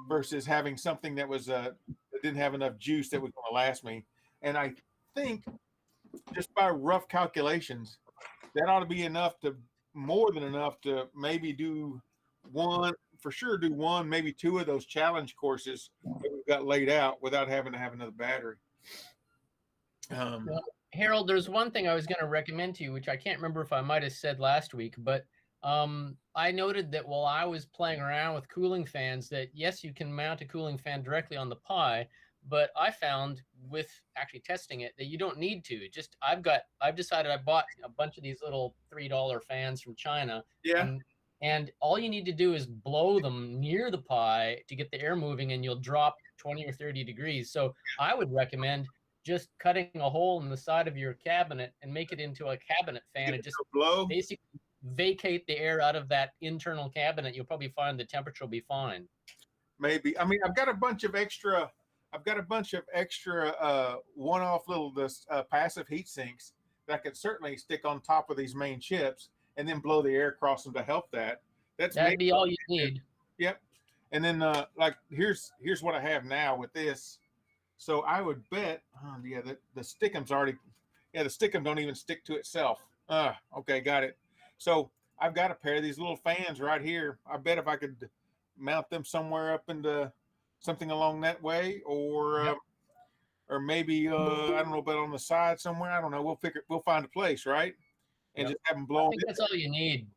versus having something that was that didn't have enough juice that was going to last me. And I think just by rough calculations, that ought to be enough to more than enough to maybe do one, maybe two of those challenge courses that we've got laid out without having to have another battery. Well, Harold, there's one thing I was going to recommend to you, which I can't remember if I might have said last week, but I noted that while I was playing around with cooling fans that, yes, you can mount a cooling fan directly on the Pi, but I found with actually testing it that you don't need to. I've decided I bought a bunch of these little $3 fans from China. Yeah. And all you need to do is blow them near the Pi to get the air moving, and you'll drop 20 or 30 degrees. So I would recommend just cutting a hole in the side of your cabinet and make it into a cabinet fan and just blow. Basically vacate the air out of that internal cabinet. You'll probably find the temperature will be fine. Maybe. I mean, I've got a bunch of extra one-off little passive heat sinks that I could certainly stick on top of these main chips and then blow the air across them to help that. That'd be all you need. Yep. And then like here's what I have now with this. So I would bet, the Stick'em's already, the Stick'em don't even stick to itself. Okay, got it. So I've got a pair of these little fans right here. I bet if I could mount them somewhere up into something along that way, or maybe I don't know, but on the side somewhere. I don't know. We'll find a place, right? And just have them blow. I think that's all you need.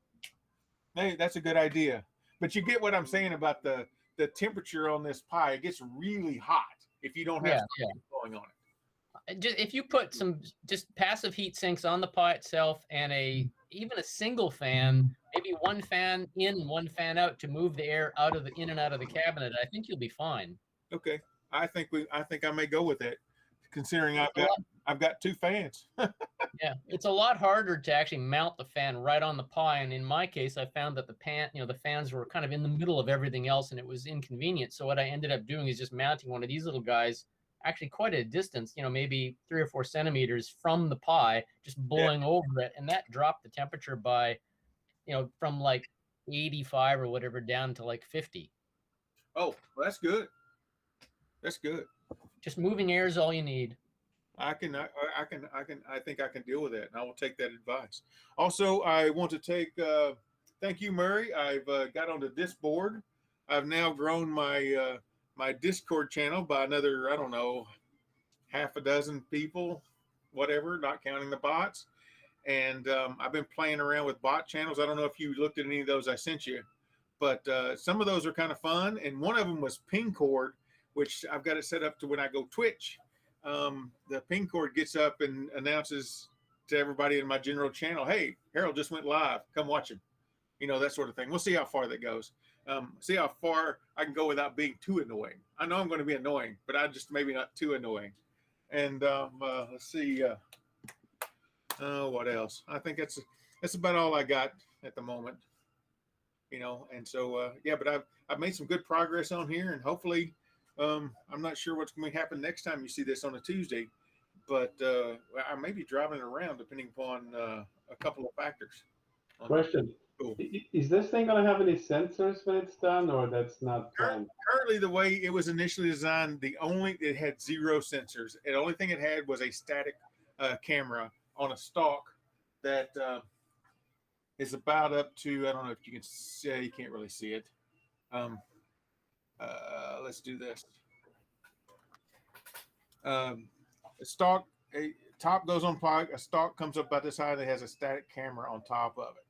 Hey, that's a good idea. But you get what I'm saying about the temperature on this Pi. It gets really hot if you don't have something blowing on it. If you put some just passive heat sinks on the Pi itself and even a single fan, maybe one fan in, one fan out to move the air in and out of the cabinet, I think you'll be fine. Okay, I think I may go with it, considering I've got two fans. Yeah, it's a lot harder to actually mount the fan right on the Pi, and in my case, I found that the fans were kind of in the middle of everything else, and it was inconvenient. So what I ended up doing is just mounting one of these little guys, actually quite a distance, maybe 3 or 4 centimeters from the Pi, just blowing over it, and that dropped the temperature by, from like 85 or whatever down to like 50. Oh, well, that's good. That's good. Just moving air is all you need. I think I can deal with that, and I will take that advice. Also, I want to thank you, Murray. I've got onto this board. I've now grown my my Discord channel by another, I don't know, half a dozen people, whatever, not counting the bots. And I've been playing around with bot channels. I don't know if you looked at any of those I sent you, but some of those are kind of fun. And one of them was ping cord, which I've got it set up to when I go Twitch. The ping cord gets up and announces to everybody in my general channel, hey, Harold just went live. Come watch him. That sort of thing. We'll see how far that goes. See how far I can go without being too annoying. I know I'm going to be annoying, but I just maybe not too annoying. And let's see. What else? I think that's about all I got at the moment. And so but I've made some good progress on here, and hopefully, I'm not sure what's going to happen next time you see this on a Tuesday, but I may be driving it around depending upon a couple of factors. Question. Cool. Is this thing going to have any sensors when it's done, or that's not planned? Currently, the way it was initially designed, it had 0 sensors. The only thing it had was a static camera on a stalk that is about up to, I don't know if you can see, you can't really see it. Let's do this. A top goes on Pi, a stalk comes up about this high, that has a static camera on top of it.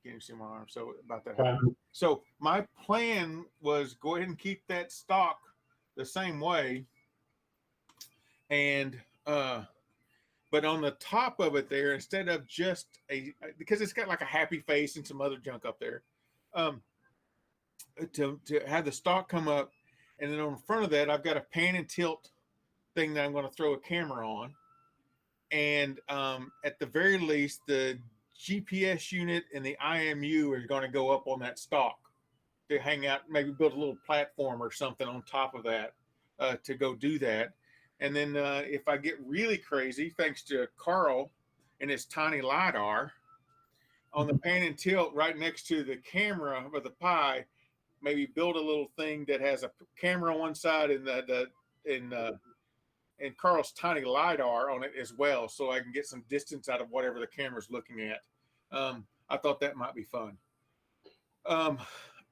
Can't even see my arm, so about that high. So my plan was go ahead and keep that stalk the same way, and but on the top of it there, instead of just because it's got like a happy face and some other junk up there, to have the stalk come up, and then on the front of that, I've got a pan and tilt thing that I'm going to throw a camera on, and at the very least, the GPS unit and the IMU are going to go up on that stalk to hang out, maybe build a little platform or something on top of that to go do that. And then if I get really crazy, thanks to Carl and his tiny LiDAR, on the pan and tilt right next to the camera of the Pi, maybe build a little thing that has a camera on one side and and Carl's tiny LiDAR on it as well, so I can get some distance out of whatever the camera's looking at. I thought that might be fun.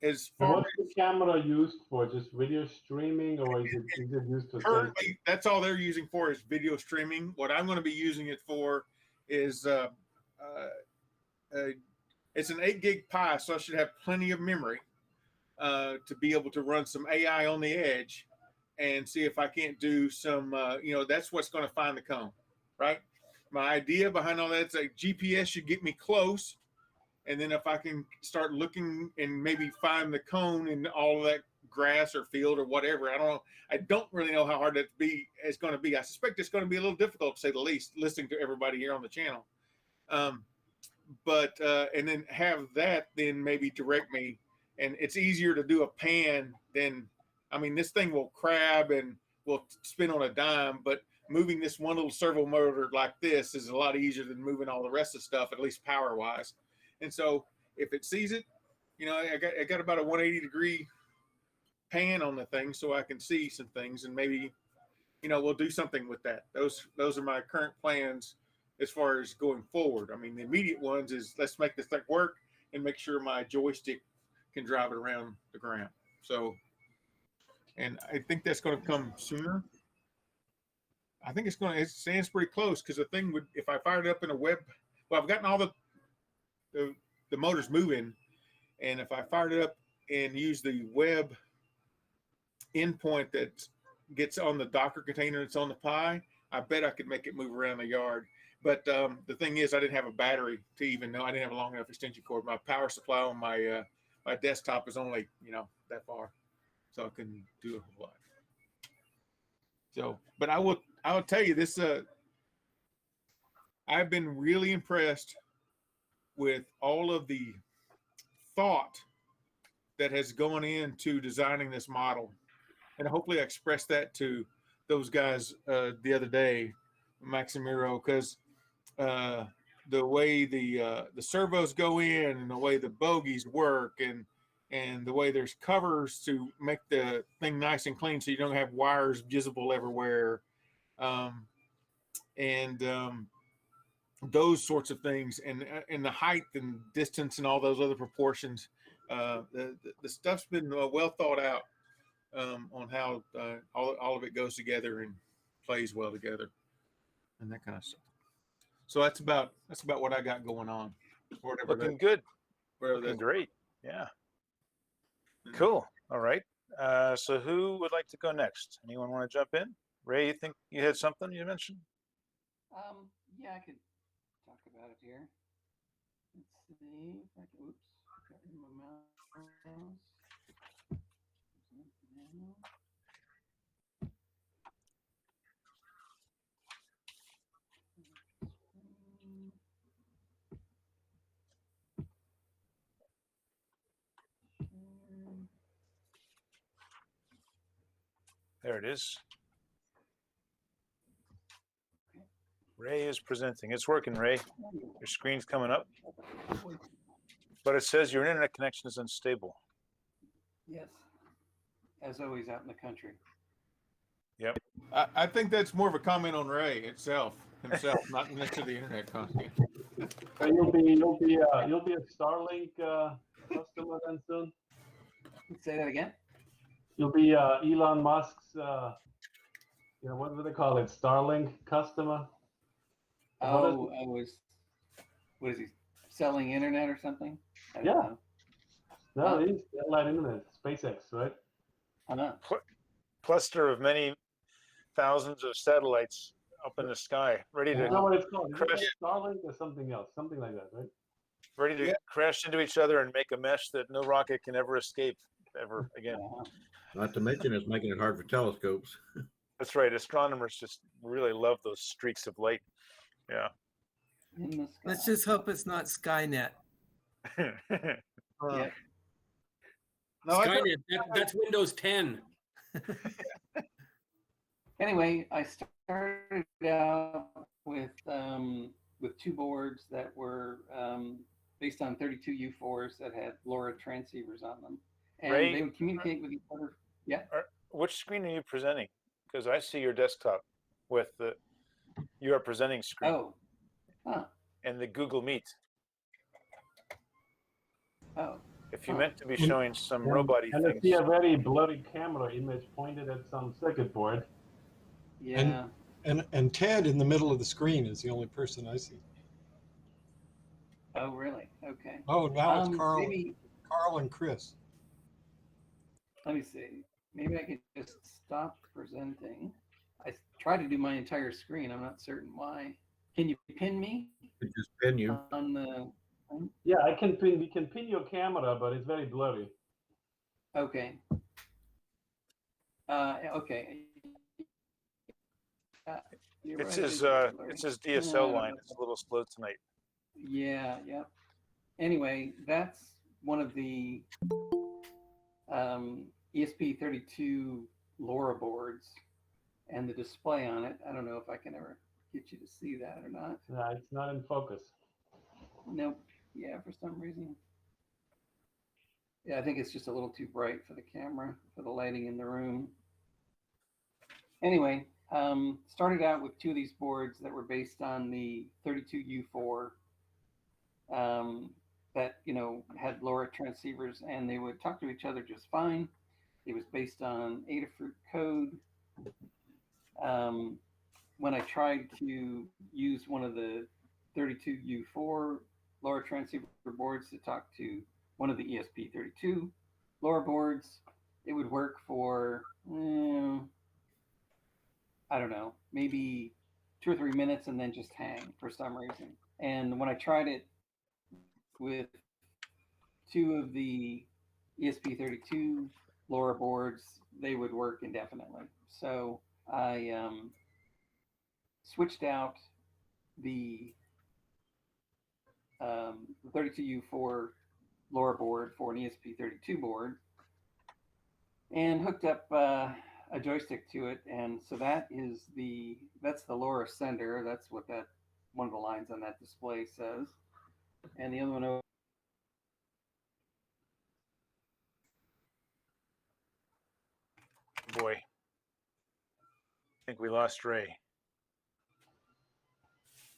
As far what's the camera used for? Just video streaming, or is it used to currently, that's all they're using for is video streaming. What I'm going to be using it for is it's an 8 gig Pi, so I should have plenty of memory to be able to run some AI on the edge and see if I can't do some, that's what's going to find the cone, right? My idea behind all that is a GPS should get me close. And then if I can start looking and maybe find the cone in all of that grass or field or whatever, I don't know. I don't really know how hard it's going to be. I suspect it's going to be a little difficult, to say the least, listening to everybody here on the channel. But and then have that then maybe direct me. And it's easier to do a pan than, I mean, this thing will crab and will spin on a dime, but moving this one little servo motor like this is a lot easier than moving all the rest of the stuff, at least power wise. And so if it sees it, I got about a 180-degree pan on the thing, so I can see some things, and maybe, we'll do something with that. Those are my current plans as far as going forward. I mean, the immediate ones is let's make this thing work and make sure my joystick can drive it around the ground. So, and I think that's going to come sooner. I think it stands pretty close, because the thing would, if I fired it up in a web, well, I've gotten all the motors moving, and if I fired it up and use the web endpoint that gets on the Docker container that's on the Pi, I bet I could make it move around the yard. But the thing is, I didn't have a battery to even know. I didn't have a long enough extension cord. My power supply on my my desktop is only that far, so I couldn't do a whole lot. So, but I will tell you this. I've been really impressed with all of the thought that has gone into designing this model. And hopefully I expressed that to those guys the other day, Maximiro, because the way the servos go in, and the way the bogies work, and the way there's covers to make the thing nice and clean so you don't have wires visible everywhere, those sorts of things, and the height and distance and all those other proportions. The stuff's been well thought out on how all of it goes together and plays well together, and that kind of stuff. So that's about what I got going on. Looking good. Looking great. Yeah. Cool. All right. So who would like to go next? Anyone want to jump in? Ray, you think you had something you mentioned? Yeah, I could talk about it here. Let's see if I can, oops, got rid of my mouse. There it is. Ray is presenting. It's working, Ray. Your screen's coming up. But it says your internet connection is unstable. Yes, as always out in the country. Yep. I think that's more of a comment on Ray himself, not necessarily the internet content. So you'll be a Starlink customer then soon. Say that again. You'll be Elon Musk's, what do they call it, Starlink customer? What is he, selling internet or something? I don't know. No, he's satellite internet, SpaceX, right? I know. Cluster of many thousands of satellites up in the sky, ready to what it's called. crash. Is it Starlink or something else, something like that, right? Ready to crash into each other and make a mesh that no rocket can ever escape ever again. Not to mention it's making it hard for telescopes. That's right. Astronomers just really love those streaks of light. Yeah. Let's just hope it's not Skynet. Yeah. No, Skynet, that's Windows 10. Anyway, I started out with 2 boards that were based on 32 U4s that had LoRa transceivers on them, and Ray, they would communicate with each other. Yeah. Which screen are you presenting? Because I see your desktop with your presenting screen Oh. Huh. and the Google Meet. Oh. If you Huh. meant to be showing some robot-y And I things. see a very blurry camera image pointed at some circuit board. Yeah. And Ted in the middle of the screen is the only person I see. Oh, really? Okay. Oh, now it's Carl, Maybe, Carl and Chris. let me see. Maybe I could just stop presenting. I tried to do my entire screen. I'm not certain why. Can you pin me It just pin you. on the? Yeah, I can pin. We can pin your camera, but it's very blurry. Okay. Okay. You're It's right, his is blurry. it's his DSL line. It's a little slow tonight. Yeah. Yep. Anyway, that's one of the ESP32 LoRa boards, and the display on it. I don't know if I can ever get you to see that or not. No, it's not in focus. Nope. Yeah, for some reason. Yeah, I think it's just a little too bright for the camera, for the lighting in the room. Anyway, started out with two of these boards that were based on the 32U4 that, had LoRa transceivers, and they would talk to each other just fine. It was based on Adafruit code. When I tried to use one of the 32U4 LoRa transceiver boards to talk to one of the ESP32 LoRa boards, it would work for, I don't know, maybe 2 or 3 minutes and then just hang for some reason. And when I tried it with two of the ESP32 LoRa boards, they would work indefinitely. So I switched out the 32U4 LoRa board for an ESP32 board and hooked up a joystick to it. And so that's the LoRa sender. That's what that one of the lines on that display says. And the other one over. Boy, I think we lost Ray.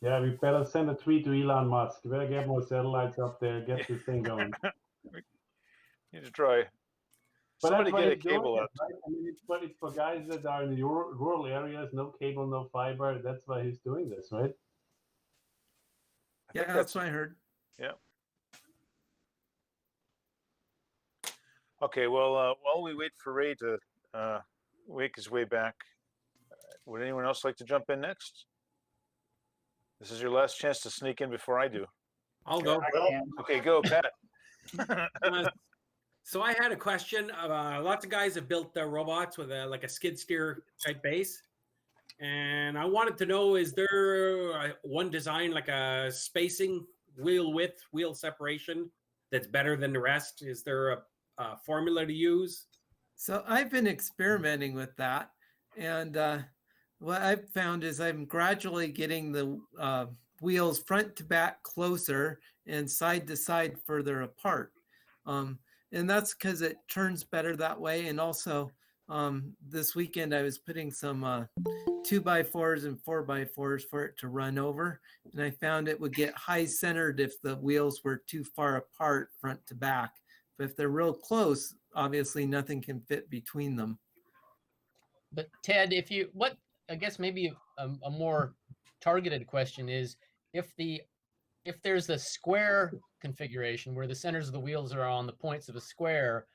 Yeah, we better send a tweet to Elon Musk. We better get more satellites up there, get this thing going. Need to try. But Somebody that's why get a he's doing cable it, up. right? I mean, it's for guys that are in the rural areas, no cable, no fiber. That's why he's doing this, right? Yeah, that's what I heard. Yeah. Okay, well, while we wait for Ray to wake his way back, would anyone else like to jump in next? This is your last chance to sneak in before I do. I'll go. Okay, go, Pat. So I had a question. Lots of guys have built their robots with like a skid steer type base. And I wanted to know, is there one design, like a spacing, wheel width, wheel separation that's better than the rest? Is there a formula to use? So I've been experimenting with that. And what I've found is I'm gradually getting the wheels front to back closer and side to side further apart. And that's because it turns better that way. And also this weekend I was putting some 2x4s and 4x4s for it to run over. And I found it would get high centered if the wheels were too far apart front to back. But if they're real close, obviously nothing can fit between them. But Ted, I guess maybe a more targeted question is, if there's a square configuration where the centers of the wheels are on the points of a square,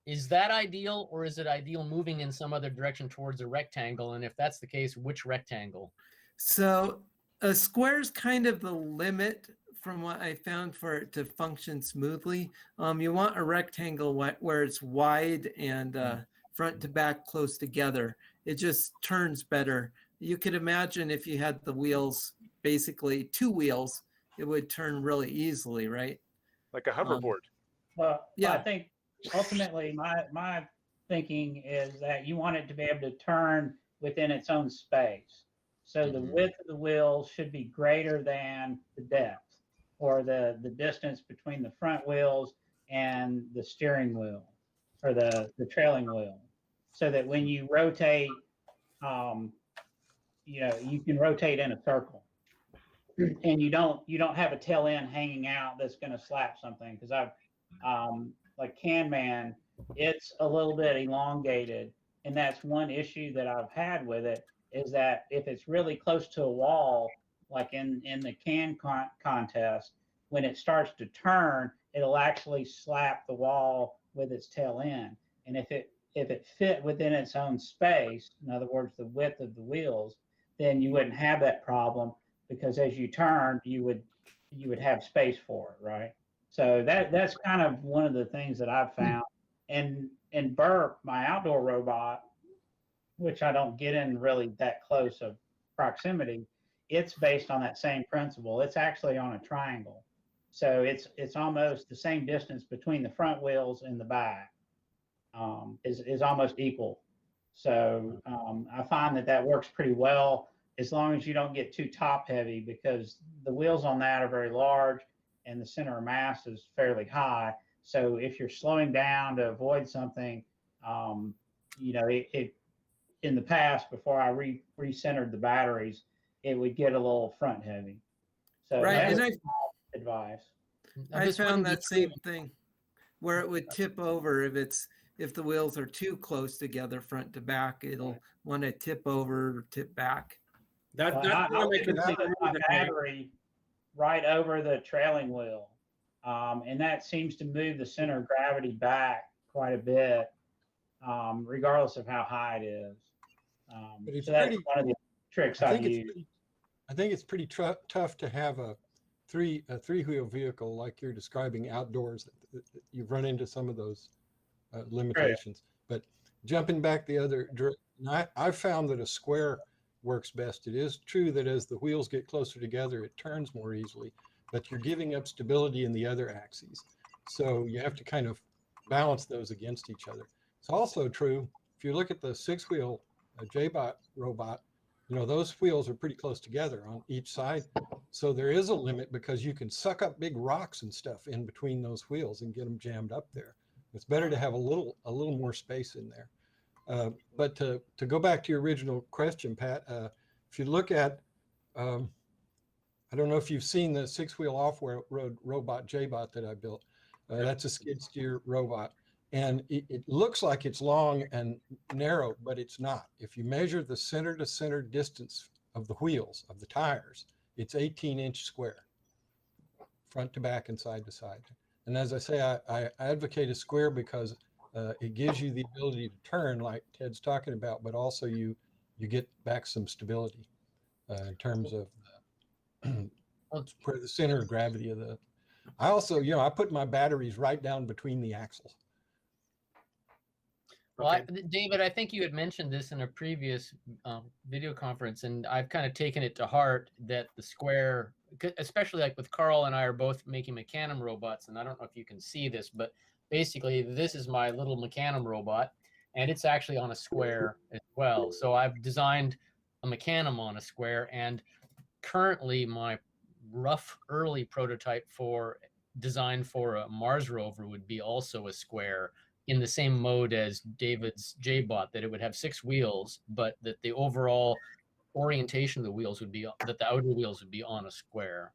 is that ideal, or is it ideal moving in some other direction towards a rectangle? And if that's the case, which rectangle? So a square is kind of the limit from what I found for it to function smoothly. You want a rectangle where it's wide and front to back close together. It just turns better. You could imagine if you had the wheels, basically two wheels, it would turn really easily, right? Like a hoverboard. Well, yeah. I think ultimately my thinking is that you want it to be able to turn within its own space. So the width of the wheels should be greater than the depth, or the distance between the front wheels and the steering wheel or the trailing wheel, so that when you rotate, you can rotate in a circle, and you don't have a tail end hanging out that's going to slap something. Because like Can-Man, it's a little bit elongated, and that's one issue that I've had with it, is that if it's really close to a wall, like in the contest, when it starts to turn, it'll actually slap the wall with its tail end. And if it fit within its own space, in other words, the width of the wheels, then you wouldn't have that problem, because as you turn, you would have space for it, right? So that's kind of one of the things that I've found. And Burp, my outdoor robot, which I don't get in really that close of proximity, it's based on that same principle. It's actually on a triangle. So it's almost the same distance between the front wheels and the back, is almost equal. So I find that works pretty well, as long as you don't get too top heavy, because the wheels on that are very large and the center of mass is fairly high. So if you're slowing down to avoid something, it in the past, before I recentered the batteries, it would get a little front heavy. So Right, and advice. I found that same thing, where it would tip over if the wheels are too close together front to back, it'll want to tip over or tip back. That's I my battery right over the trailing wheel, and that seems to move the center of gravity back quite a bit, regardless of how high it is. But it's so that's pretty, one of the tricks I use. I think it's pretty tough to have a three-wheel vehicle like you're describing outdoors. You've run into some of those limitations. But jumping back the other direction, I've found that a square works best. It is true that as the wheels get closer together, it turns more easily, but you're giving up stability in the other axes. So you have to kind of balance those against each other. It's also true, if you look at the six-wheel J-Bot robot, those wheels are pretty close together on each side. So there is a limit, because you can suck up big rocks and stuff in between those wheels and get them jammed up there. It's better to have a little more space in there. But to go back to your original question, Pat, if you look at, I don't know if you've seen the six-wheel off-road robot J-Bot that I built. That's a skid steer robot. And it looks like it's long and narrow, but it's not. If you measure the center to center distance of the wheels, of the tires, it's 18-inch square, front to back and side to side. And as I say, I advocate a square because it gives you the ability to turn, like Ted's talking about, but also you get back some stability in terms of the center of gravity of the. I also, I put my batteries right down between the axles. Well, David, I think you had mentioned this in a previous video conference, and I've kind of taken it to heart that the square, especially like with Carl and I are both making Mecanum robots, and I don't know if you can see this, but basically this is my little Mecanum robot, and it's actually on a square as well. So I've designed a Mecanum on a square, and currently my rough early prototype designed for a Mars rover would be also a square, in the same mode as David's J-Bot, that it would have 6 wheels, but that the overall orientation of the wheels would be, that the outer wheels would be on a square.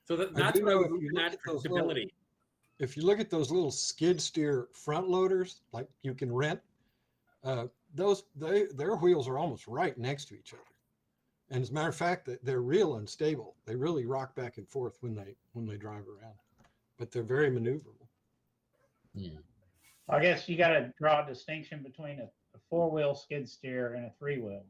So that's what I was looking at for stability. If you look at those little skid steer front loaders, like you can rent, their wheels are almost right next to each other. And as a matter of fact, they're real unstable. They really rock back and forth when they drive around, but they're very maneuverable. Yeah. I guess you got to draw a distinction between a 4-wheel skid steer and a 3-wheel.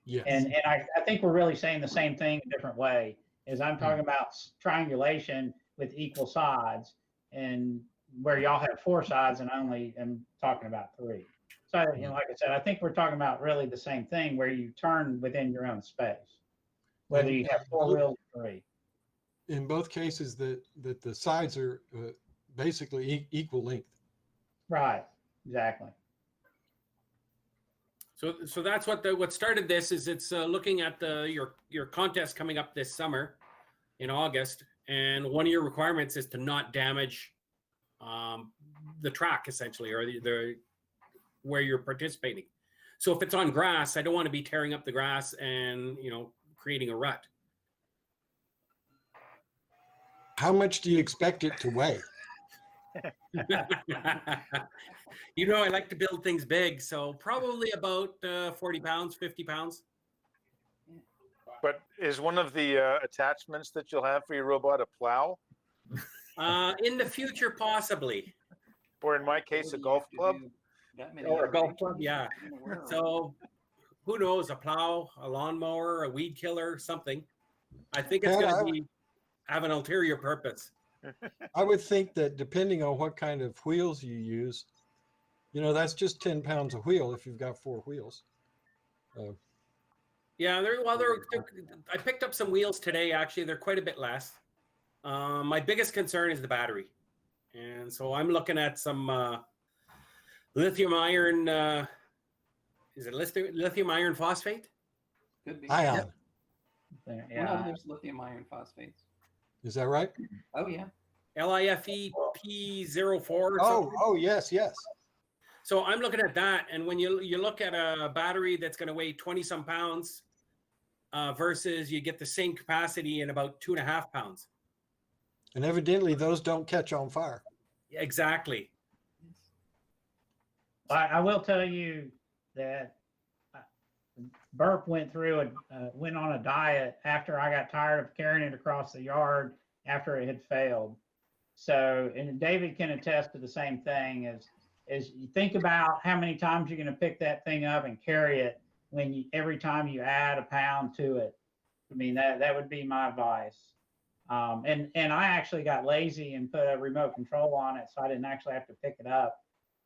Yes. And I think we're really saying the same thing a different way. Is I'm talking about triangulation with equal sides, and where y'all have 4 sides and I only am talking about 3. So, like I said, I think we're talking about really the same thing, where you turn within your own space, whether you have 4 wheels or 3. In both cases, that the sides are basically equal length. Right. Exactly. So that's what started this. Is it's looking at your contest coming up this summer in August, and one of your requirements is to not damage the track essentially, or the where you're participating. So if it's on grass, I don't want to be tearing up the grass and creating a rut. How much do you expect it to weigh? I like to build things big, so probably about 40 pounds, 50 pounds. But is one of the attachments that you'll have for your robot a plow? In the future, possibly. Or in my case, a golf club? Or a golf club, yeah. So who knows, a plow, a lawnmower, a weed killer, something. I think it's going to have an ulterior purpose. I would think that depending on what kind of wheels you use, that's just 10 pounds a wheel if you've got 4 wheels. Yeah, I picked up some wheels today, actually. They're quite a bit less. My biggest concern is the battery. And so I'm looking at some lithium iron, is it lithium iron phosphate? Could be. Ion. Yeah. Well, there's lithium iron phosphates. Is that right? Oh, yeah. LIFEP04 or something. Oh, yes. So I'm looking at that, and when you look at a battery that's going to weigh 20 some pounds versus you get the same capacity in about 2.5 pounds. And evidently those don't catch on fire. Exactly. I will tell you that Burp went on a diet after I got tired of carrying it across the yard after it had failed. So, and David can attest to the same thing is you think about how many times you're going to pick that thing up and carry it every time you add a pound to it. I mean, that would be my advice. And I actually got lazy and put a remote control on it, so I didn't actually have to pick it up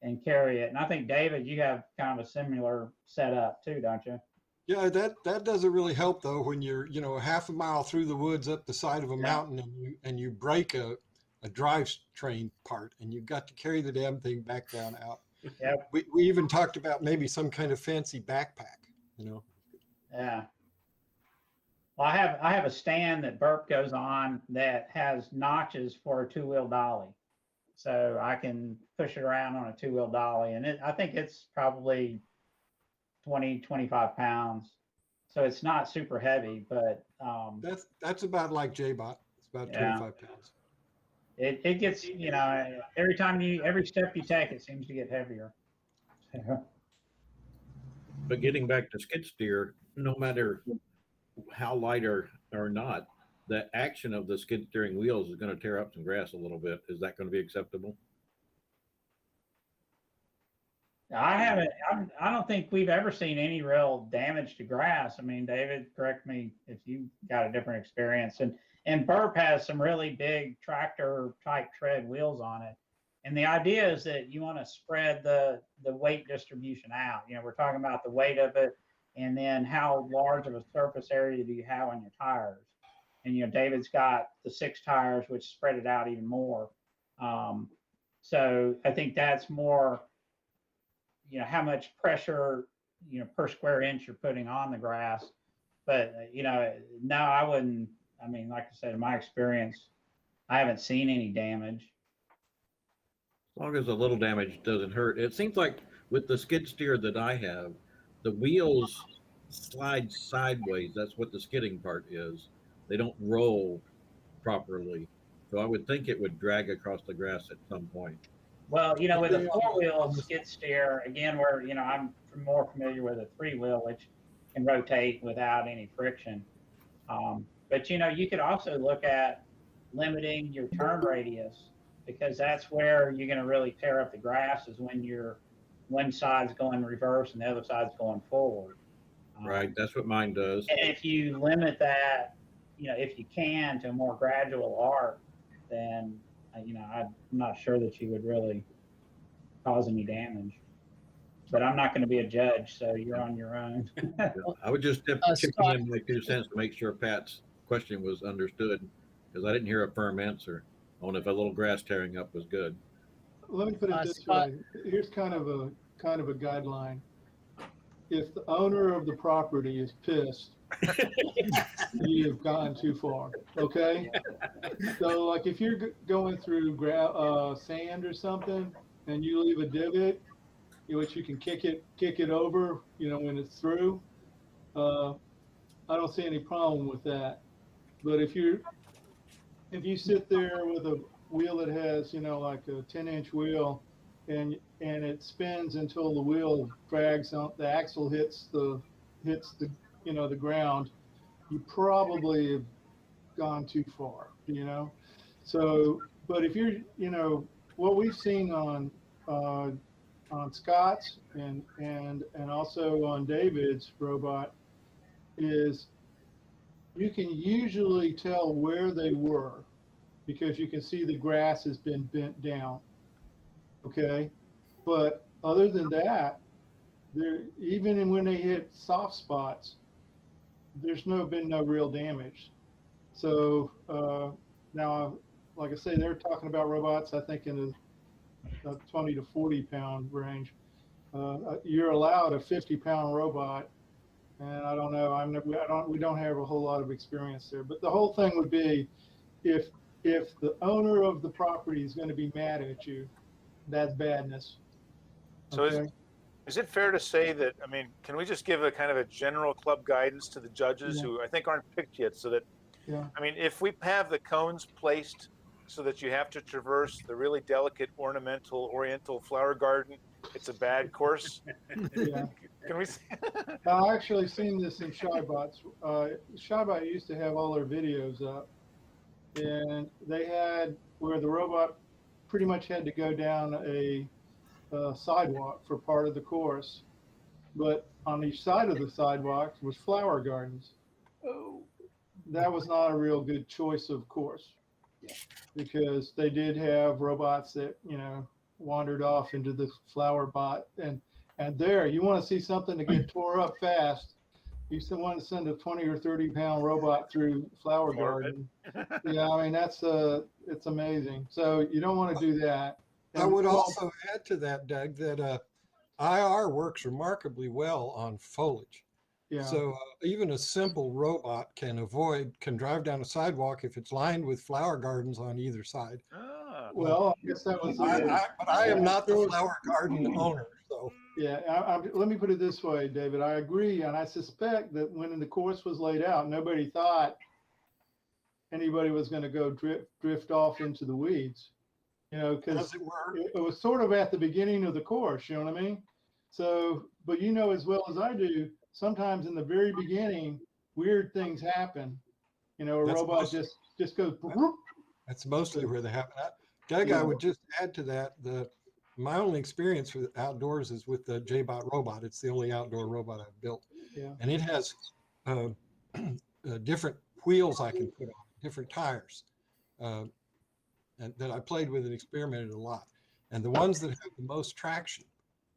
and carry it. And I think, David, you have kind of a similar setup too, don't you? Yeah, that doesn't really help though when you're half a mile through the woods up the side of a mountain and you break a drivetrain part and you've got to carry the damn thing back down out. Yeah. We even talked about maybe some kind of fancy backpack, Yeah. Well, I have a stand that Burp goes on that has notches for a 2-wheel dolly. So I can push it around on a 2-wheel dolly, and I think it's probably 20-25 pounds. So it's not super heavy, but that's about like J-Bot. It's about 25 pounds. It gets, every step you take, it seems to get heavier. But getting back to skid steer, no matter how light or not, the action of the skid steering wheels is going to tear up some grass a little bit. Is that going to be acceptable? I don't think we've ever seen any real damage to grass. I mean, David, correct me if you got a different experience. And Burp has some really big tractor type tread wheels on it. And the idea is that you want to spread the weight distribution out. We're talking about the weight of it, and then how large of a surface area do you have on your tires? And David's got the 6 tires, which spread it out even more. So I think that's more, how much pressure, per square inch you're putting on the grass. But, no, I wouldn't. I mean, like I said, in my experience, I haven't seen any damage. As long as a little damage doesn't hurt. It seems like with the skid steer that I have, the wheels slide sideways. That's what the skidding part is. They don't roll properly. So I would think it would drag across the grass at some point. Well, with a 4-wheel skid steer, again, I'm more familiar with a 3-wheel, which can rotate without any friction. But, you could also look at limiting your turn radius, because that's where you're going to really tear up the grass, is when one side's going reverse and the other side's going forward. Right. That's what mine does. And if you limit that, if you can, to a more gradual arc, then, I'm not sure that you would really cause any damage. But I'm not going to be a judge, so you're on your own. I would just chip in my 2 cents to make sure Pat's question was understood, because I didn't hear a firm answer on if a little grass tearing up was good. Let me put it this way. Here's kind of a guideline. If the owner of the property is pissed you've gone too far. Okay. So like if you're going through sand or something and you leave a divot, which you can kick it over, when it's through, I don't see any problem with that. But if you sit there with a wheel that has, like a 10-inch wheel, and it spins until the wheel drags on, the axle hits the the ground, you probably have gone too far, So, but if you're, what we've seen on Scott's and also on David's robot is you can usually tell where they were because you can see the grass has been bent down. Okay. But other than that, even when they hit soft spots, there's been no real damage. So now, like I say, they're talking about robots, I think in the 20 to 40 pound range. You're allowed a 50-pound robot, and I don't know. We don't have a whole lot of experience there. But the whole thing would be, if the owner of the property is going to be mad at you, that's badness. So is it fair to say that, I mean, can we just give a kind of a general club guidance to the judges who I think aren't picked yet, so that, I mean, if we have the cones placed so that you have to traverse the really delicate ornamental oriental flower garden, it's a bad course? Yeah. Can we? I've actually seen this in ShyBots. ShyBot used to have all their videos up, and they had where the robot pretty much had to go down a sidewalk for part of the course, but on each side of the sidewalk was flower gardens. Oh, that was not a real good choice of course, because they did have robots that wandered off into the flower bot, and there you want to see something to get tore up fast. You still want to send a 20 or 30-pound robot through flower garden. Yeah, I mean it's amazing. So you don't want to do that. I would also add to that, Doug, that IR works remarkably well on foliage. Yeah. So even a simple robot can drive down a sidewalk if it's lined with flower gardens on either side. Well, I guess that was. But I am not the flower garden owner, so. Yeah, let me put it this way, David. I agree, and I suspect that when the course was laid out, nobody thought anybody was going to go drift off into the weeds. Because it was sort of at the beginning of the course, you know what I mean? So, but as well as I do, sometimes in the very beginning, weird things happen. A robot just goes. That's mostly where they happen. Doug, I would just add to that, my only experience with outdoors is with the JBot robot. It's the only outdoor robot I've built. Yeah. And it has different wheels I can put on, different tires. And that I played with and experimented a lot. And the ones that have the most traction,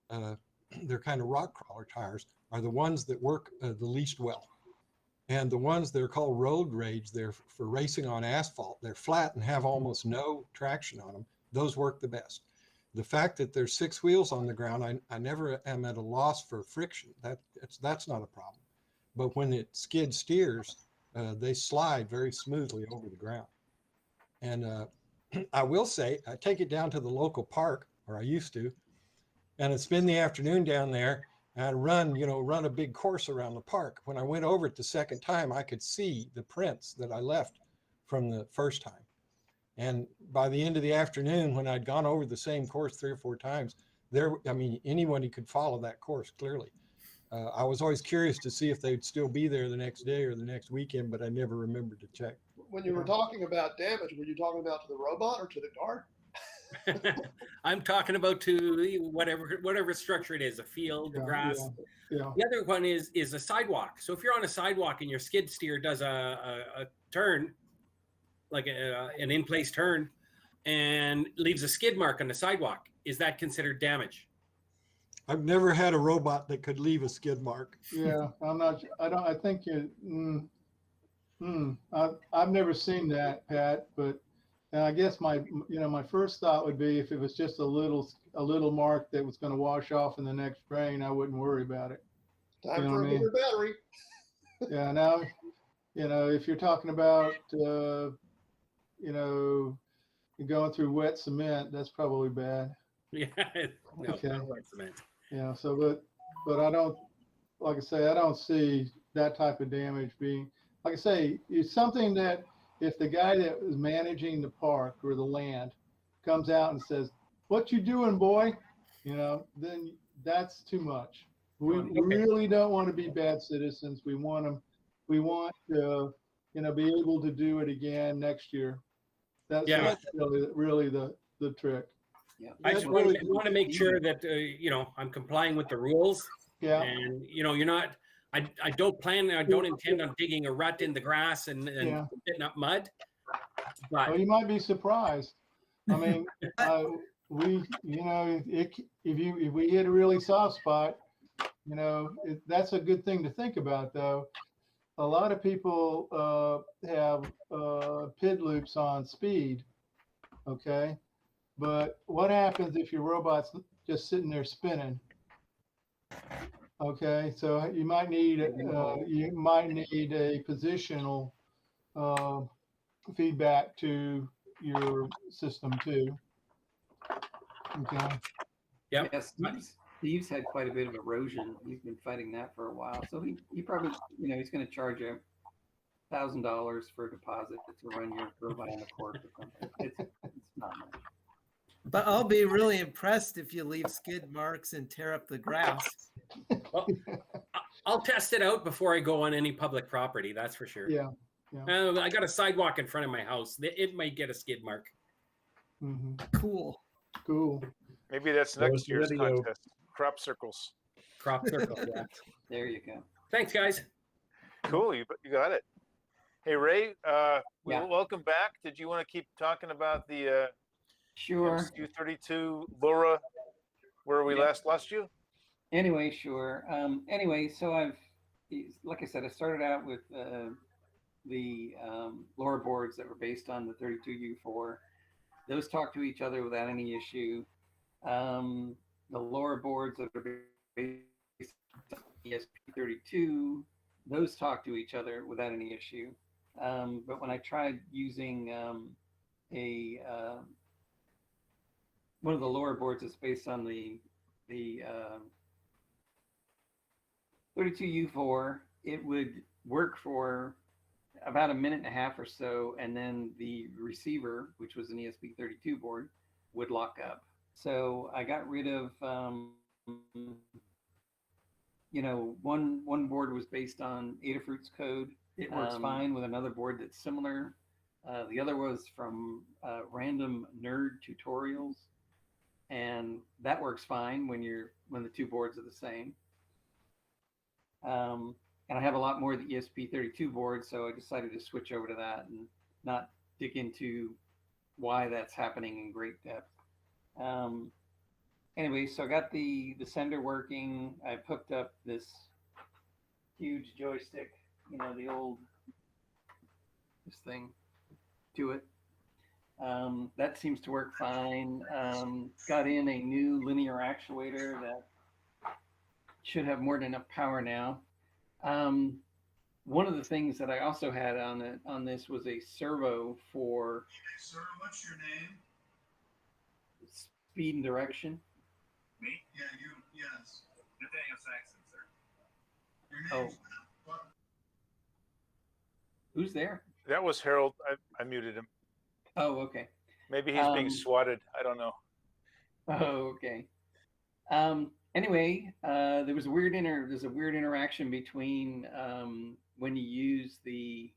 they're kind of rock crawler tires, are the ones that work the least well. And the ones that are called road rage, they're for racing on asphalt. They're flat and have almost no traction on them. Those work the best. The fact that there's 6 wheels on the ground, I never am at a loss for friction. That's not a problem. But when it skid steers, they slide very smoothly over the ground. And I will say, I take it down to the local park, or I used to, and I'd spend the afternoon down there, and I'd run a big course around the park. When I went over it the second time, I could see the prints that I left from the first time. And by the end of the afternoon, when I'd gone over the same course 3 or 4 times, anybody could follow that course clearly. I was always curious to see if they'd still be there the next day or the next weekend, but I never remembered to check. When you were talking about damage, were you talking about to the robot or to the garden? I'm talking about to whatever structure it is, a field, the grass. Yeah. The other one is a sidewalk. So if you're on a sidewalk and your skid steer does a turn, like an in-place turn, and leaves a skid mark on the sidewalk, is that considered damage? I've never had a robot that could leave a skid mark. Yeah, I think I've never seen that, Pat, but I guess my first thought would be if it was just a little mark that was going to wash off in the next rain, I wouldn't worry about it. Time for a bigger battery. Yeah. Now, if you're talking about, going through wet cement, that's probably bad. Yeah, no, Okay. not wet cement. Yeah. So, but I don't, like I say, I don't see that type of damage being, like I say, it's something that if the guy that is managing the park or the land comes out and says, "What you doing, boy?" Then that's too much. We really don't want to be bad citizens. We want to, be able to do it again next year. That's really the trick. Yeah. I just want to make sure that I'm complying with the rules. Yeah. And you're not. I don't intend on digging a rut in the grass and putting up mud. But Well, you might be surprised. I mean, if we hit a really soft spot, that's a good thing to think about, though. A lot of people have PID loops on speed, okay? But what happens if your robot's just sitting there spinning? Okay, so you might need a positional feedback to your system too. Okay. Yeah. Yes, Steve's had quite a bit of erosion. He's been fighting that for a while. So he probably, he's going to charge you $1,000 for a deposit to run your robot on the course or something. It's not much. But I'll be really impressed if you leave skid marks and tear up the grass. Well, I'll test it out before I go on any public property. That's for sure. Yeah. I got a sidewalk in front of my house. It might get a skid mark. Mm-hmm. Cool. Maybe that's next year's contest. Crop circles. Crop circles. Yeah. There you go. Thanks, guys. Cool. You got it. Hey, Ray. Welcome back. Did you want to keep talking about the Sure. MCU32 LoRa, where we last lost you? Anyway, sure. So like I said, I started out with the LoRa boards that were based on the 32U4. Those talk to each other without any issue. The LoRa boards that are based on ESP32, those talk to each other without any issue. But when I tried using one of the LoRa boards that's based on the 32U4, it would work for about a minute and a half or so, and then the receiver, which was an ESP32 board, would lock up. So I got rid of, one board was based on Adafruit's code. It works fine with another board that's similar. The other was from Random Nerd Tutorials, and that works fine when the two boards are the same. And I have a lot more of the ESP32 board, so I decided to switch over to that and not dig into why that's happening in great depth. Anyway, so I got the sender working. I've hooked up this huge joystick, this thing to it. That seems to work fine. Got in a new linear actuator that should have more than enough power now. One of the things that I also had on this was a servo for. Sir, what's your name? Speed and direction. Me? Yeah, you. Yes. Nathaniel Saxon, sir. Your name's what? Who's there? That was Harold. I muted him. Oh, okay. Maybe he's being swatted. I don't know. Oh, okay. Anyway, there's a weird interaction between when you use the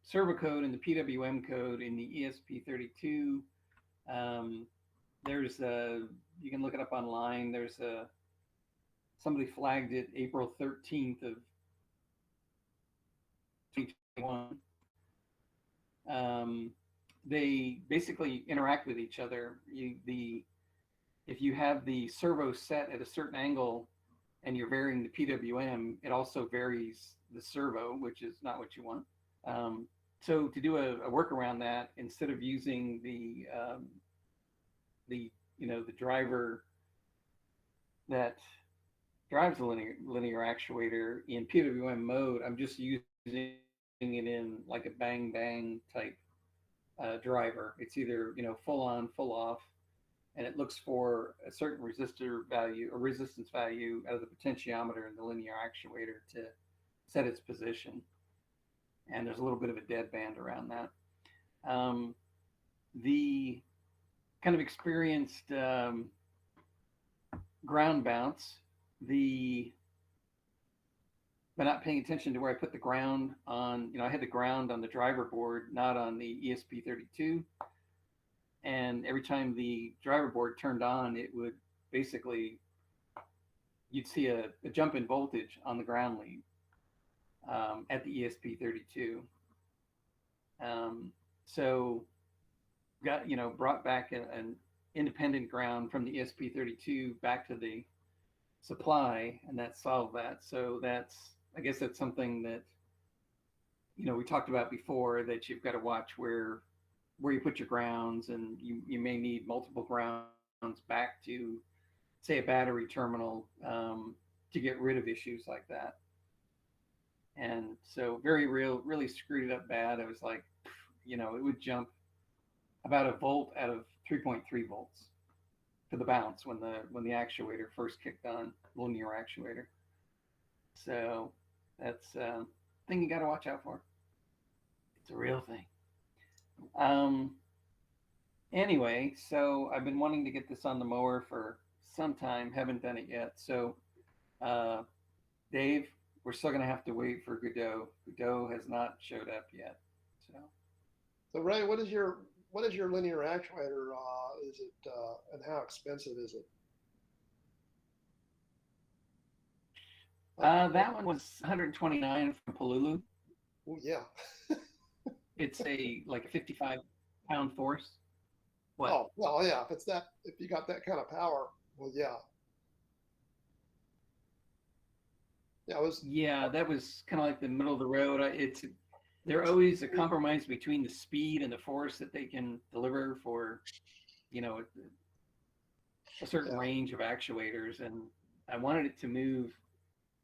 servo code and the PWM code in the ESP32. You can look it up online. There's somebody flagged it April 13th of 2021. They basically interact with each other. If you have the servo set at a certain angle and you're varying the PWM, it also varies the servo, which is not what you want. So to do a workaround that, instead of using the driver that drives a linear actuator in PWM mode. I'm just using it in like a bang bang type driver. It's either full on, full off, and it looks for a certain resistor value or resistance value out of the potentiometer in the linear actuator to set its position. And there's a little bit of a dead band around that. The kind of experienced ground bounce, by not paying attention to where I put the ground on, I had the ground on the driver board, not on the ESP32. And every time the driver board turned on, it would basically, you'd see a jump in voltage on the ground lead at the ESP32. So got, brought back an independent ground from the ESP32 back to the supply, and that solved that. So I guess that's something that, we talked about before, that you've got to watch where you put your grounds, and you may need multiple grounds back to, say, a battery terminal to get rid of issues like that. And so really screwed it up bad. I was like, it would jump about a volt out of 3.3 volts for the bounce when the actuator first kicked on, linear actuator. So that's a thing you got to watch out for. It's a real thing. Anyway, so I've been wanting to get this on the mower for some time, haven't done it yet. So Dave, we're still going to have to wait for Godot. Godot has not showed up yet. So Ray, what is your linear actuator? Is it and how expensive is it? That one was 129 from Pololu. Oh yeah. It's like a 55-pound force. What? Oh well, yeah. If you got that kind of power, well, yeah. Yeah, that was kind of like the middle of the road. They're always a compromise between the speed and the force that they can deliver for, a certain range of actuators. And I wanted it to move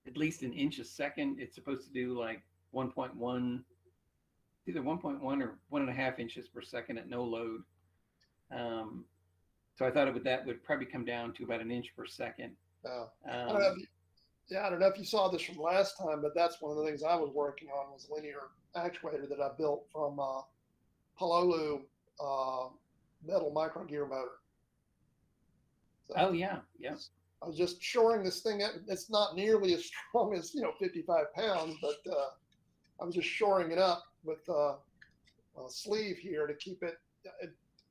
at least an inch a second. It's supposed to do like 1.1, either 1.1 or 1.5 inches per second at no load. So I thought that would probably come down to about an inch per second. I don't know if you saw this from last time, but that's one of the things I was working on, was linear actuator that I built from Pololu metal micro gear motor. So oh yeah. I was just shoring this thing up. It's not nearly as strong as 55 pounds, but I was just shoring it up with a sleeve here to keep it.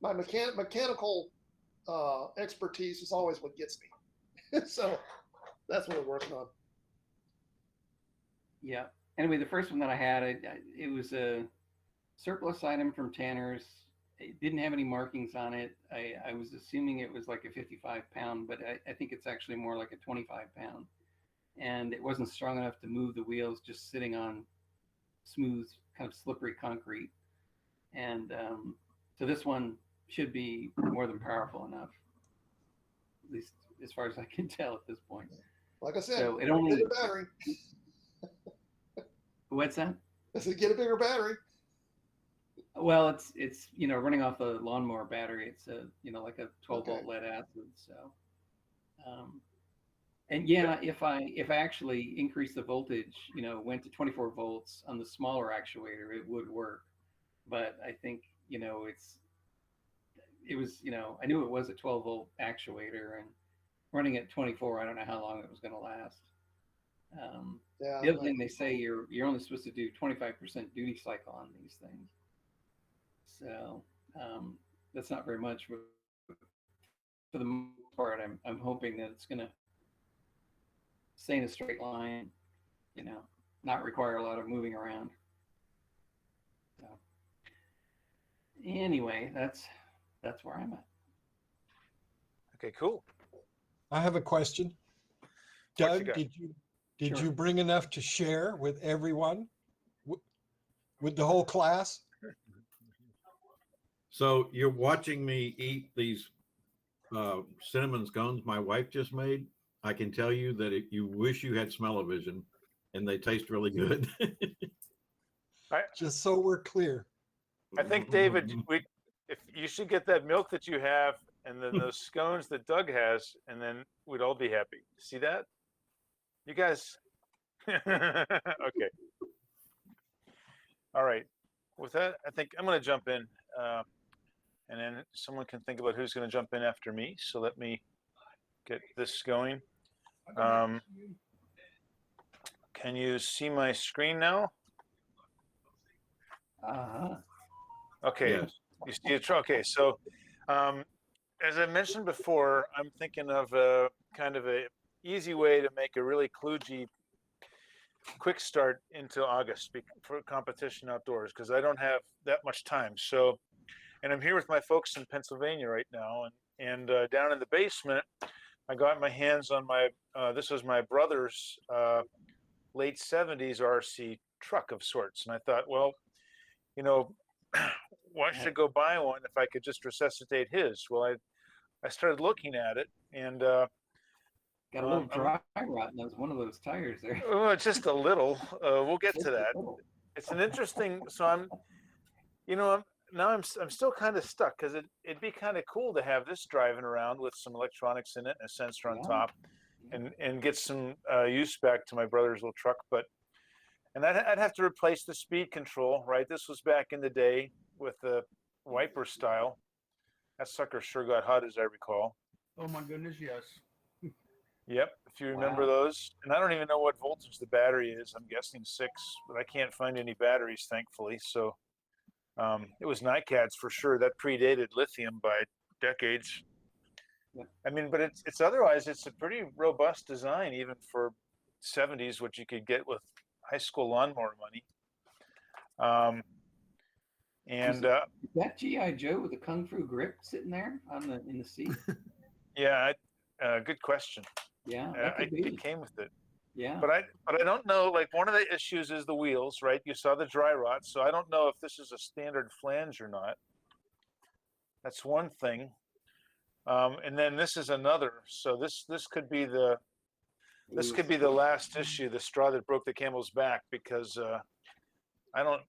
My mechanical expertise is always what gets me. So that's what we're working on. Yeah. Anyway, the first one that I had, it was a surplus item from Tanner's. It didn't have any markings on it. I was assuming it was like a 55-pound, but I think it's actually more like a 25-pound. And it wasn't strong enough to move the wheels just sitting on smooth, kind of slippery concrete. And so this one should be more than powerful enough, at least as far as I can tell at this point. Like I said, so it only get a battery. What's that? I said, get a bigger battery. Well, it's running off a lawnmower battery. It's a like a 12-volt lead acid. So, and yeah, if I actually increase the voltage, went to 24 volts on the smaller actuator, it would work. But I think it was I knew it was a 12-volt actuator, and running at 24, I don't know how long it was going to last. The other thing they say, you're only supposed to do 25% duty cycle on these things. So that's not very much. For the most part, I'm hoping that it's going to stay in a straight line, not require a lot of moving around. So anyway, that's where I'm at. Okay, cool. I have a question. Doug, did you bring enough to share with everyone, with the whole class? So you're watching me eat these cinnamon scones my wife just made. I can tell you that you wish you had smell-o-vision, and they taste really good. Just so we're clear. I think, David, if you should get that milk that you have, and then those scones that Doug has, and then we'd all be happy. See that? You guys. Okay. All right. With that, I think I'm going to jump in, and then someone can think about who's going to jump in after me. So let me get this going. Can you see my screen now? Okay. Yes. You see it? Okay. So, as I mentioned before, I'm thinking of a kind of a easy way to make a really kludgy quick start into August for competition outdoors, because I don't have that much time. So, and I'm here with my folks in Pennsylvania right now, and down in the basement, I got my hands on my, this was my brother's late 70s RC truck of sorts. And I thought, well, you know, why should I go buy one if I could just resuscitate his? Well, I started looking at it, and got a little dry rot in those one of those tires there. well, just a little. We'll get to that. It's an interesting. So I'm, you know, I'm still kind of stuck, because it'd be kind of cool to have this driving around with some electronics in it and a sensor on top, and get some use back to my brother's little truck. And I'd have to replace the speed control, right? This was back in the day with the wiper style. That sucker sure got hot, as I recall. Oh my goodness, yes. Yep, if you remember those. And I don't even know what voltage the battery is. I'm guessing 6, but I can't find any batteries, thankfully. So it was NiCads for sure. That predated lithium by decades. I mean, but it's otherwise, it's a pretty robust design, even for 70s, what you could get with high school lawnmower money. Is that G.I. Joe with a Kung Fu grip sitting there in the seat? Yeah, good question. Yeah, it came with it. Yeah. But I don't know, like, one of the issues is the wheels, right? You saw the dry rot, so I don't know if this is a standard flange or not. That's one thing. And then this is another. So this could be the last issue, the straw that broke the camel's back, because I don't.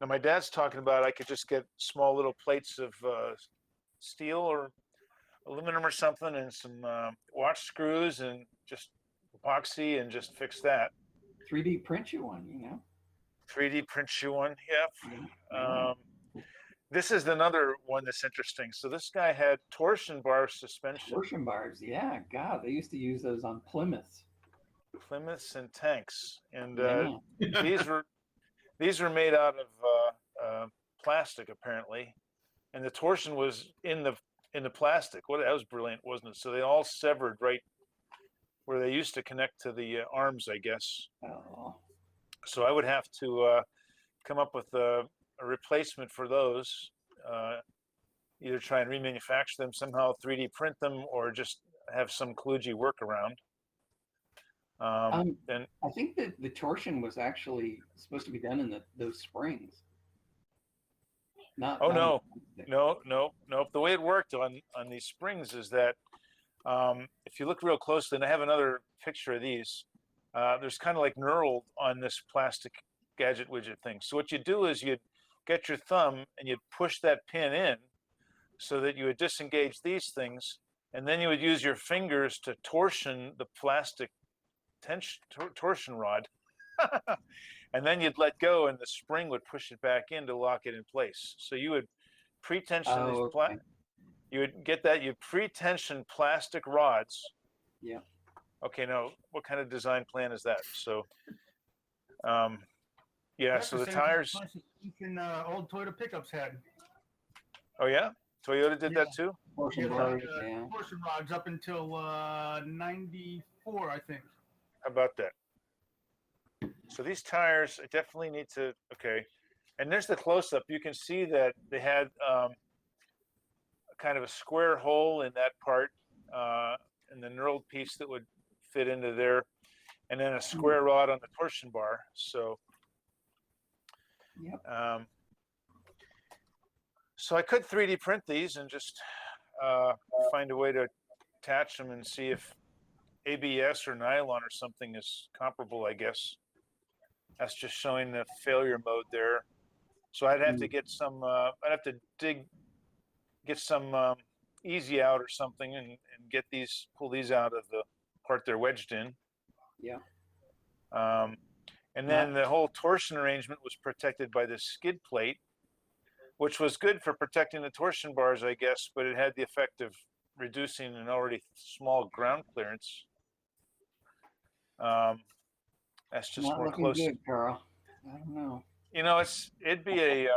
Now my dad's talking about I could just get small little plates of steel or aluminum or something, and some watch screws, and just epoxy, and just fix that. 3D print you one, you know. 3D print you one, yep. This is another one that's interesting. So this guy had torsion bar suspension. Torsion bars, yeah. God, they used to use those on Plymouths. Plymouths and tanks, and these were made out of plastic, apparently, and the torsion was in the plastic. Well, that was brilliant, wasn't it? So they all severed right where they used to connect to the arms, I guess. Oh. So I would have to come up with a replacement for those. Either try and remanufacture them somehow, 3D print them, or just have some kludgy workaround. I think that the torsion was actually supposed to be done in those springs. No. The way it worked on these springs is that if you look real closely, and I have another picture of these, there's kind of like knurled on this plastic gadget widget thing. So what you do is you'd get your thumb and you'd push that pin in so that you would disengage these things, and then you would use your fingers to torsion the plastic torsion rod, and then you'd let go, and the spring would push it back in to lock it in place. So you would pre-tension you would get that, you pre-tension plastic rods. Yeah. Okay, now what kind of design plan is that? So so the tires old Toyota pickups had. Oh yeah, Toyota did that too. Torsion rods up until 94, I think. How about that? So these tires, I definitely need to, and there's the close-up. You can see that they had kind of a square hole in that part, and the knurled piece that would fit into there, and then a square rod on the torsion bar. So, so I could 3D print these and just find a way to attach them and see if ABS or nylon or something is comparable, I guess. That's just showing the failure mode there. So I'd have to get some, I'd have to get some easy out or something and get these, pull these out of the part they're wedged in. Yeah. And then the whole torsion arrangement was protected by this skid plate, which was good for protecting the torsion bars, I guess, but it had the effect of reducing an already small ground clearance. That's just Not more looking close. good, Carl. I don't know. You know, it'd be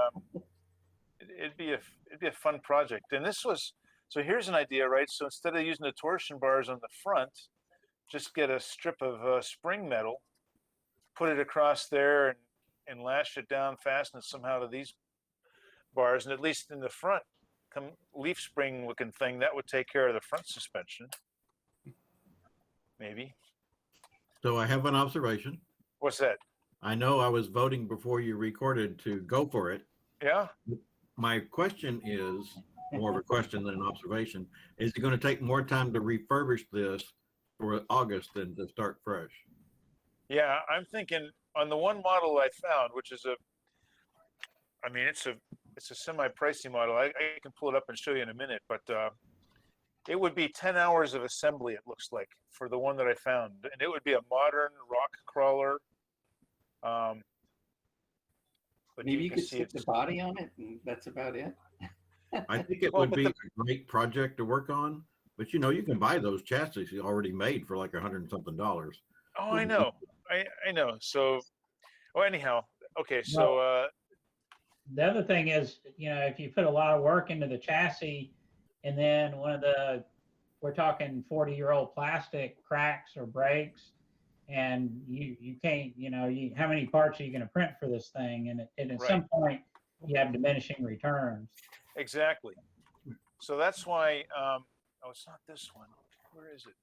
a fun project. And this was, so here's an idea, right? So instead of using the torsion bars on the front, just get a strip of spring metal, put it across there and lash it down, fasten it somehow to these bars, and at least in the front, come leaf spring looking thing, that would take care of the front suspension. Maybe. So I have an observation. What's that? I know I was voting before you recorded to go for it. Yeah. My question is more of a question than an observation. Is it going to take more time to refurbish this for August than to start fresh? Yeah, I'm thinking on the one model I found, which is I mean, it's a semi-pricey model. I can pull it up and show you in a minute, but it would be 10 hours of assembly, it looks like, for the one that I found. And it would be a modern rock crawler. But maybe you could stick the body on it, and that's about it. I think it would be a great project to work on, but you know, you can buy those chassis already made for like $100 and something. Oh, I know. I know. So, anyhow, okay. So, the other thing is, you know, if you put a lot of work into the chassis and then we're talking 40-year-old plastic cracks or breaks, and you can't, you know, how many parts are you going to print for this thing? And at some point you have diminishing returns. Exactly. So that's why, oh, it's not this one. Where is it?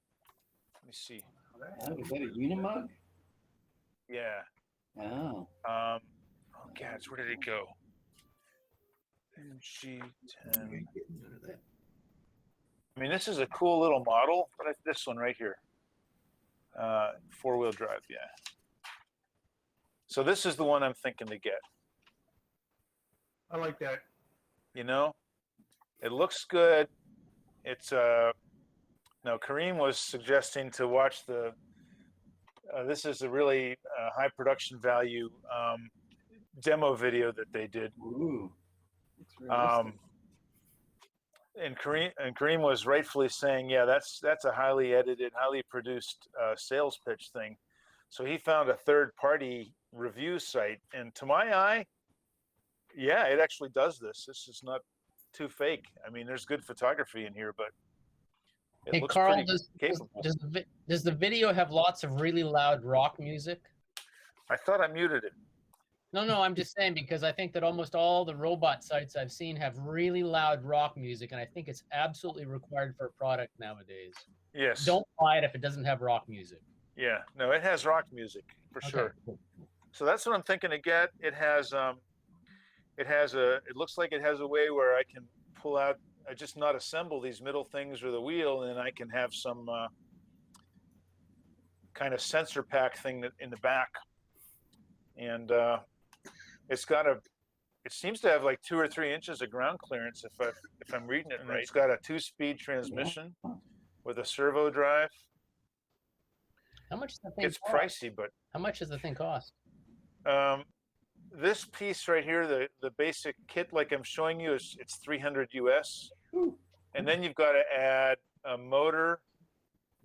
Let me see. Oh, is that a Unimug? Yeah. Oh. Oh, gosh, where did it go? G10. I mean, this is a cool little model, but this one right here. 4-wheel drive, yeah. So this is the one I'm thinking to get. I like that. You know, it looks good. It's no, Kareem was suggesting to watch the. This is a really high production value demo video that they did. Ooh, and Kareem was rightfully saying, yeah, that's a highly edited, highly produced sales pitch thing. So he found a third-party review site, and to my eye, yeah, it actually does this. This is not too fake. I mean, there's good photography in here, but it looks Carl, pretty capable. Does the video have lots of really loud rock music? I thought I muted it. No, I'm just saying, because I think that almost all the robot sites I've seen have really loud rock music, and I think it's absolutely required for a product nowadays. Yes. Don't buy it if it doesn't have rock music. Yeah, no, it has rock music for sure. Cool. So that's what I'm thinking to get. It looks like it has a way where I can pull out, just not assemble these middle things or the wheel, and then I can have some kind of sensor pack thing in the back. And it seems to have like 2 or 3 inches of ground clearance if I'm reading it right. It's got a 2-speed transmission with a servo drive. How much does the thing It's cost? pricey, but How much does the thing cost? this piece right here, the basic kit, like I'm showing you, it's $300 US. And then you've got to add a motor,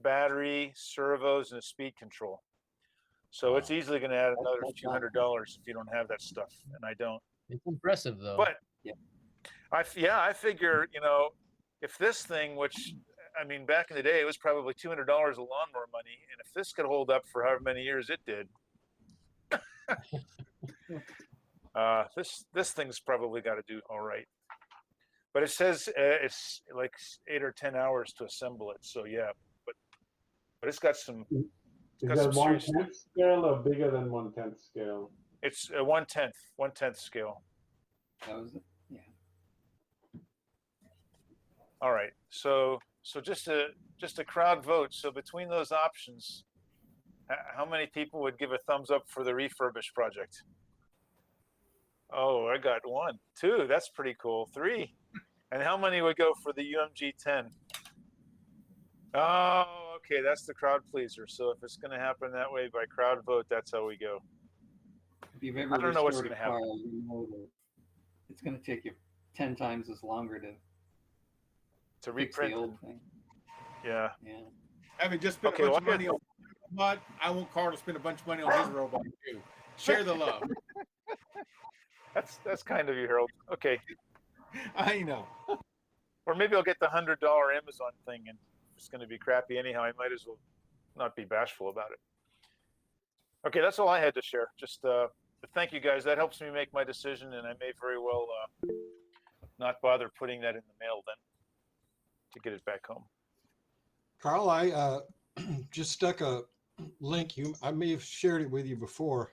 battery, servos, and a speed control. So it's easily going to add another few $100 if you don't have that stuff, and I don't. It's impressive, though. But I figure, you know, if this thing, which I mean, back in the day, it was probably $200 a lawnmower money, and if this could hold up for however many years it did, this thing's probably got to do all right. But it says it's like 8 or 10 hours to assemble it. So yeah, but it's got some. Is that 1/10 scale or bigger than 1/10 scale? It's a 1/10 scale. That was it. Yeah. All right. So just to just a crowd vote. So between those options, how many people would give a thumbs up for the refurbished project? Oh, I got 1, 2. That's pretty cool. 3. And how many would go for the UMG 10? Oh, okay. That's the crowd pleaser. So if it's going to happen that way by crowd vote, that's how we go. If you've ever I don't know what's restored going a to car, happen. you know that it's going to take you 10 times as longer to fix the reprint. old thing. Yeah. Yeah. Having just spent Okay, a bunch well, of money on my robot, I want Carl to spend a bunch of money on his robot too. Share the love. That's kind of you, Harold. Okay. I know. Or maybe I'll get the $100 Amazon thing, and it's going to be crappy anyhow. I might as well not be bashful about it. Okay, that's all I had to share. Just thank you guys. That helps me make my decision, and I may very well not bother putting that in the mail then to get it back home. Carl, I just stuck a link. I may have shared it with you before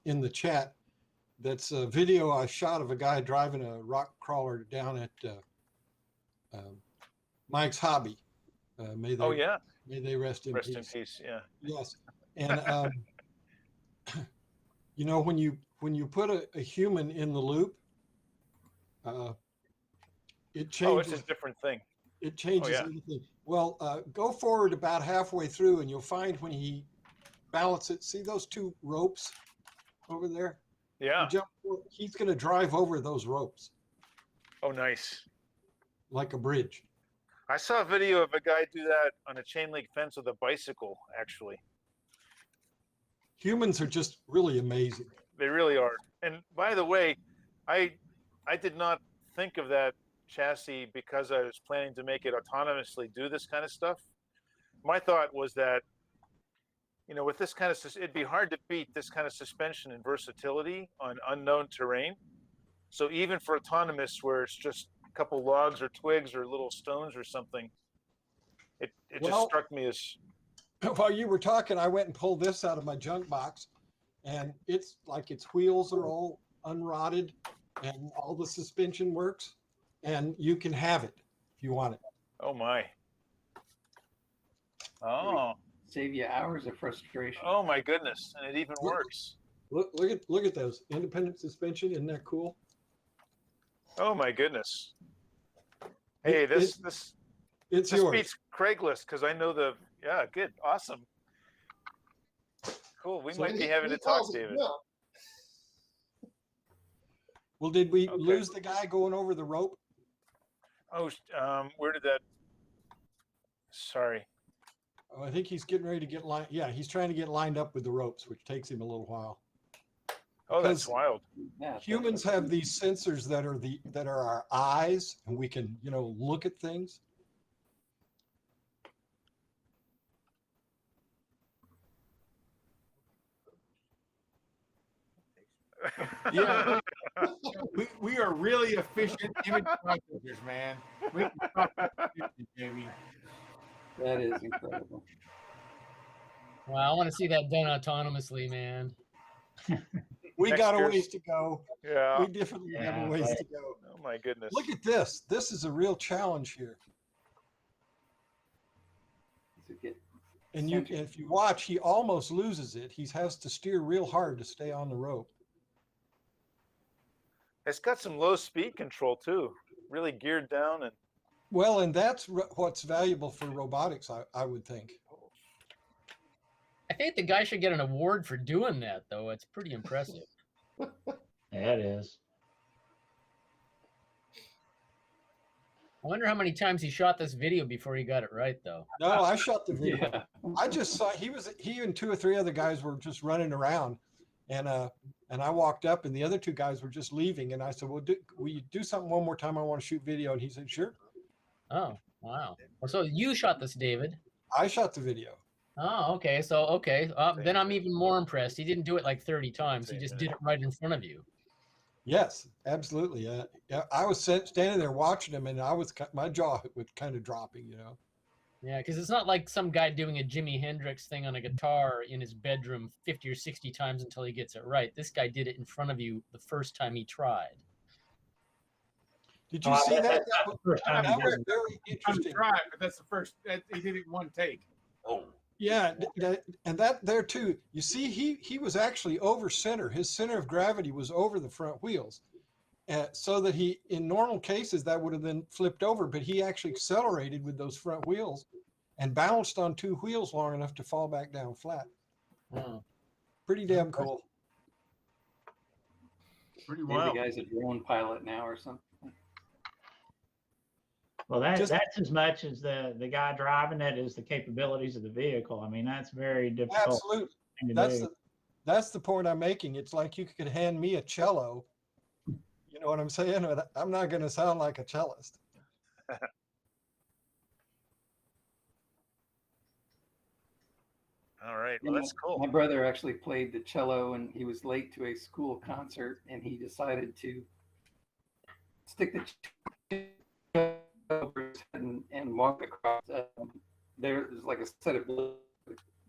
in the chat. That's a video I shot of a guy driving a rock crawler down at Mike's Hobby. May they rest in peace. Rest in peace. Yeah. Yes, and you know, when you put a human in the loop, it changes. Oh, it's a different thing. It changes everything. Well, go forward about halfway through, and you'll find when he balances it. See those 2 ropes over there? Yeah. He's going to drive over those ropes. Oh, nice. Like a bridge. I saw a video of a guy do that on a chain link fence with a bicycle, actually. Humans are just really amazing. They really are. And by the way, I did not think of that chassis because I was planning to make it autonomously do this kind of stuff. My thought was that, you know, with this kind of, it'd be hard to beat this kind of suspension and versatility on unknown terrain. So even for autonomous, where it's just a couple logs or twigs or little stones or something, it just struck me as. While you were talking, I went and pulled this out of my junk box, and it's like its wheels are all unrotted and all the suspension works, and you can have it if you want it. Oh my. Oh. Save you hours of frustration. Oh my goodness. And it even works. Look at those independent suspension. Isn't that cool? Oh my goodness. Hey, this it's yours. Beats Craigslist, because I know good, awesome. Cool. We might be having to talk, David. Well, did we lose the guy going over the rope? Oh, where did that? Sorry. Oh, I think he's getting ready to get lined. Yeah, he's trying to get lined up with the ropes, which takes him a little while. Oh, that's wild. Yeah, Humans have these sensors that are our eyes, and we can, you know, look at things. Yeah, we are really efficient image processors, man. We can process efficient, baby. That is incredible. Wow, I want to see that done autonomously, man. We Next got a year's- ways to go. Yeah. We definitely have a ways to go. Oh my goodness. Look at this. This is a real challenge here. And if you watch, he almost loses it. He has to steer real hard to stay on the rope. It's got some low speed control too. Really geared down and. Well, and that's what's valuable for robotics, I would think. I think the guy should get an award for doing that, though. It's pretty impressive. Yeah, it is. I wonder how many times he shot this video before he got it right, though. No, I shot the video. Yeah. I just saw he and 2 or 3 other guys were just running around, and I walked up, and the other 2 guys were just leaving, and I said, "Well, will you do something one more time? I want to shoot video." And he said, "Sure." Oh, wow. So you shot this, David? I shot the video. Oh, okay. So, okay. Then I'm even more impressed. He didn't do it like 30 times. He just did it right in front of you. Yes, absolutely. I was standing there watching him, and my jaw was kind of dropping, you know. Yeah, because it's not like some guy doing a Jimi Hendrix thing on a guitar in his bedroom 50 or 60 times until he gets it right. This guy did it in front of you the first time he tried. Did you see that? That's not the first time I've he heard did it. Very interesting. tried, but that's the first. He did it in one take. Oh, Yeah, and that there too. You see, he was actually over center. His center of gravity was over the front wheels, so that he, in normal cases, that would have then flipped over. But he actually accelerated with those front wheels, and balanced on two wheels long enough to fall back down flat. Pretty damn cool. Pretty Maybe the wild. guy's a drone pilot now or something. Well, that's as much as the guy driving it is the capabilities of the vehicle. I mean, that's very difficult. Absolutely. Thing to do. That's the point I'm making. It's like you could hand me a cello. You know what I'm saying? But I'm not going to sound like a cellist. all right. Well, that's cool. My brother actually played the cello, and he was late to a school concert, and he decided to stick the cello over his head and walk across. There was like a set of balloons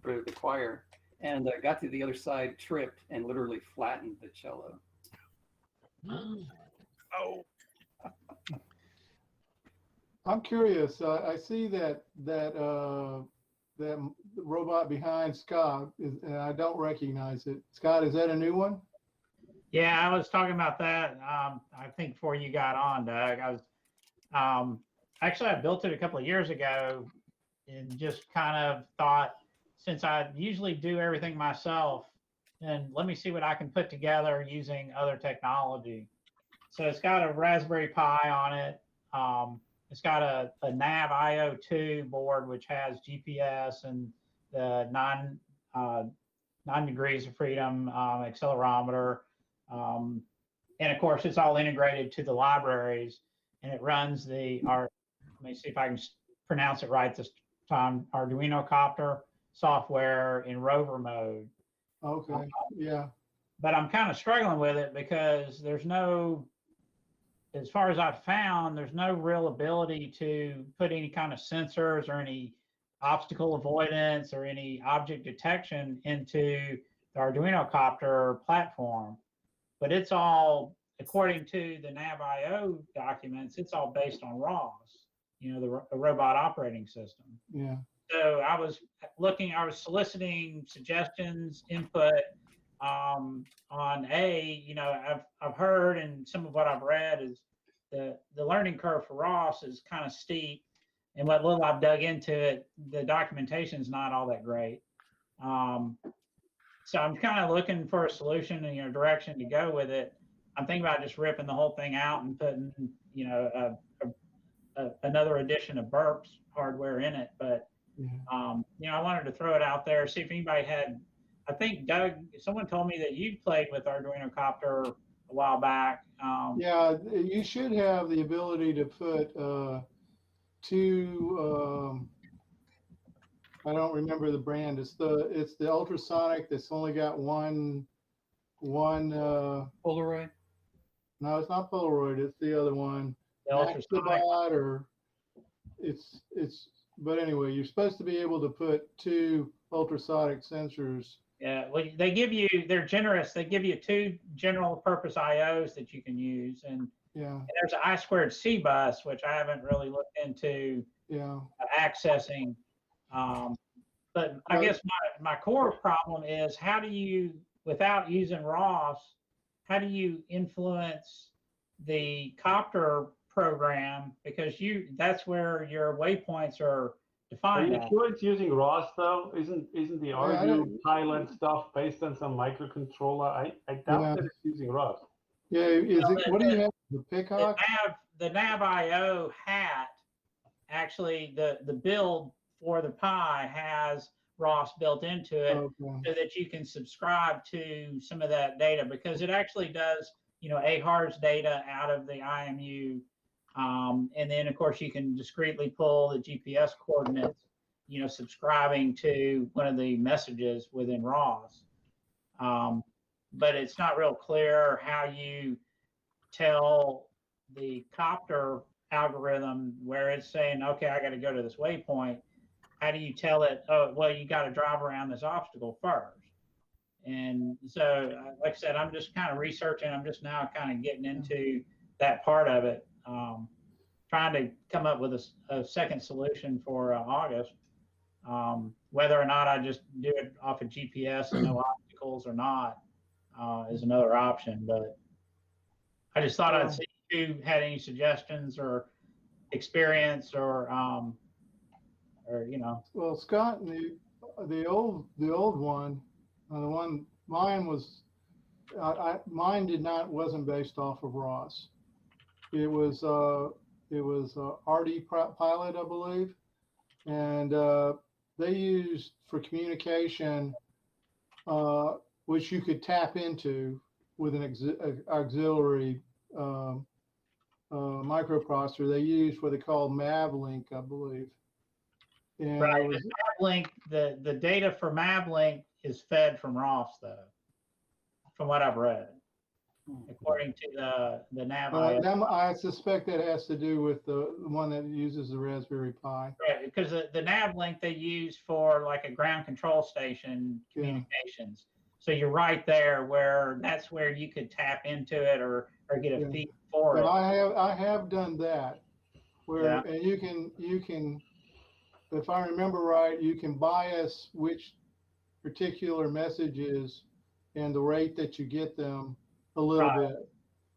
for the choir, and got to the other side, tripped, and literally flattened the cello. Oh, I'm curious. I see that robot behind Scott and I don't recognize it. Scott, is that a new one? Yeah, I was talking about that. I think before you got on, Doug, I was actually I built it a couple of years ago, and just kind of thought, since I usually do everything myself, and let me see what I can put together using other technology. So it's got a Raspberry Pi on it. It's got a nav IO2 board, which has GPS and the 9 degrees of freedom accelerometer. And of course, it's all integrated to the libraries, and it runs let me see if I can pronounce it right this time, Arduino Copter software in rover mode. Okay, yeah. But I'm kind of struggling with it because as far as I've found, there's no real ability to put any kind of sensors or any obstacle avoidance or any object detection into the Arduino Copter platform. But it's all, according to the NavIO documents, it's all based on ROS, the robot operating system. Yeah. So I was soliciting suggestions, input on I've heard, and some of what I've read is the learning curve for ROS is kind of steep, and what little I've dug into it, the documentation is not all that great. So I'm kind of looking for a solution and direction to go with it. I'm thinking about just ripping the whole thing out and putting another edition of Burp's hardware in it, but I wanted to throw it out there, see if anybody had. I think, Doug, someone told me that you played with Arduino Copter a while back. Yeah, you should have the ability to put two. I don't remember the brand. It's the ultrasonic that's only got one. Polaroid? No, it's not Polaroid. It's the other one. The ultrasonic. Or it's. But anyway, you're supposed to be able to put two ultrasonic sensors. Yeah, well, they're generous. They give you two general purpose IOs that you can use. And there's an I2C bus, which I haven't really looked into accessing. But I guess my core problem is, how do you, without using ROS, how do you influence the copter program? Because that's where your waypoints are defined. Are you sure it's using ROS though? Isn't the Arduino pilot stuff based on some microcontroller? I doubt that it's using ROS. Yeah, what do you have? The Pickhawk? The NavIO hat, actually the build for the Pi has ROS built into it, so that you can subscribe to some of that data, because it actually does, AHARS data out of the IMU. And then of course you can discreetly pull the GPS coordinates, subscribing to one of the messages within ROS. But it's not real clear how you tell the copter algorithm where it's saying, okay, I got to go to this waypoint. How do you tell it, oh, well, you got to drive around this obstacle first? And so, like I said, I'm just kind of researching. I'm just now kind of getting into that part of it. trying to come up with a second solution for August. Whether or not I just do it off of GPS and no obstacles or not is another option. But I just thought I'd see if you had any suggestions or experience or you know. Well, Scott, the old one, the one mine was, mine wasn't based off of Ross. It was RD Pilot, I believe, and they used for communication, which you could tap into with an auxiliary microprocessor. They used what they call MavLink, I believe. And right. MavLink, the data for MavLink is fed from ROS, though, from what I've read, according to the nav. I suspect that has to do with the one that uses the Raspberry Pi. Right, because the NavLink they use for like a ground control station communications. So you're right there where that's where you could tap into it or get a feed for it. I have done that where and you can, if I remember right, you can bias which particular messages and the rate that you get them a little bit.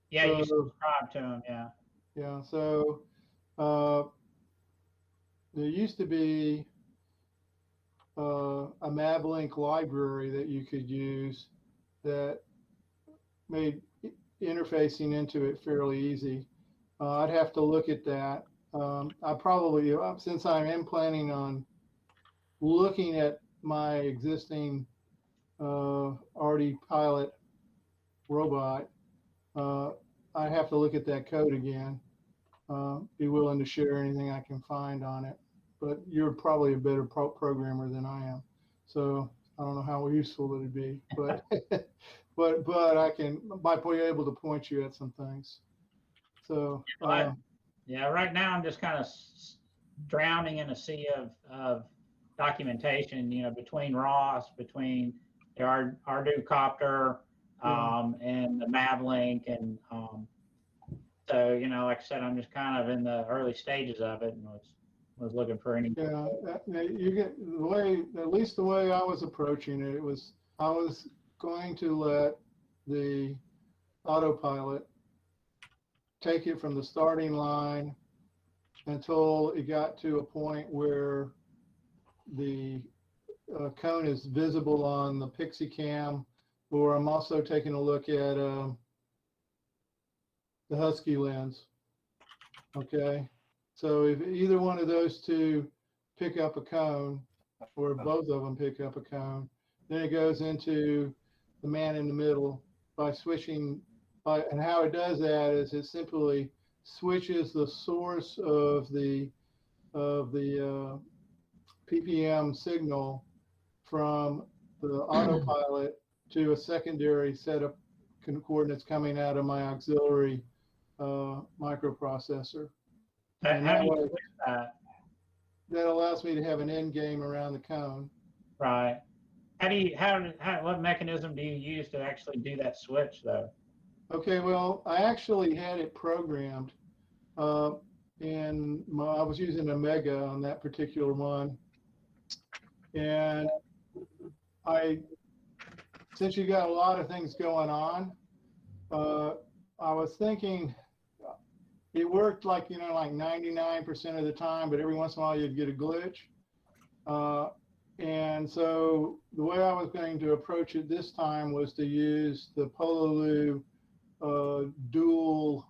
Yeah, so, you subscribe to them, yeah. Yeah, so there used to be a MavLink library that you could use that made interfacing into it fairly easy. I'd have to look at that. I probably, since I am planning on looking at my existing RD Pilot robot, I have to look at that code again. Be willing to share anything I can find on it. But you're probably a better programmer than I am, so I don't know how useful it'd be. But but I might be able to point you at some things. So yeah, right now I'm just kind of drowning in a sea of documentation. You know, between ROS, between the Ardu copter. And the MavLink, and so you know, like I said, I'm just kind of in the early stages of it, and was looking for any. Yeah, you get the way, at least the way I was approaching it, I was going to let the autopilot take it from the starting line until it got to a point where the cone is visible on the Pixie Cam. Or I'm also taking a look at the Husky lens. Okay, so if either one of those two pick up a cone, or both of them pick up a cone, then it goes into the man in the middle by switching. And how it does that is it simply switches the source of the PPM signal from the autopilot to a secondary set of coordinates coming out of my auxiliary microprocessor. And that allows me to have an end game around the cone. Right. What mechanism do you use to actually do that switch, though? Okay, well, I actually had it programmed, and I was using Omega on that particular one, and since you got a lot of things going on, I was thinking it worked like 99% of the time, but every once in a while you'd get a glitch. And so the way I was going to approach it this time was to use the Pololu dual,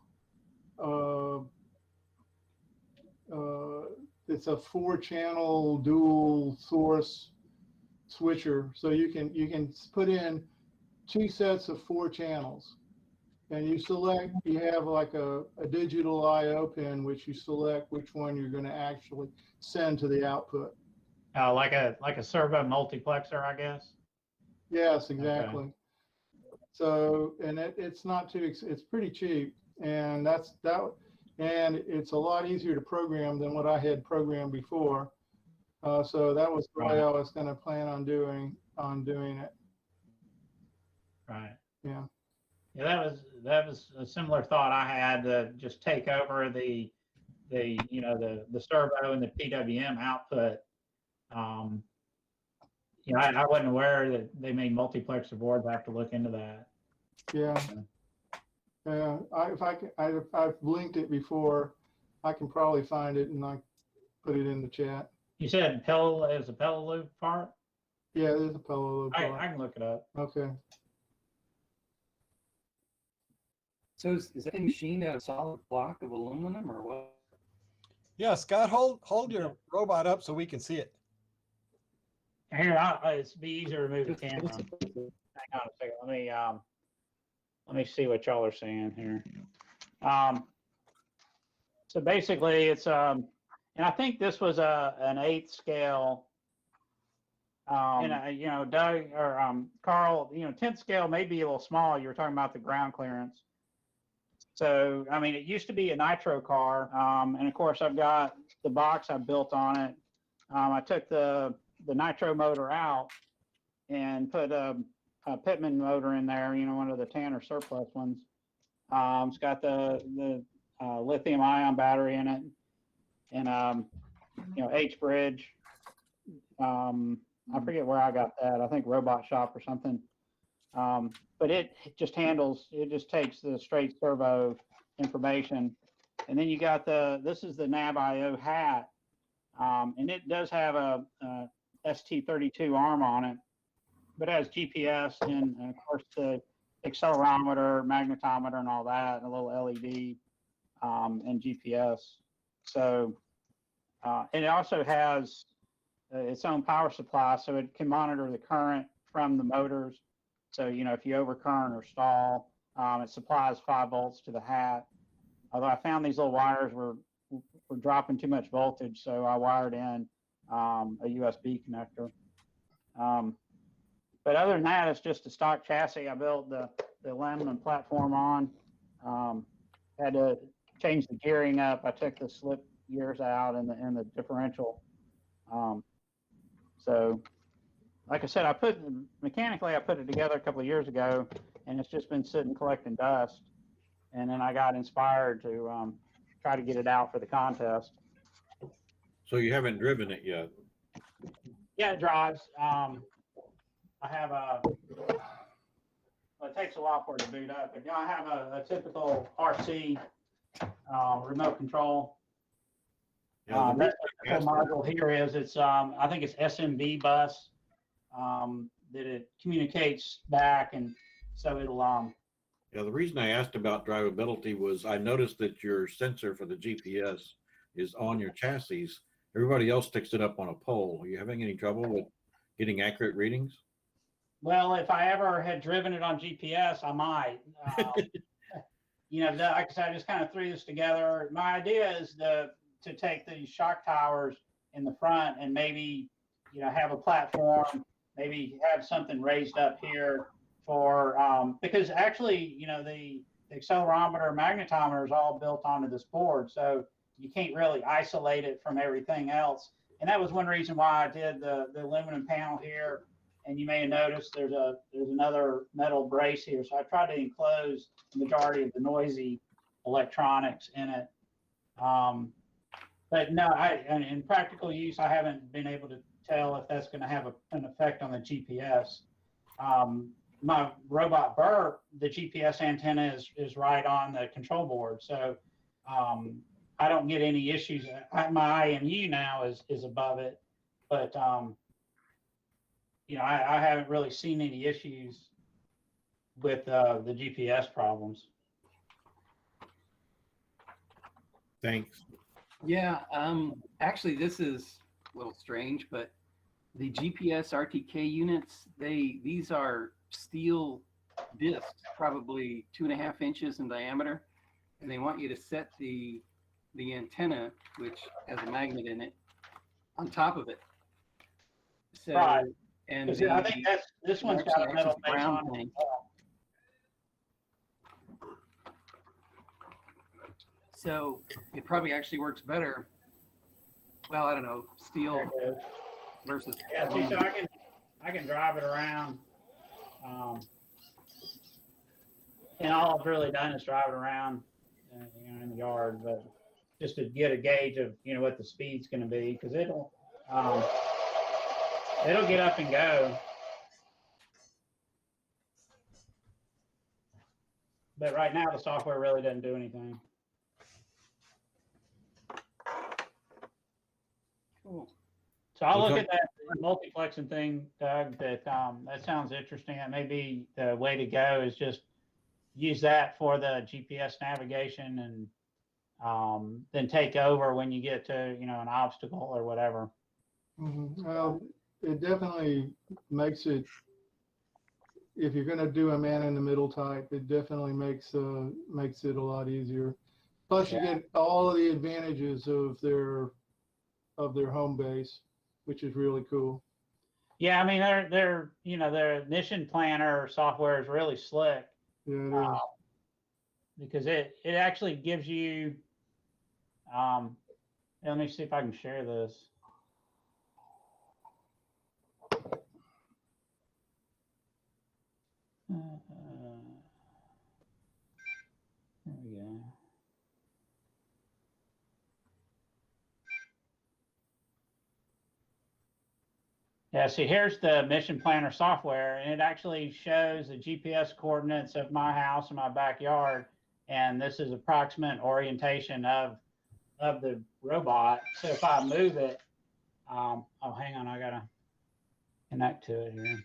it's a 4-channel dual source switcher, so you can put in 2 sets of 4 channels, and you have like a digital I/O pin, which you select which one you're going to actually send to the output. Like a servo multiplexer, I guess. Yes, exactly. Okay. So, and it's not too, it's pretty cheap, and and it's a lot easier to program than what I had programmed before. So that was the way I was going to plan on doing it. Right. Yeah. Yeah, that was a similar thought I had, to just take over the servo and the PWM output. I wasn't aware that they made multiplexer boards. I have to look into that. Yeah. I've linked it before. I can probably find it and I put it in the chat. You said is a Pellet loop part? Yeah, there's a Pellet loop part. I can look it up. Okay. So is that machine a solid block of aluminum or what? Yeah, Scott, hold your robot up so we can see it. Here, it's be easier to move the camera. Hang on a second. Let me see what y'all are saying here. So basically, it's and I think this was an 8th scale. Doug or Carl, 10th scale may be a little small. You were talking about the ground clearance. So, I mean, it used to be a nitro car, and of course, I've got the box I built on it. I took the nitro motor out and put a Pitman motor in there, one of the Tanner surplus ones. It's got the lithium ion battery in it, and H bridge. I forget where I got that. I think Robot Shop or something. But it just takes the straight servo information. And then you got this is the NavIO hat. And it does have a ST32 arm on it, but it has GPS and of course the accelerometer, magnetometer and all that, and a little LED and GPS. So, and it also has its own power supply, so it can monitor the current from the motors. So, if you overcurrent or stall, it supplies 5 volts to the hat. Although I found these little wires were dropping too much voltage, so I wired in a USB connector. But other than that, it's just a stock chassis I built the aluminum platform on. Had to change the gearing up. I took the slip gears out and the differential. So, like I said, mechanically I put it together a couple of years ago, and it's just been sitting collecting dust. And then I got inspired to try to get it out for the contest. So you haven't driven it yet? Yeah, it drives. I have it takes a while for it to boot up, but I have a typical RC remote control. That's what the module here is. It's I think it's SMB bus that it communicates back, and so it'll Yeah, the reason I asked about drivability was I noticed that your sensor for the GPS is on your chassis. Everybody else sticks it up on a pole. Are you having any trouble with getting accurate readings? Well, if I ever had driven it on GPS, I might. Like I said, I just kind of threw this together. My idea is to take these shock towers in the front and maybe, have a platform, maybe have something raised up here for, because actually, the accelerometer, magnetometer is all built onto this board. So you can't really isolate it from everything else. And that was one reason why I did the aluminum panel here. And you may have noticed there's another metal brace here. So I tried to enclose the majority of the noisy electronics in it. But no, in practical use, I haven't been able to tell if that's going to have an effect on the GPS. My robot burp, the GPS antenna is right on the control board. So I don't get any issues. My IMU now is above it, but I haven't really seen any issues with the GPS problems. Thanks. Yeah, actually, this is a little strange, but the GPS RTK units, these are steel discs, probably 2.5 inches in diameter, and they want you to set the antenna, which has a magnet in it, on top of it. So, right. And I think this one's got a metal base on it. So it probably actually works better. Well, I don't know, steel versus. Yeah, see, so I can drive it around. And all I've really done is drive it around, in the yard, but just to get a gauge of, what the speed's going to be, because it'll get up and go. But right now, the software really doesn't do anything. Cool. So I'll look at that multiplexing thing, Doug. That sounds interesting. That may be the way to go. Is just use that for the GPS navigation, and then take over when you get to an obstacle or whatever. Well, it definitely makes it. If you're going to do a man in the middle type, it definitely makes it a lot easier. Plus, you get all of the advantages of their home base, which is really cool. Yeah, I mean their mission planner software is really slick. Yeah, it is. Because it actually gives you. Let me see if I can share this. There we go. Yeah, see, here's the mission planner software, and it actually shows the GPS coordinates of my house and my backyard, and this is approximate orientation of the robot. So if I move it, oh, hang on, I gotta connect to it here.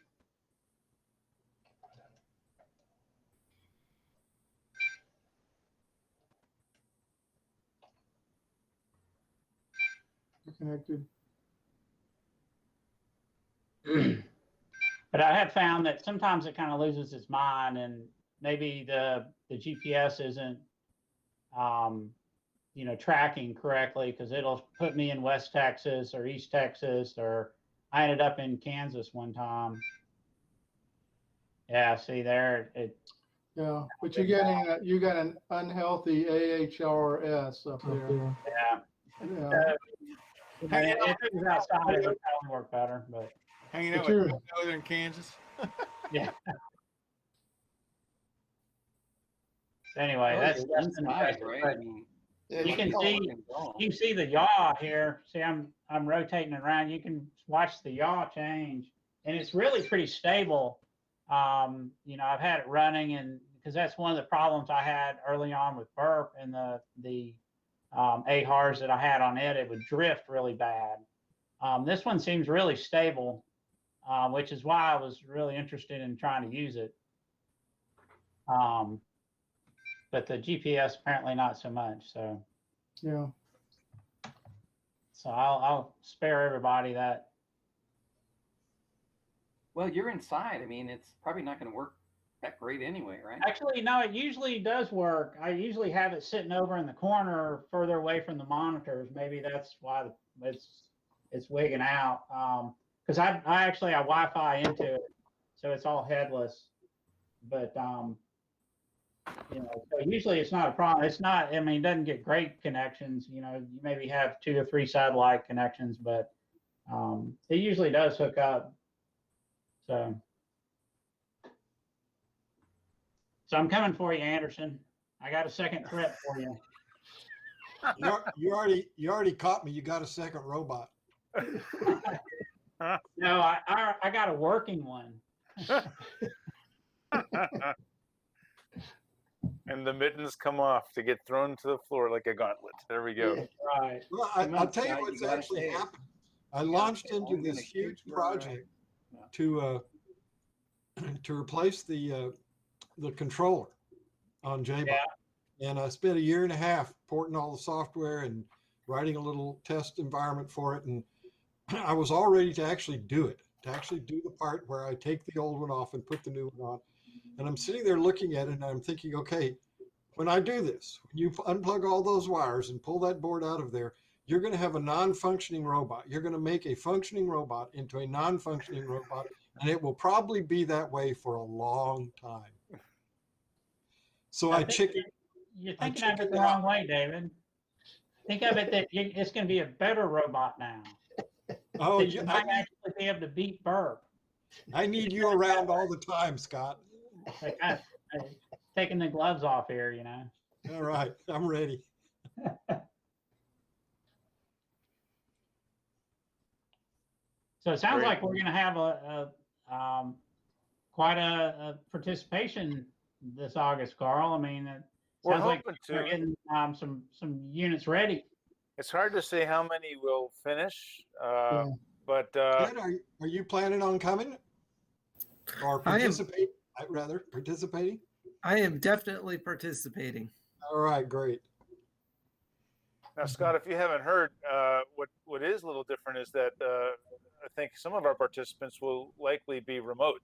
Connected. But I have found that sometimes it kind of loses its mind, and maybe the GPS isn't, tracking correctly, because it'll put me in West Texas or East Texas, or I ended up in Kansas one time. Yeah, see there it. Yeah, but you got an unhealthy AHRS up there. Yeah. Yeah. If it was outside, it would probably work better, but. Hanging out with northern Kansas. Yeah. Anyway, that's nice, right? I mean, you can see the yaw here. See, I'm rotating it around. You can watch the yaw change, and it's really pretty stable. I've had it running, and because that's one of the problems I had early on with burp and the AHARs that I had on it would drift really bad. This one seems really stable, which is why I was really interested in trying to use it. But the GPS apparently not so much. So yeah. So I'll spare everybody that. Well, you're inside. I mean, it's probably not going to work that great anyway, right? Actually, no, it usually does work. I usually have it sitting over in the corner further away from the monitors. Maybe that's why it's wigging out. Because I Wi-Fi into it, so it's all headless. But so usually it's not a problem. It's not. I mean, it doesn't get great connections. You maybe have 2 or 3 satellite connections, but it usually does hook up. So I'm coming for you, Anderson. I got a second threat for you. You already caught me. You got a second robot. No, I got a working one. And the mittens come off to get thrown to the floor like a gauntlet. There we go. Right. Well, I'll tell you what's actually happened. I launched into this huge project to replace the controller on JBot. Yeah. And I spent 1.5 years porting all the software and writing a little test environment for it. And I was all ready to actually do it, to actually do the part where I take the old one off and put the new one on. And I'm sitting there looking at it and I'm thinking, okay, when I do this, when you unplug all those wires and pull that board out of there, you're going to have a non-functioning robot. You're going to make a functioning robot into a non-functioning robot, and it will probably be that way for a long time. So You're thinking of it the wrong way, David. Think of it that it's going to be a better robot now. Oh, you might actually be able to beat burp. I need you around all the time, Scott. taking the gloves off here, you know. All right, I'm ready. So it sounds Great. like we're going to have quite a participation this August, Carl. I mean, it We're sounds like hoping we're to. getting some units ready. It's hard to say how many will finish, but Ted, are you planning on coming or participating? Rather participating. I am definitely participating. All right, great. now, Scott, if you haven't heard, what is a little different is that I think some of our participants will likely be remote.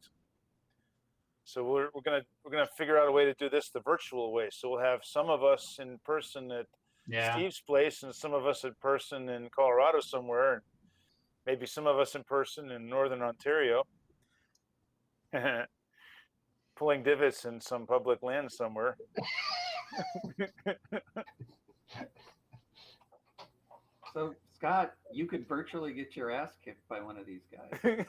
So we're gonna figure out a way to do this the virtual way. So we'll have some of us in person at Steve's place, and some of us in person in Colorado somewhere, and maybe some of us in person in Northern Ontario, pulling divots in some public land somewhere. So, Scott, you could virtually get your ass kicked by one of these guys.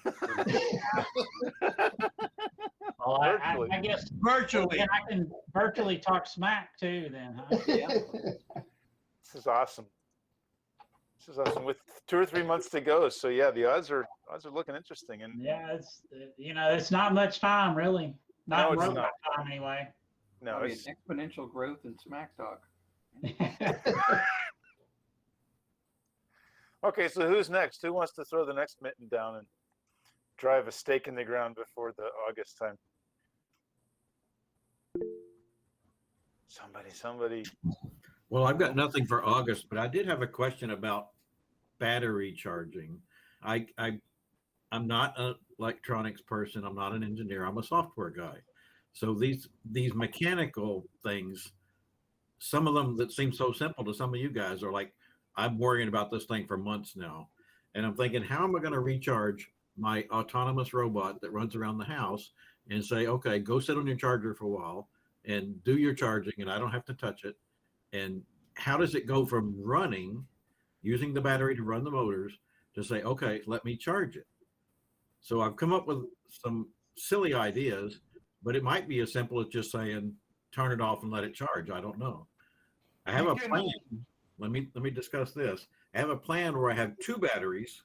Well, I guess virtually. And I can virtually talk smack too then, huh? Yeah. This is awesome. This is awesome. With 2 or 3 months to go, so yeah, the odds are looking interesting. And yeah, it's it's not much time really. Not no, it's robot not. time anyway. No, I mean, it's exponential growth in smack talk. okay. So who's next? Who wants to throw the next mitten down and drive a stake in the ground before the August time? Somebody. Well, I've got nothing for August, but I did have a question about battery charging. I'm not an electronics person. I'm not an engineer. I'm a software guy. So these mechanical things, some of them that seem so simple to some of you guys are like, I'm worrying about this thing for months now. And I'm thinking, how am I going to recharge my autonomous robot that runs around the house and say, okay, go sit on your charger for a while and do your charging, and I don't have to touch it. And how does it go from running, using the battery to run the motors, to say, okay, let me charge it? So I've come up with some silly ideas, but it might be as simple as just saying, turn it off and let it charge. I don't know. I have a plan. Let me discuss this. I have a plan where I have 2 batteries.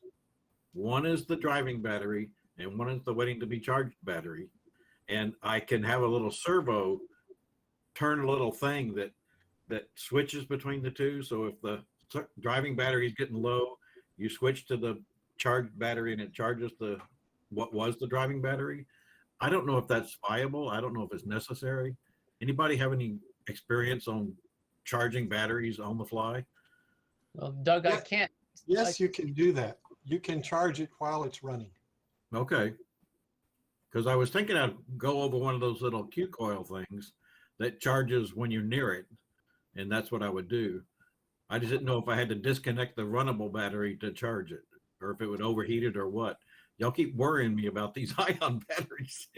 One is the driving battery and one is the waiting to be charged battery. And I can have a little servo turn a little thing that switches between the two. So if the driving battery is getting low, you switch to the charged battery and it charges what was the driving battery. I don't know if that's viable. I don't know if it's necessary. Anybody have any experience on charging batteries on the fly? Well, Doug, I can't. Yes, you can do that. You can charge it while it's running. Okay. Because I was thinking I'd go over one of those little Q coil things that charges when you're near it. And that's what I would do. I just didn't know if I had to disconnect the runnable battery to charge it, or if it would overheat it or what. Y'all keep worrying me about these ion batteries.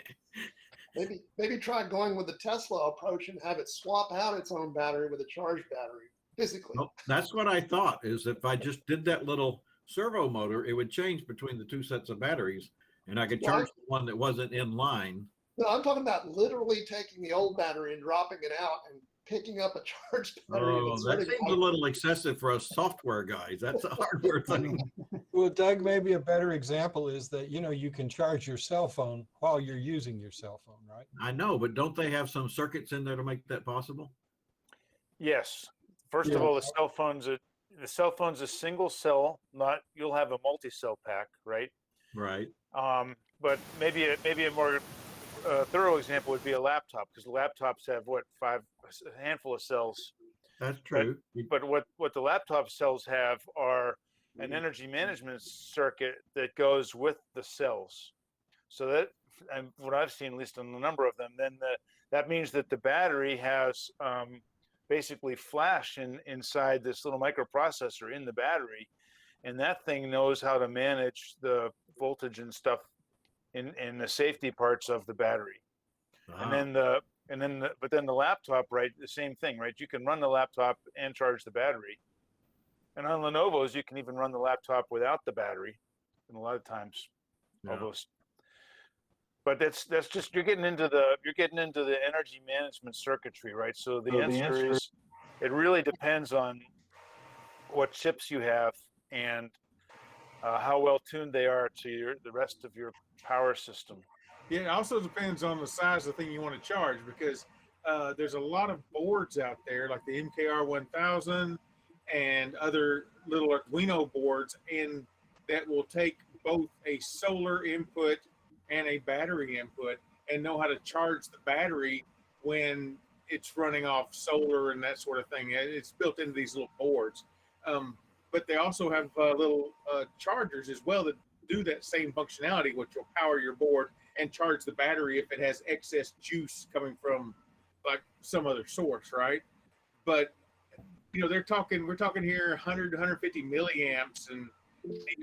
Maybe try going with the Tesla approach and have it swap out its own battery with a charged battery physically. Well, that's what I thought, is if I just did that little servo motor, it would change between the 2 sets of batteries and I could charge the one that wasn't in line. No, I'm talking about literally taking the old battery and dropping it out and picking up a charged battery. Oh, that seems a little excessive for us software guys. That's a hardware thing. Well, Doug, maybe a better example is that, you can charge your cell phone while you're using your cell phone, right? I know, but don't they have some circuits in there to make that possible? Yes. First of all, the cell phone's a single cell, you'll have a multi-cell pack, right? Right. But maybe a more thorough example would be a laptop, because laptops have a handful of cells. That's true. But what the laptop cells have are an energy management circuit that goes with the cells. So that, and what I've seen, at least on a number of them, then that means that the battery has basically flash inside this little microprocessor in the battery, and that thing knows how to manage the voltage and stuff in the safety parts of the battery. Wow. But then the laptop, right, the same thing, right? You can run the laptop and charge the battery. And on Lenovo's, you can even run the laptop without the battery. And a lot of times, But that's just you're getting into the energy management circuitry, right? So the answer is, it really depends on what chips you have and how well tuned they are to the rest of your power system. Yeah, it also depends on the size of the thing you want to charge, because there's a lot of boards out there like the MKR 1000 and other little Arduino boards, and that will take both a solar input and a battery input and know how to charge the battery when it's running off solar and that sort of thing. It's built into these little boards. But they also have little chargers as well that do that same functionality, which will power your board and charge the battery if it has excess juice coming from like some other source, right? But we're talking here 100 to 150 milliamps, and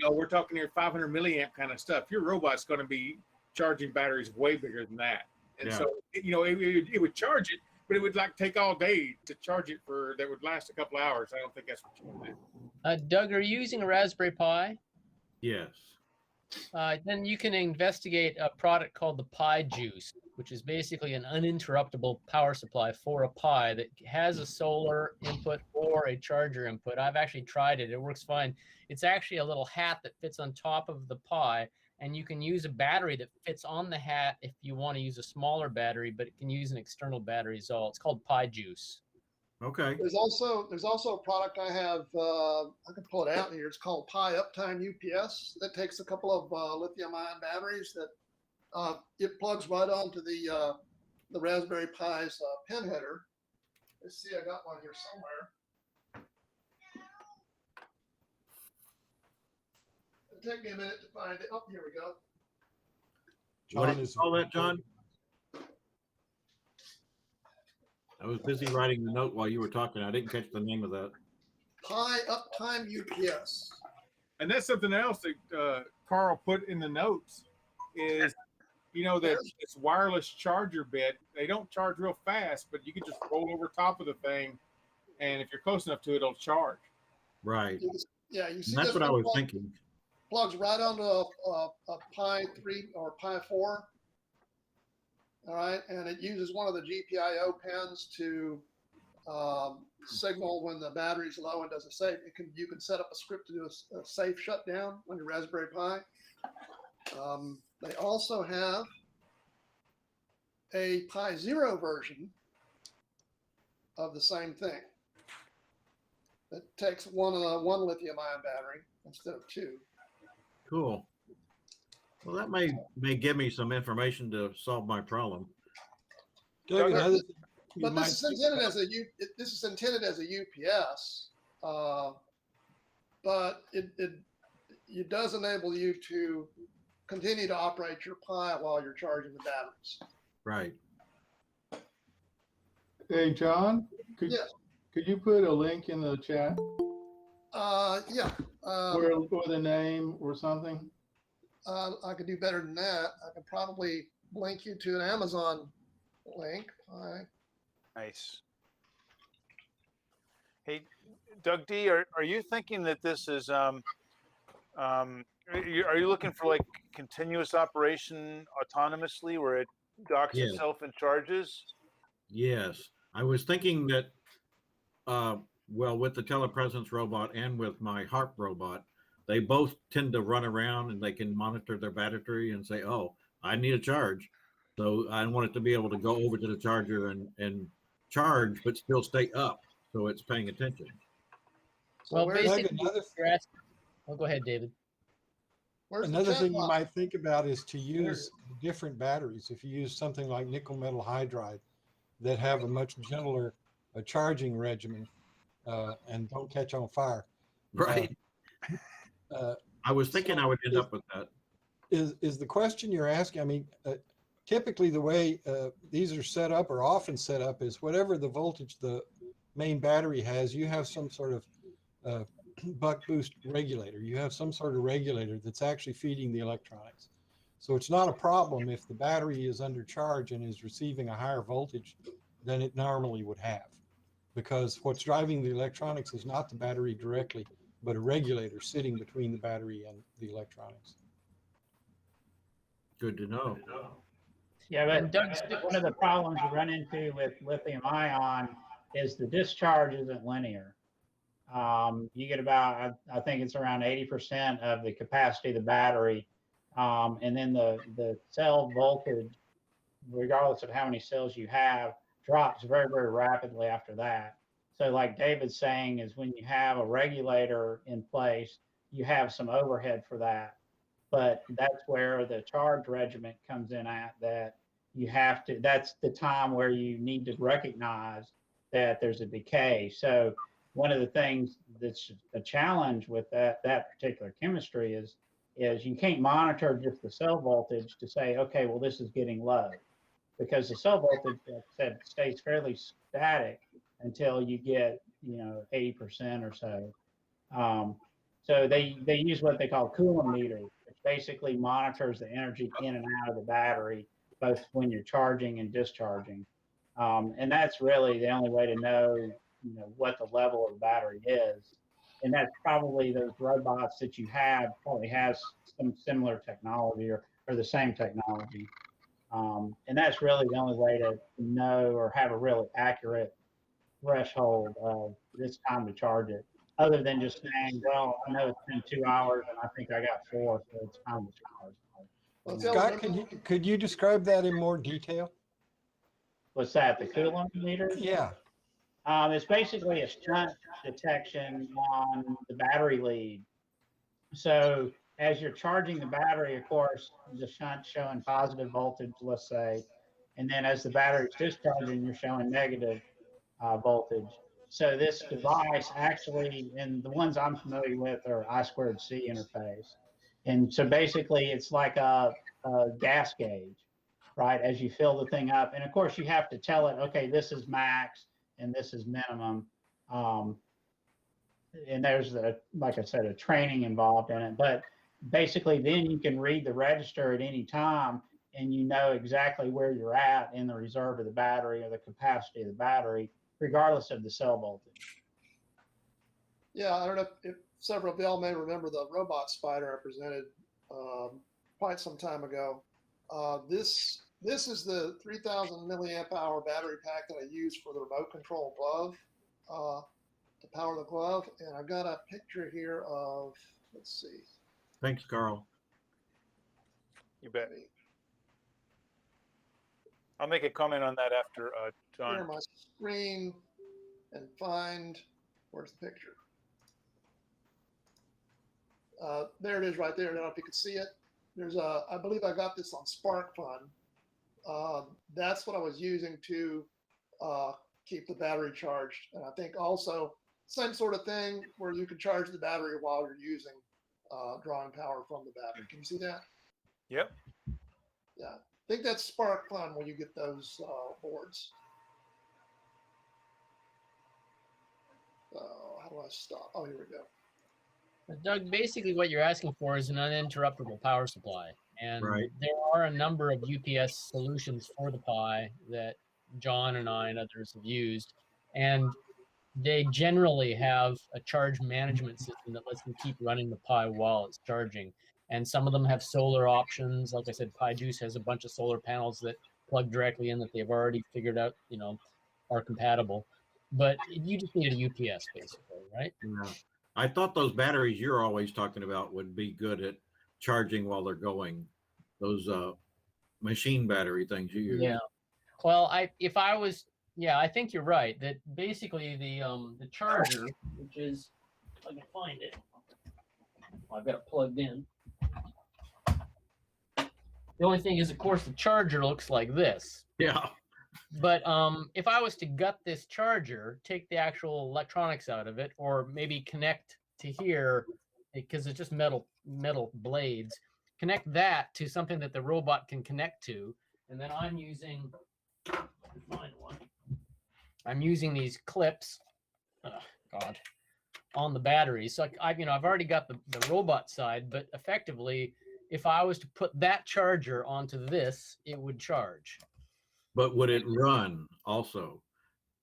we're talking here 500 milliamp kind of stuff. Your robot's going to be charging batteries way bigger than that, and so it would charge it, but it would like take all day to charge it that would last a couple hours. I don't think that's what you want to do. Doug, are you using a Raspberry Pi? Yes. Then you can investigate a product called the Pi Juice, which is basically an uninterruptible power supply for a Pi that has a solar input or a charger input. I've actually tried it. It works fine. It's actually a little hat that fits on top of the Pi, and you can use a battery that fits on the hat if you want to use a smaller battery, but it can use an external battery as well. It's called Pi Juice. Okay. There's also a product I have. I can pull it out here. It's called Pi Uptime UPS. That takes a couple of lithium-ion batteries that it plugs right onto the Raspberry Pi's pin header. Let's see, I got one here somewhere. It'll take me a minute to find it. Oh, here we go. What did you call that, John? I was busy writing the note while you were talking. I didn't catch the name of that. Pi Uptime UPS. And that's something else that Carl put in the notes is, that this wireless charger bit, they don't charge real fast, but you can just roll over top of the thing, and if you're close enough to it, it'll charge. Right. Yeah, you see. And that's what I was thinking. Plugs right onto a Pi 3 or Pi 4. All right, and it uses one of the GPIO pins to signal when the battery's low and does a safe. You can set up a script to do a safe shutdown on your Raspberry Pi. They also have a Pi Zero version of the same thing. That takes one lithium-ion battery instead of two. Cool. Well, that may give me some information to solve my problem. Doug, but this is intended as a UPS, but it does enable you to continue to operate your Pi while you're charging the batteries. Right. Hey, John, could you put a link in the chat? Yeah. Or the name or something? I could do better than that. I could probably link you to an Amazon link. Nice. Hey, Doug D, are you thinking that this is are you looking for like continuous operation autonomously where it docks itself and charges? Yes, I was thinking that. Well, with the telepresence robot and with my HARP robot, they both tend to run around and they can monitor their battery and say, "Oh, I need a charge." So I want it to be able to go over to the charger and charge, but still stay up, so it's paying attention. Well, basically, go ahead, David. Another thing you might think about is to use different batteries. If you use something like nickel metal hydride that have a much gentler charging regimen and don't catch on fire. Right. I was thinking I would end up with that. Is the question you're asking? I mean, typically the way these are set up or often set up is whatever the voltage the main battery has, you have some sort of buck boost regulator. You have some sort of regulator that's actually feeding the electronics. So it's not a problem if the battery is under charge and is receiving a higher voltage than it normally would have, because what's driving the electronics is not the battery directly, but a regulator sitting between the battery and the electronics. Good to know. Yeah, And but Doug, one of the problems you run into with lithium ion is the discharge isn't linear. You get about, I think it's around 80% of the capacity of the battery. And then the cell voltage, regardless of how many cells you have, drops very, very rapidly after that. So like David's saying is when you have a regulator in place, you have some overhead for that. But that's where the charge regiment comes in at, that you have to, that's the time where you need to recognize that there's a decay. So one of the things that's a challenge with that particular chemistry is you can't monitor just the cell voltage to say, okay, well, this is getting low, because the cell voltage, like I said, stays fairly static until you get, 80% or so. So they use what they call coulometer, which basically monitors the energy in and out of the battery, both when you're charging and discharging. And that's really the only way to know, what the level of the battery is. And that's probably those robots that you have probably has some similar technology or the same technology. And that's really the only way to know or have a really accurate threshold of this time to charge it, other than just saying, well, I know it's been 2 hours and I think I got 4, so it's time to charge. Scott, could you describe that in more detail? What's that, the coolant meter? Yeah. It's basically a shunt detection on the battery lead. So as you're charging the battery, of course, the shunt's showing positive voltage, let's say, and then as the battery's discharging, you're showing negative voltage. So this device actually, and the ones I'm familiar with are I2C interface. And so basically it's like a gas gauge, right? As you fill the thing up. And of course you have to tell it, okay, this is max and this is minimum. And there's like I said, a training involved in it, but basically then you can read the register at any time and you know exactly where you're at in the reserve of the battery or the capacity of the battery, regardless of the cell voltage. Yeah, I don't know if several of y'all may remember the robot spider I presented quite some time ago. This is the 3,000 milliamp hour battery pack that I use for the remote control glove, to power the glove. And I've got a picture here of, let's see. Thanks, Carl. You bet. I'll make a comment on that after John. Clear my screen and find, where's the picture? There it is right there. I don't know if you can see it. There's I believe I got this on SparkFun. That's what I was using to keep the battery charged. And I think also same sort of thing where you can charge the battery while you're using drawing power from the battery. Can you see that? Yep. Yeah, I think that's SparkFun when you get those boards. How do I stop? Oh, here we go. Doug, basically what you're asking for is an uninterruptible power supply. And there are a number of UPS solutions for the Pi that John and I and others have used. And they generally have a charge management system that lets them keep running the Pi while it's charging. And some of them have solar options. Like I said, PiJuice has a bunch of solar panels that plug directly in that they've already figured out, are compatible. But you just need a UPS basically, right? Yeah. I thought those batteries you're always talking about would be good at charging while they're going. Those machine battery things you use. Yeah. Well, I think you're right. That basically the charger, which is, if I can find it, I've got it plugged in. The only thing is, of course, the charger looks like this. Yeah. But if I was to gut this charger, take the actual electronics out of it, or maybe connect to here, because it's just metal blades, connect that to something that the robot can connect to, and then I'm using, I'm using these clips, on the battery. So I've already got the robot side, but effectively, if I was to put that charger onto this, it would charge. But would it run also?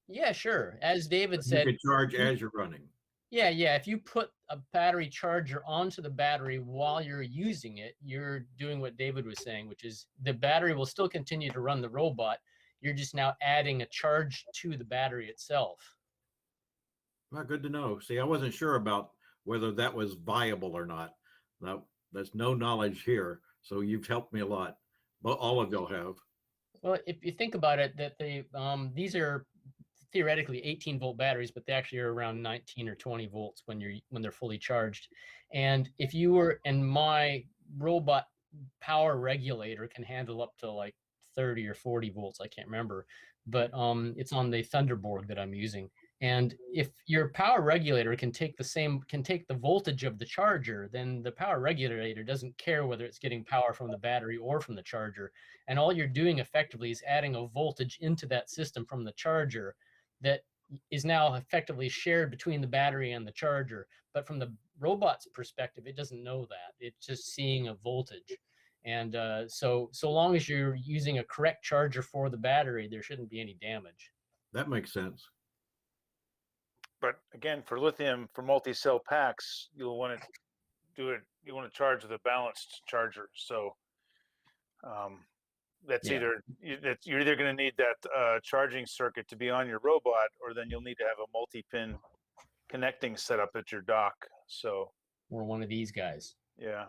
Yeah, sure. As David said, you could charge as you're running. Yeah, yeah. If you put a battery charger onto the battery while you're using it, you're doing what David was saying, which is the battery will still continue to run the robot. You're just now adding a charge to the battery itself. Well, good to know. See, I wasn't sure about whether that was viable or not. Now, there's no knowledge here, so you've helped me a lot. But all of y'all have. Well, if you think about it, that these are theoretically 18-volt batteries, but they actually are around 19 or 20 volts when they're fully charged. And if you were, and my robot power regulator can handle up to like 30 or 40 volts, I can't remember, but it's on the Thunderboard that I'm using. And if your power regulator can take the voltage of the charger, then the power regulator doesn't care whether it's getting power from the battery or from the charger. And all you're doing effectively is adding a voltage into that system from the charger that is now effectively shared between the battery and the charger. But from the robot's perspective, it doesn't know that. It's just seeing a voltage. And so long as you're using a correct charger for the battery, there shouldn't be any damage. That makes sense. But again, for lithium, for multi-cell packs, you'll want to do it. You want to charge with a balanced charger. So that's you're either going to need that charging circuit to be on your robot, or then you'll need to have a multi-pin connecting setup at your dock. So, or one of these guys. Yeah.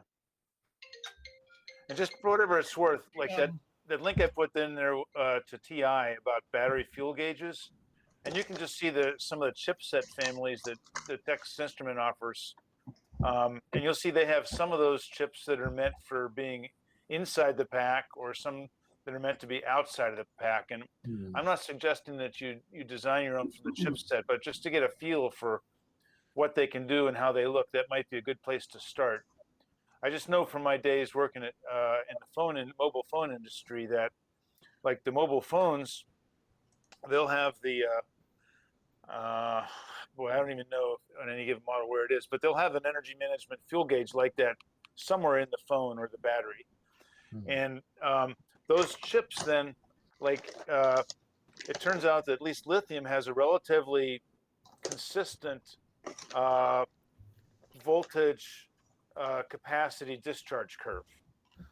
And just for whatever it's worth, like that link I put in there to TI about battery fuel gauges. And you can just see some of the chipset families that the Texas Instrument offers. And you'll see they have some of those chips that are meant for being inside the pack, or some that are meant to be outside of the pack. And I'm not suggesting that you design your own from the chipset, but just to get a feel for what they can do and how they look, that might be a good place to start. I just know from my days working at in the mobile phone industry that, like the mobile phones, they'll have the I don't even know on any given model where it is, but they'll have an energy management fuel gauge like that somewhere in the phone or the battery. And those chips then, like it turns out that at least lithium has a relatively consistent voltage capacity discharge curve.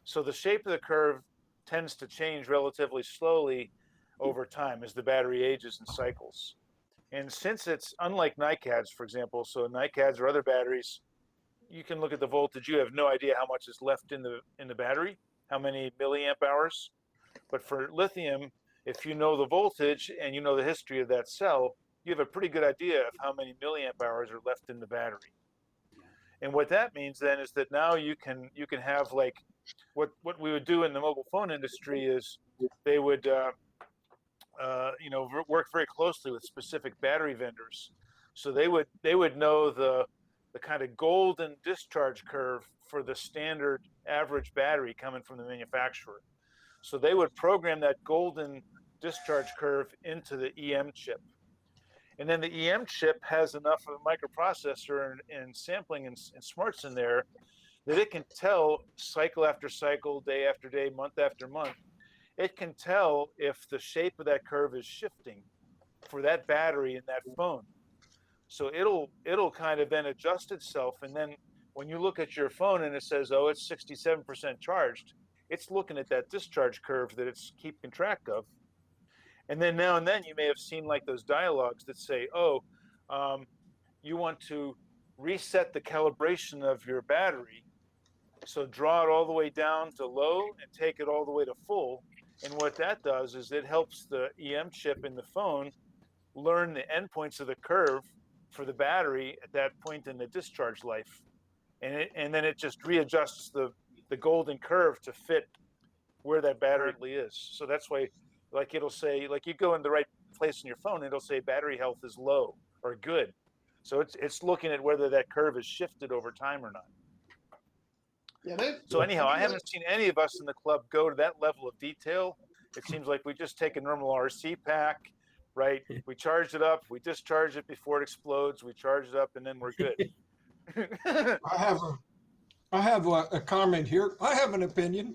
So the shape of the curve tends to change relatively slowly over time as the battery ages and cycles. And since it's unlike NiCads, for example, so NiCads or other batteries, you can look at the voltage. You have no idea how much is left in the battery, how many milliamp hours. But for lithium, if you know the voltage and you know the history of that cell, you have a pretty good idea of how many milliamp hours are left in the battery. And what that means then is that now you can have, like, what we would do in the mobile phone industry is they would work very closely with specific battery vendors. So they would know the kind of golden discharge curve for the standard average battery coming from the manufacturer. So they would program that golden discharge curve into the EM chip. And then the EM chip has enough of a microprocessor and sampling and smarts in there that it can tell cycle after cycle, day after day, month after month. It can tell if the shape of that curve is shifting for that battery in that phone. So it'll kind of then adjust itself. And then when you look at your phone and it says, oh, it's 67% charged, it's looking at that discharge curve that it's keeping track of. And then now and then you may have seen like those dialogues that say, oh, you want to reset the calibration of your battery. So draw it all the way down to low and take it all the way to full. And what that does is it helps the EM chip in the phone learn the endpoints of the curve for the battery at that point in the discharge life. And then it just readjusts the golden curve to fit where that battery is. So that's why, like, it'll say, like, you go in the right place in your phone, it'll say battery health is low or good. So it's looking at whether that curve is shifted over time or not. Yeah, so anyhow, I haven't seen any of us in the club go to that level of detail. It seems like we just take a normal RC pack, right? We charge it up, we discharge it before it explodes, we charge it up, and then we're good. I have a comment here. I have an opinion.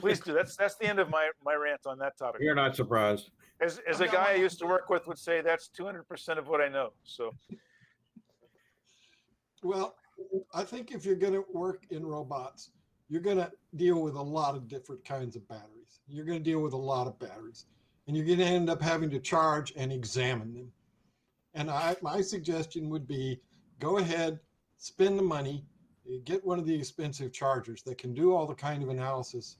Please do. That's the end of my rant on that topic. You're not surprised. As a guy I used to work with would say, that's 200% of what I know. So Well, I think if you're going to work in robots, you're going to deal with a lot of different kinds of batteries. You're going to deal with a lot of batteries, and you're going to end up having to charge and examine them. And my suggestion would be go ahead, spend the money, get one of the expensive chargers that can do all the kind of analysis.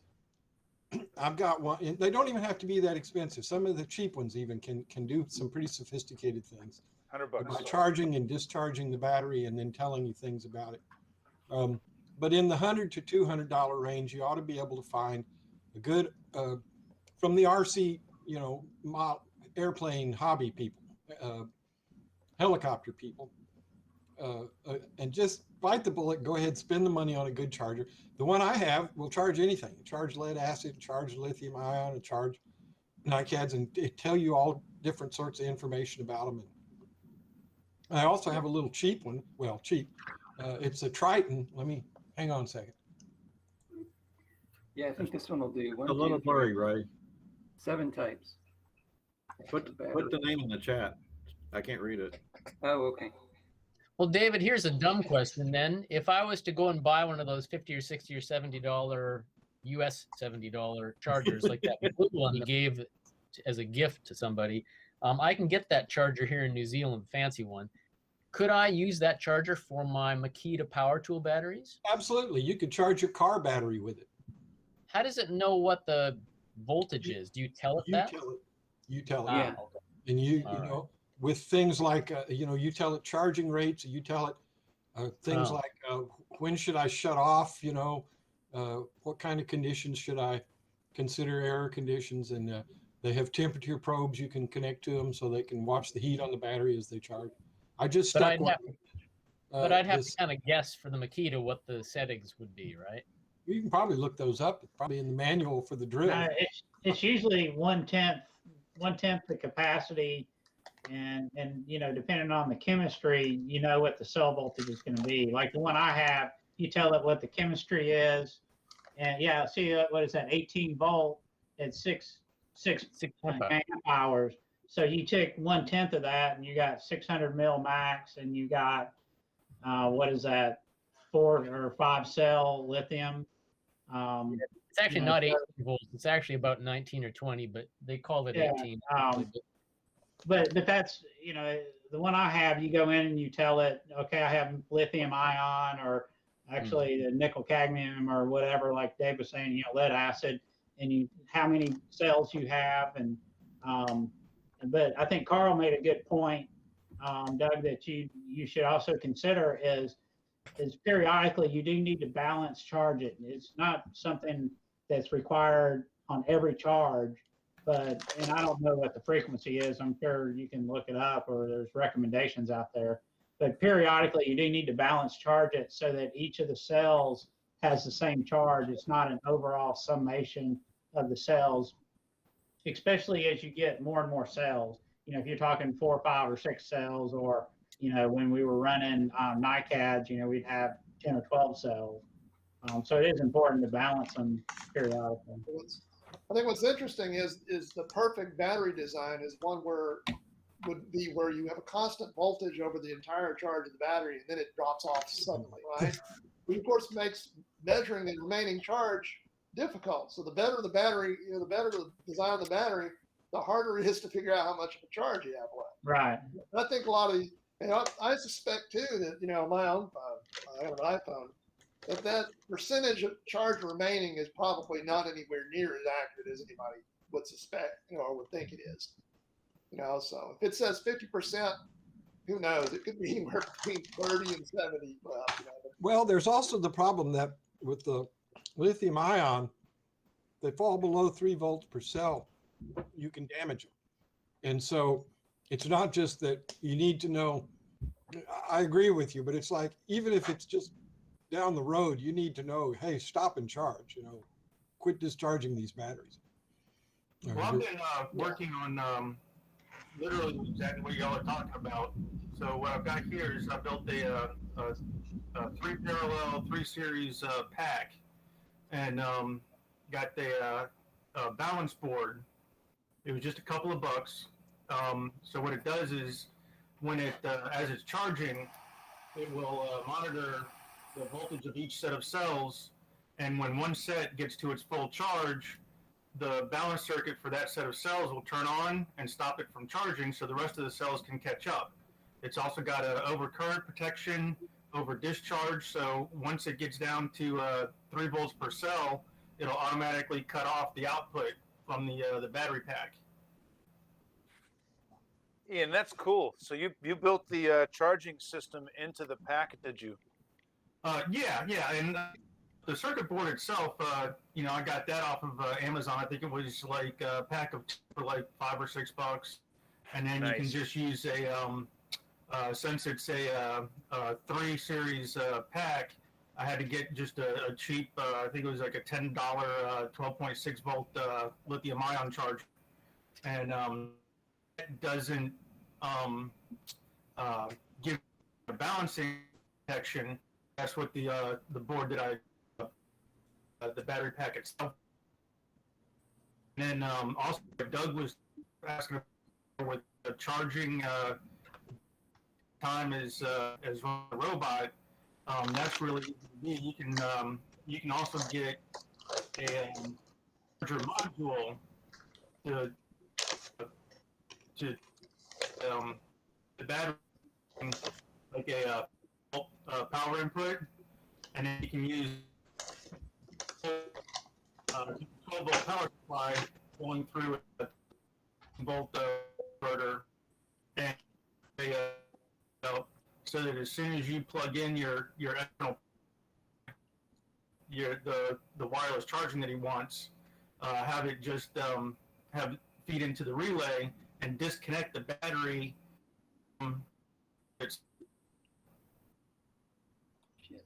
I've got one, and they don't even have to be that expensive. Some of the cheap ones even can do some pretty sophisticated things. $100. By charging and discharging the battery and then telling you things about it. But in the $100 to $200 range, you ought to be able to find a good, from the RC, airplane hobby people, helicopter people, and just bite the bullet, go ahead, spend the money on a good charger. The one I have will charge anything, charge lead acid, charge lithium ion, and charge NiCads, and tell you all different sorts of information about them. And I also have a little cheap one. Well, cheap. It's a Triton. Let me hang on a second. Yeah, I think this one will do. A little blurry, Ray. 7 types. Put the name in the chat. I can't read it. Oh, okay. Well, David, here's a dumb question then. If I was to go and buy one of those $50 or $60 or $70 US $70 chargers like that blue one you gave as a gift to somebody, I can get that charger here in New Zealand, fancy one. Could I use that charger for my Makita power tool batteries? Absolutely. You could charge your car battery with it. How does it know what the voltage is? Do you tell it that? You tell it. Yeah. Okay. And you know, with things like, you tell it charging rates, you tell it things like when should I shut off, what kind of conditions should I consider error conditions, and they have temperature probes you can connect to them so they can watch the heat on the battery as they charge. I just stuck one. But I'd have to kind of guess for the Makita what the settings would be, right? You can probably look those up, probably in the manual for the drill. It's usually 1/10 the capacity, and depending on the chemistry, what the cell voltage is going to be. Like the one I have, you tell it what the chemistry is, and yeah, see what is that? 18 volt at 6 amp hours. So you take 1/10 of that, and you got 600 mil max, and you got what is that? 4 or 5 cell lithium. It's actually not 18 volts. It's actually about 19 or 20, but they call it 18. But that's, the one I have, you go in and you tell it, okay, I have lithium ion, or actually the nickel cadmium or whatever, like Dave was saying, lead acid, and how many cells you have. And but I think Carl made a good point, Doug, that you should also consider is periodically you do need to balance charge it. It's not something that's required on every charge, and I don't know what the frequency is. I'm sure you can look it up, or there's recommendations out there. But periodically you do need to balance charge it so that each of the cells has the same charge. It's not an overall summation of the cells, especially as you get more and more cells. If you're talking 4, 5, or 6 cells, or when we were running NiCads, we'd have 10 or 12 cells. So it is important to balance them periodically. I think what's interesting is the perfect battery design is one where you have a constant voltage over the entire charge of the battery, and then it drops off suddenly, right? Which of course makes measuring the remaining charge difficult. So the better the battery, the better the design of the battery, the harder it is to figure out how much of a charge you have left. Right. And I think a lot of these, I suspect too that, my own phone, I have an iPhone, that percentage of charge remaining is probably not anywhere near as accurate as anybody would suspect, or would think it is. So if it says 50%, who knows? It could be anywhere between 30 and 70. Well, there's also the problem that with the lithium ion, they fall below 3 volts per cell, you can damage them. And so it's not just that you need to know. I agree with you, but it's like, even if it's just down the road, you need to know, hey, stop and charge, quit discharging these batteries. Well, I've been working on literally exactly what y'all are talking about. So what I've got here is I built a 3 parallel 3 series pack, and got the balance board. It was just a couple of bucks. So what it does is when it as it's charging, it will monitor the voltage of each set of cells, and when one set gets to its full charge, the balance circuit for that set of cells will turn on and stop it from charging so the rest of the cells can catch up. It's also got an overcurrent protection, over discharge, so once it gets down to 3 volts per cell, it'll automatically cut off the output from the battery pack. Ian, that's cool. So you built the charging system into the pack, did you? Yeah, and the circuit board itself, you know, I got that off of Amazon. I think it was like a pack of 2 for like $5 or $6, and then you can just use a since it's a 3 series pack. I had to get just a cheap, I think it was like a $10 12.6 volt lithium ion charger, and it doesn't give a balancing protection. That's what the board that I the battery pack itself. And then also Doug was asking with the charging time as running a robot. That's really easy. You can also get a charger module to the battery, like a power input, and then you can use 12-volt power supply going through a volt inverter, and so that as soon as you plug in your external the wireless charging that he wants, have it just have feed into the relay and disconnect the battery.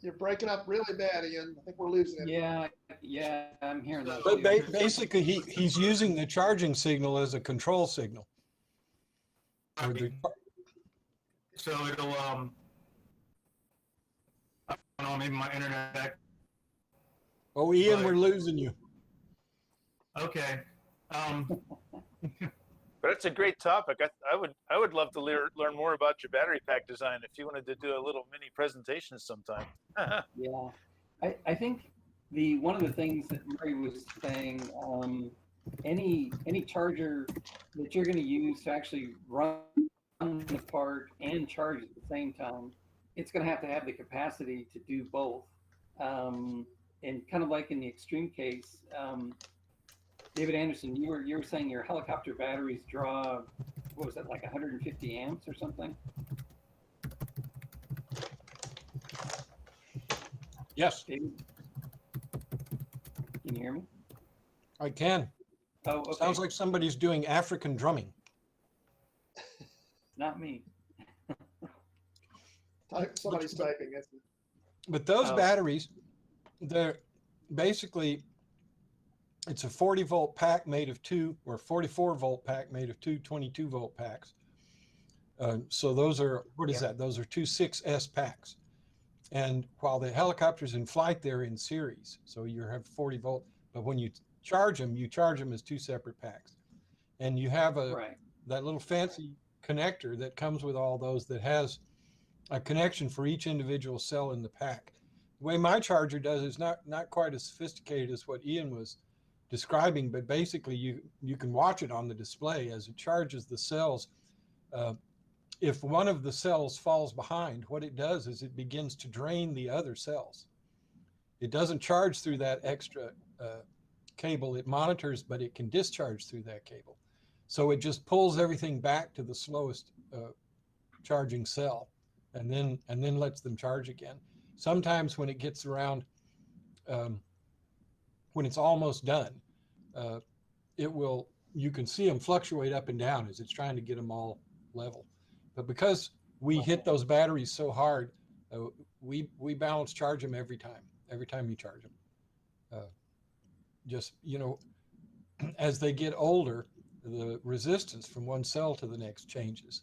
You're breaking up really bad, Ian. I think we're losing it. Yeah, I'm hearing that. But basically, he's using the charging signal as a control signal. So it'll I don't know, maybe my internet. Oh, Ian, we're losing you. Okay. But it's a great topic. I would love to learn more about your battery pack design if you wanted to do a little mini presentation sometime. Yeah, I think one of the things that Murray was saying, any charger that you're going to use to actually run the part and charge at the same time, it's going to have the capacity to do both. And kind of like in the extreme case, David Anderson, you were saying your helicopter batteries draw, what was that, like 150 amps or something? Yes. David? Can you hear me? I can. Oh, okay. Sounds like somebody's doing African drumming. Not me. Somebody's typing. But those batteries, they're basically, it's a 40 volt pack made of 2, or 44 volt pack made of 2 22 volt packs. So those are, what is that? Those are 2 6S packs. And while the helicopter's in flight, they're in series. So you have 40 volt, but when you charge them as 2 separate packs. And you have that little fancy connector that comes with all those that has a connection for each individual cell in the pack. The way my charger does is not quite as sophisticated as what Ian was describing, but basically you can watch it on the display as it charges the cells. If one of the cells falls behind, what it does is it begins to drain the other cells. It doesn't charge through that extra cable it monitors, but it can discharge through that cable. So it just pulls everything back to the slowest charging cell, and then lets them charge again. Sometimes when it gets around, when it's almost done, you can see them fluctuate up and down as it's trying to get them all level. But because we hit those batteries so hard, we balance charge them every time you charge them. Just, you know, as they get older, the resistance from one cell to the next changes.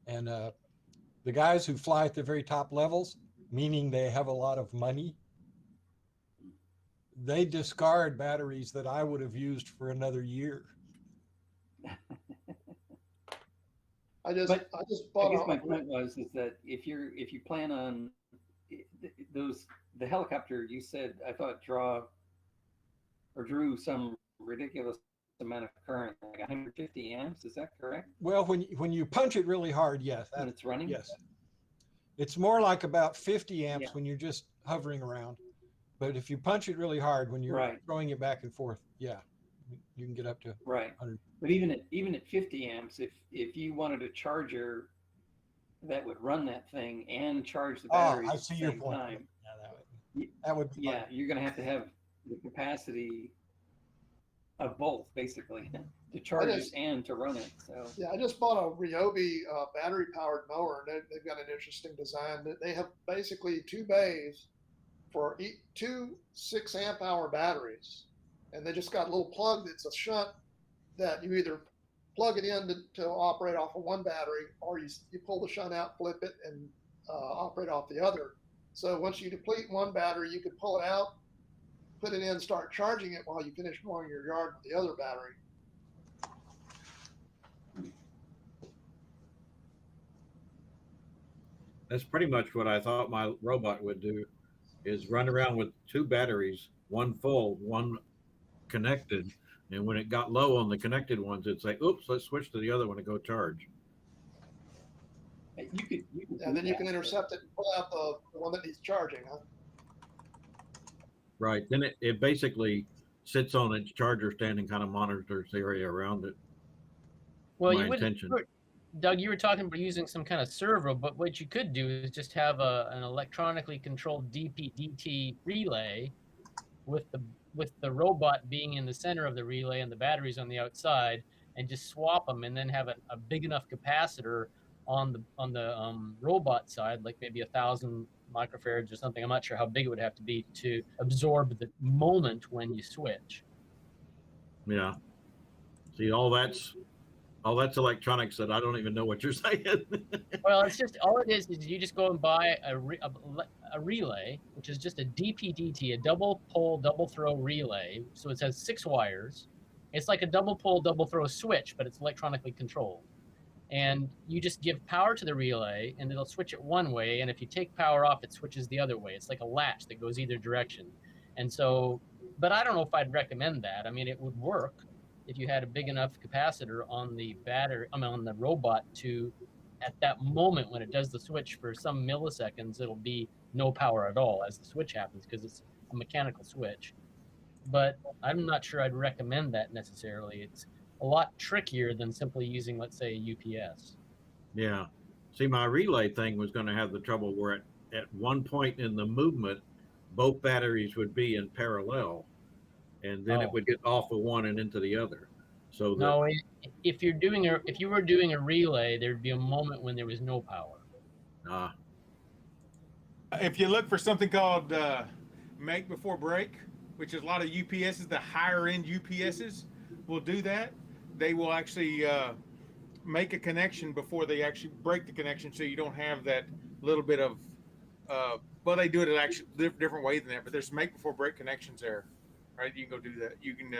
And the guys who fly at the very top levels, meaning they have a lot of money, they discard batteries that I would have used for another year. I just But bought I guess my point was is that if you plan on the helicopter, you said, I thought drew some ridiculous amount of current, like 150 amps. Is that correct? Well, when you punch it really hard, yes. When it's running? Yes. It's more like about 50 amps Yeah. when you're just hovering around. But if you punch it really hard when you're Right. throwing it back and forth, yeah, you can get up to Right. 100. But even at 50 amps, if you wanted a charger that would run that thing and charge the batteries I at see the your same point. time, That would be yeah, you're going to have the capacity of both, basically, to charge it and to run it. So Yeah, I just bought a Ryobi battery powered mower, and they've got an interesting design. They have basically 2 bays for 2 6 amp hour batteries, and they just got a little plug that's a shunt that you either plug it in to operate off of one battery, or you pull the shunt out, flip it, and operate off the other. So once you deplete one battery, you could pull it out, put it in, start charging it while you finish mowing your yard with the other battery. That's pretty much what I thought my robot would do, is run around with 2 batteries, one full, one connected. And when it got low on the connected ones, it'd say, oops, let's switch to the other one and go charge. you could And then you can intercept it and pull out the one that needs charging, huh? Right. Then it basically sits on its charger stand and kind of monitors the area around it. Well, My you wouldn't, intention. Doug, you were talking about using some kind of servo, but what you could do is just have an electronically controlled DP-DT relay with the robot being in the center of the relay and the batteries on the outside, and just swap them, and then have a big enough capacitor on the robot side, like maybe 1,000 microfarads or something. I'm not sure how big it would have to be to absorb the moment when you switch. Yeah. See, all that's electronics that I don't even know what you're saying. Well, it's just, all it is you just go and buy a relay, which is just a DP-DT, a double pole, double throw relay. So it has 6 wires. It's like a double pole, double throw switch, but it's electronically controlled. And you just give power to the relay, and it'll switch it one way. And if you take power off, it switches the other way. It's like a latch that goes either direction. And so, but I don't know if I'd recommend that. I mean, it would work if you had a big enough capacitor on the battery, on the robot, to, at that moment when it does the switch for some milliseconds, it'll be no power at all as the switch happens, because it's a mechanical switch. But I'm not sure I'd recommend that necessarily. It's a lot trickier than simply using, let's say, a UPS. Yeah. See, my relay thing was going to have the trouble where at one point in the movement, both batteries would be in parallel, and then it would get off of one and into the other. So no, if you were doing a relay, there'd be a moment when there was no power. If you look for something called make before break, which is a lot of UPSs, the higher end UPSs will do that. They will actually make a connection before they actually break the connection, so you don't have that little bit of well, they do it actually different way than that, but there's make before break connections there, right? You can go do that. You can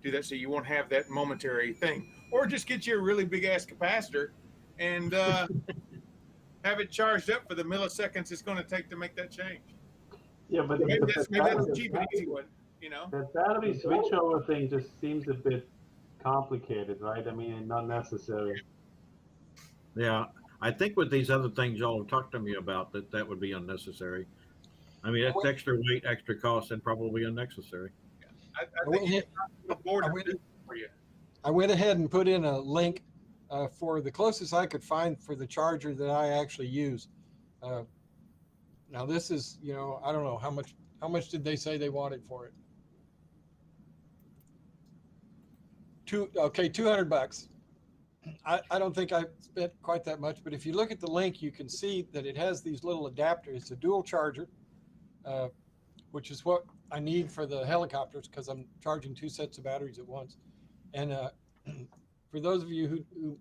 do that so you won't have that momentary thing, or just get you a really big ass capacitor and have it charged up for the milliseconds it's going to take to make that change. Yeah, but maybe that's a cheap and easy one, you know. The battery switchover thing just seems a bit complicated, right? I mean, not necessary. Yeah, I think with these other things y'all talked to me about, that would be unnecessary. I mean, that's extra weight, extra cost, and probably unnecessary. I went ahead and put in a link for the closest I could find for the charger that I actually use. Now this is, I don't know how much did they say they wanted for it? $200. I don't think I spent quite that much, but if you look at the link, you can see that it has these little adapters. It's a dual charger, which is what I need for the helicopters, because I'm charging 2 sets of batteries at once. And for those of you who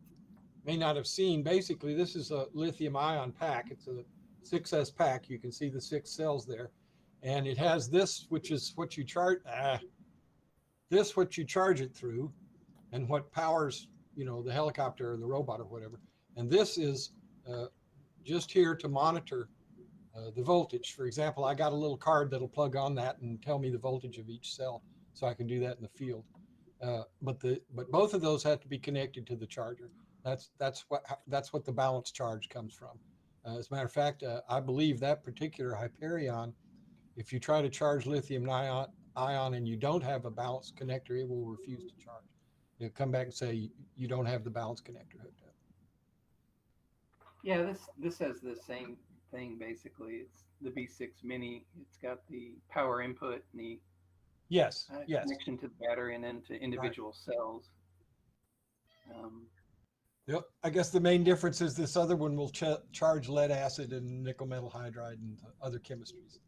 may not have seen, basically this is a lithium ion pack. It's a 6S pack. You can see the 6 cells there. And it has this, which is what you charge, what you charge it through, and what powers, the helicopter or the robot or whatever. And this is just here to monitor the voltage. For example, I got a little card that'll plug on that and tell me the voltage of each cell, so I can do that in the field. But both of those have to be connected to the charger. That's what the balance charge comes from. As a matter of fact, I believe that particular Hyperion, if you try to charge lithium ion and you don't have a balanced connector, it will refuse to charge. It'll come back and say you don't have the balance connector hooked up. Yeah, this has the same thing basically. It's the B6 Mini. It's got the power input and the yes. connection to the battery and then to individual cells. Yep. I guess the main difference is this other one will charge lead acid and nickel metal hydride and other chemistries.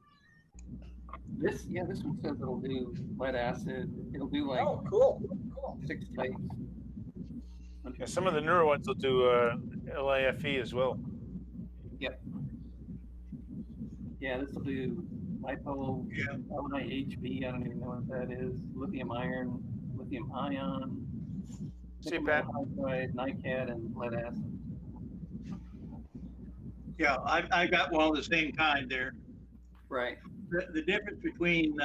This one says it'll do lead acid. It'll do like cool. 6 types. Yeah, some of the newer ones will do LAFE as well. Yep. Yeah, this will do lipo, LIHB. I don't even know what that is. Lithium iron, lithium ion, nickel metal hydride, NiCad, and lead acid. Yeah, I got one of the same kind there. Right. The difference between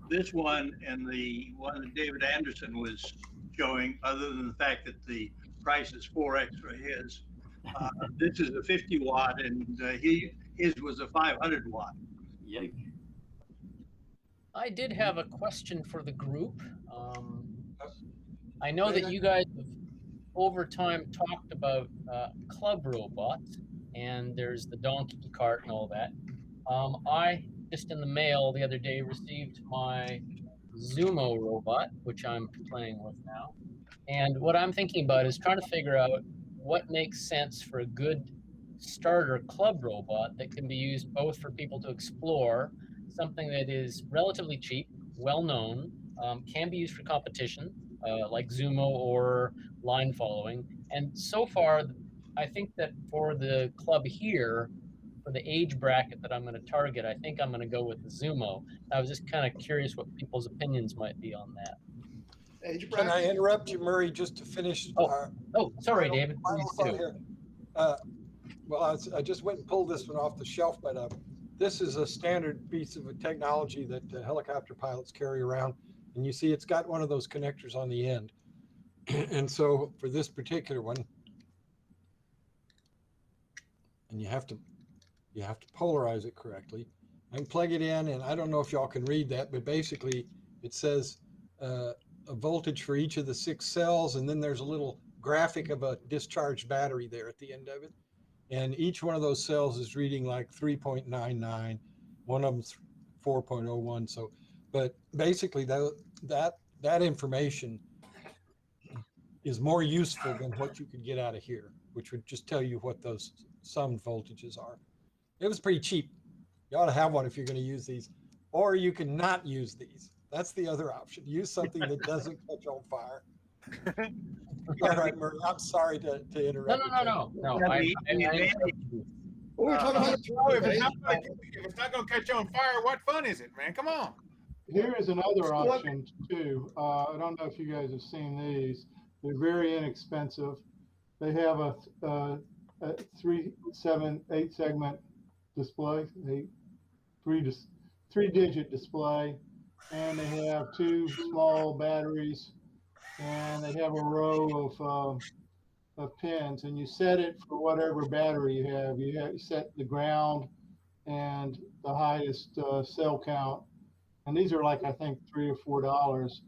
this one and the one that David Anderson was showing, other than the fact that the price is 4x for his, this is a 50 watt and his was a 500 watt. Yikes. I did have a question for the group. I know that you guys have over time talked about club robots, and there's the donkey cart and all that. I just in the mail the other day received my Zumo robot, which I'm playing with now. And what I'm thinking about is trying to figure out what makes sense for a good starter club robot that can be used both for people to explore, something that is relatively cheap, well-known, can be used for competition, like Zumo or line following. And so far, I think that for the club here, for the age bracket that I'm going to target, I think I'm going to go with the Zumo. I was just kind of curious what people's opinions might be on that. Age Can bracket? I interrupt you, Murray, just to finish? Sorry, David. Final thought here. Well, I just went and pulled this one off the shelf, but this is a standard piece of technology that helicopter pilots carry around. And you see it's got one of those connectors on the end. And so for this particular one, and you have to polarize it correctly. I can plug it in, and I don't know if y'all can read that, but basically it says a voltage for each of the 6 cells, and then there's a little graphic of a discharged battery there at the end of it. And each one of those cells is reading like 3.99, one of them's 4.01. So, but basically that information is more useful than what you could get out of here, which would just tell you what those summed voltages are. It was pretty cheap. You ought to have one if you're going to use these, or you can not use these. That's the other option. Use something that doesn't catch on fire. All right, Murray, I'm sorry to interrupt. No. If it's not going to catch on fire, what fun is it, man? Come on. Here is another option too. I don't know if you guys have seen these. They're very inexpensive. They have a 3, 7, 8 segment display, three-digit display, and they have 2 small batteries, and they have a row of pins, and you set it for whatever battery you have. You set the ground and the highest cell count, and these are like I think $3 or $4.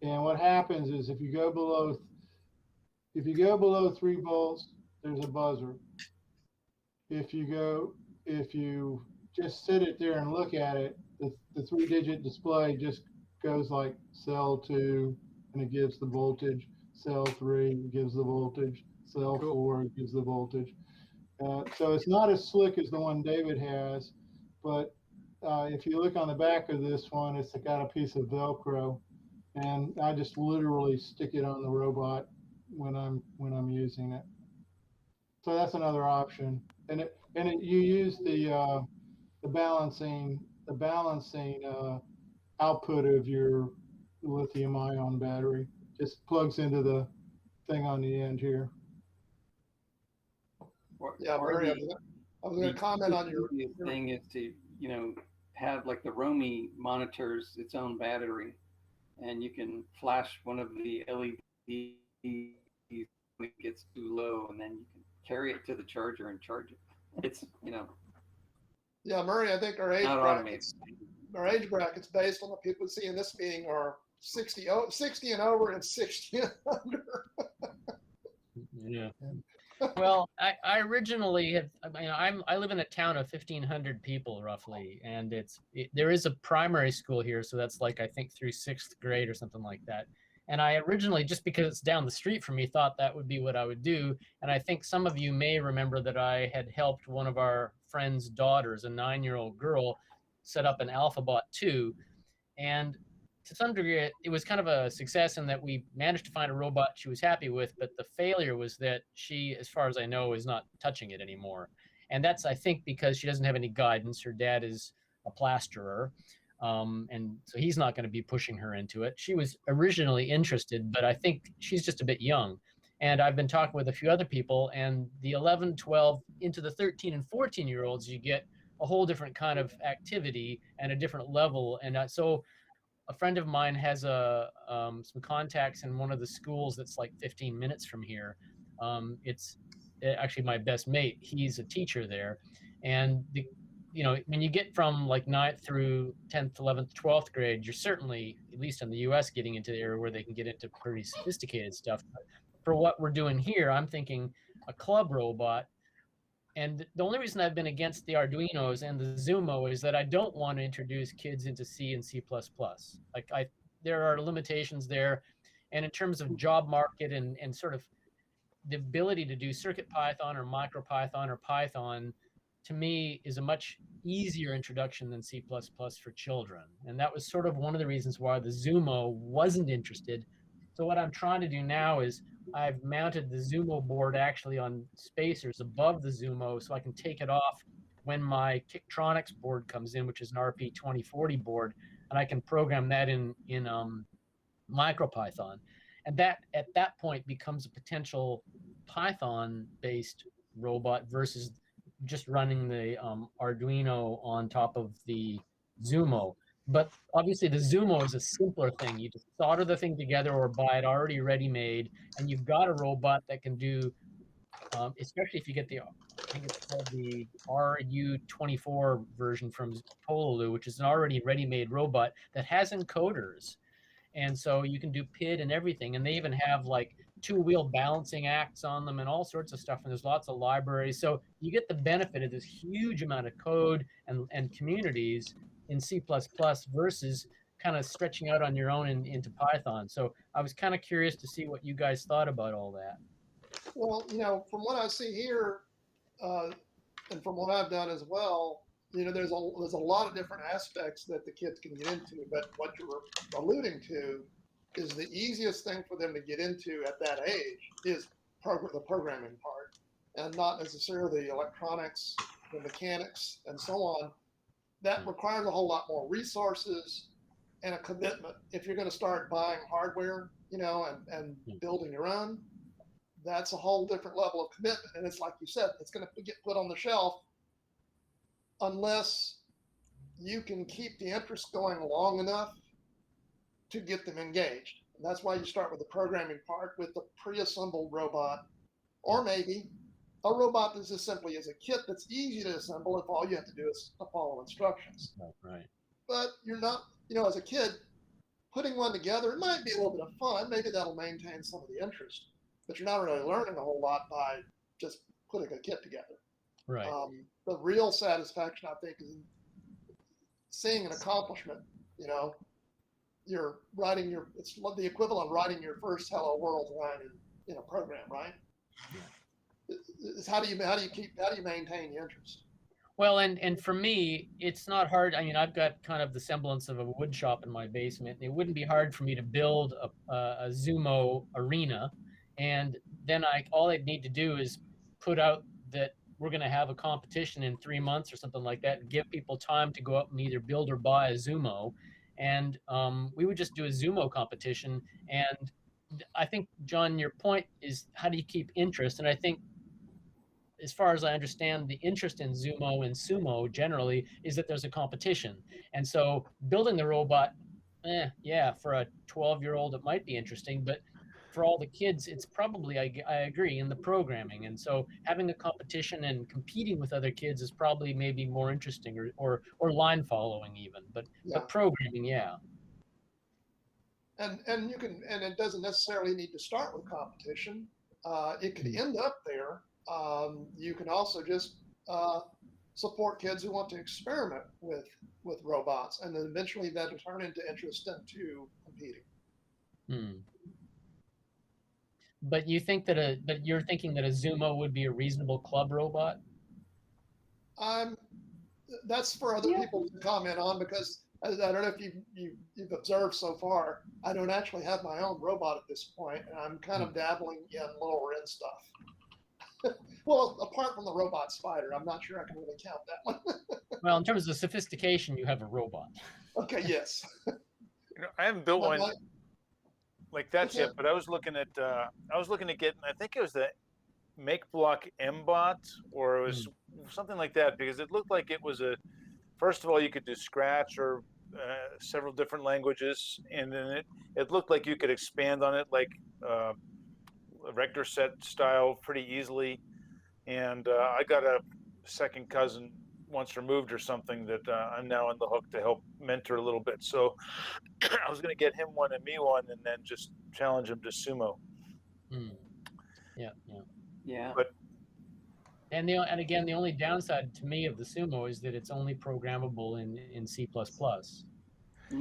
And what happens is if you go below 3 volts, there's a buzzer. If you just sit it there and look at it, the 3-digit display just goes like cell 2, and it gives the voltage. Cell 3 gives the voltage. Cell 4 gives the voltage. So it's not as slick as the one David has, but if you look on the back of this one, it's got a piece of Velcro, and I just literally stick it on the robot when I'm using it. So that's another option, and you use the balancing output of your lithium ion battery. Just plugs into the thing on the end here. Yeah, or Murray, the, I was going to comment on your thing is to, have like the Romy monitors its own battery, and you can flash one of the LEDs when it gets too low, and then you can carry it to the charger and charge it. It's, Yeah, Murray, I think our age brackets based on the people we see in this meeting are 60 and over and 60 and under. Yeah. Well, I originally have. I live in a town of 1,500 people roughly, and there is a primary school here, so that's like I think through 6th grade or something like that. And I originally, just because it's down the street from me, thought that would be what I would do. And I think some of you may remember that I had helped one of our friend's daughters, a 9-year-old girl, set up an AlphaBot 2. And to some degree, it was kind of a success in that we managed to find a robot she was happy with, but the failure was that she, as far as I know, is not touching it anymore. And that's, I think, because she doesn't have any guidance. Her dad is a plasterer. And so he's not going to be pushing her into it. She was originally interested, but I think she's just a bit young. And I've been talking with a few other people, and the 11, 12, into the 13 and 14-year-olds, you get a whole different kind of activity and a different level. And so a friend of mine has some contacts in one of the schools that's like 15 minutes from here. It's actually my best mate. He's a teacher there. And when you get from like 9th through 10th, 11th, 12th grade, you're certainly, at least in the US, getting into the area where they can get into pretty sophisticated stuff. But for what we're doing here, I'm thinking a club robot. And the only reason I've been against the Arduinos and the Zumo is that I don't want to introduce kids into C and C++. There are limitations there. And in terms of job market and sort of the ability to do CircuitPython or MicroPython or Python, to me, is a much easier introduction than C++ for children. And that was sort of one of the reasons why the Zumo wasn't interested. So what I'm trying to do now is I've mounted the Zumo board actually on spacers above the Zumo, so I can take it off when my Kictronics board comes in, which is an RP2040 board, and I can program that in MicroPython. And that, at that point, becomes a potential Python-based robot versus just running the Arduino on top of the Zumo. But obviously the Zumo is a simpler thing. You just solder the thing together or buy it already ready-made, and you've got a robot that can do, especially if you get I think it's called the RU24 version from Pololu, which is an already ready-made robot that has encoders. And so you can do PID and everything. And they even have like 2-wheel balancing acts on them and all sorts of stuff. And there's lots of libraries. So you get the benefit of this huge amount of code and communities in C++ versus kind of stretching out on your own into Python. So I was kind of curious to see what you guys thought about all that. Well, from what I see here, and from what I've done as well, there's a lot of different aspects that the kids can get into, but what you're alluding to is the easiest thing for them to get into at that age is the programming part, and not necessarily the electronics, the mechanics, and so on. That requires a whole lot more resources and a commitment. If you're going to start buying hardware, and building your own, that's a whole different level of commitment. And it's like you said, it's going to get put on the shelf unless you can keep the interest going long enough to get them engaged. And that's why you start with the programming part with the pre-assembled robot, or maybe a robot that's as simply as a kit that's easy to assemble if all you have to do is follow instructions. Right. But you're not, as a kid, putting one together, it might be a little bit of fun. Maybe that'll maintain some of the interest, but you're not really learning a whole lot by just putting a kit together. Right. The real satisfaction, I think, is in seeing an accomplishment. You're writing it's the equivalent of writing your first Hello World line in a program, right? Yeah. It's how do you maintain the interest? Well, and for me, it's not hard. I mean, I've got kind of the semblance of a wood shop in my basement. It wouldn't be hard for me to build a Zumo arena, and then all I'd need to do is put out that we're going to have a competition in 3 months or something like that, and give people time to go up and either build or buy a Zumo, and we would just do a Zumo competition. And I think, John, your point is how do you keep interest? And I think as far as I understand, the interest in Zumo and Sumo generally is that there's a competition. And so building the robot, yeah, for a 12-year-old, it might be interesting, but for all the kids, it's probably, I agree, in the programming. And so having a competition and competing with other kids is probably maybe more interesting, or line following even, but programming, yeah. And you can, and it doesn't necessarily need to start with competition. It could end up there. You can also just support kids who want to experiment with robots, and then eventually that'll turn into interest into competing. But you think that but you're thinking that a Zumo would be a reasonable club robot? That's for other people to comment on, because I don't know if you've observed so far, I don't actually have my own robot at this point, and I'm kind of dabbling in lower end stuff. Well, apart from the robot spider, I'm not sure I can really count that one. Well, in terms of sophistication, you have a robot. Okay, yes. I haven't built one like that yet, but I was looking at getting, I think it was the Make Block MBot, or it was something like that, because it looked like it was first of all, you could do Scratch or several different languages, and then it looked like you could expand on it like a vector set style pretty easily. And I got a second cousin once removed or something that I'm now on the hook to help mentor a little bit. So I was going to get him one and me one, and then just challenge him to Sumo. Yeah. But and again, the only downside to me of the Sumo is that it's only programmable in C++.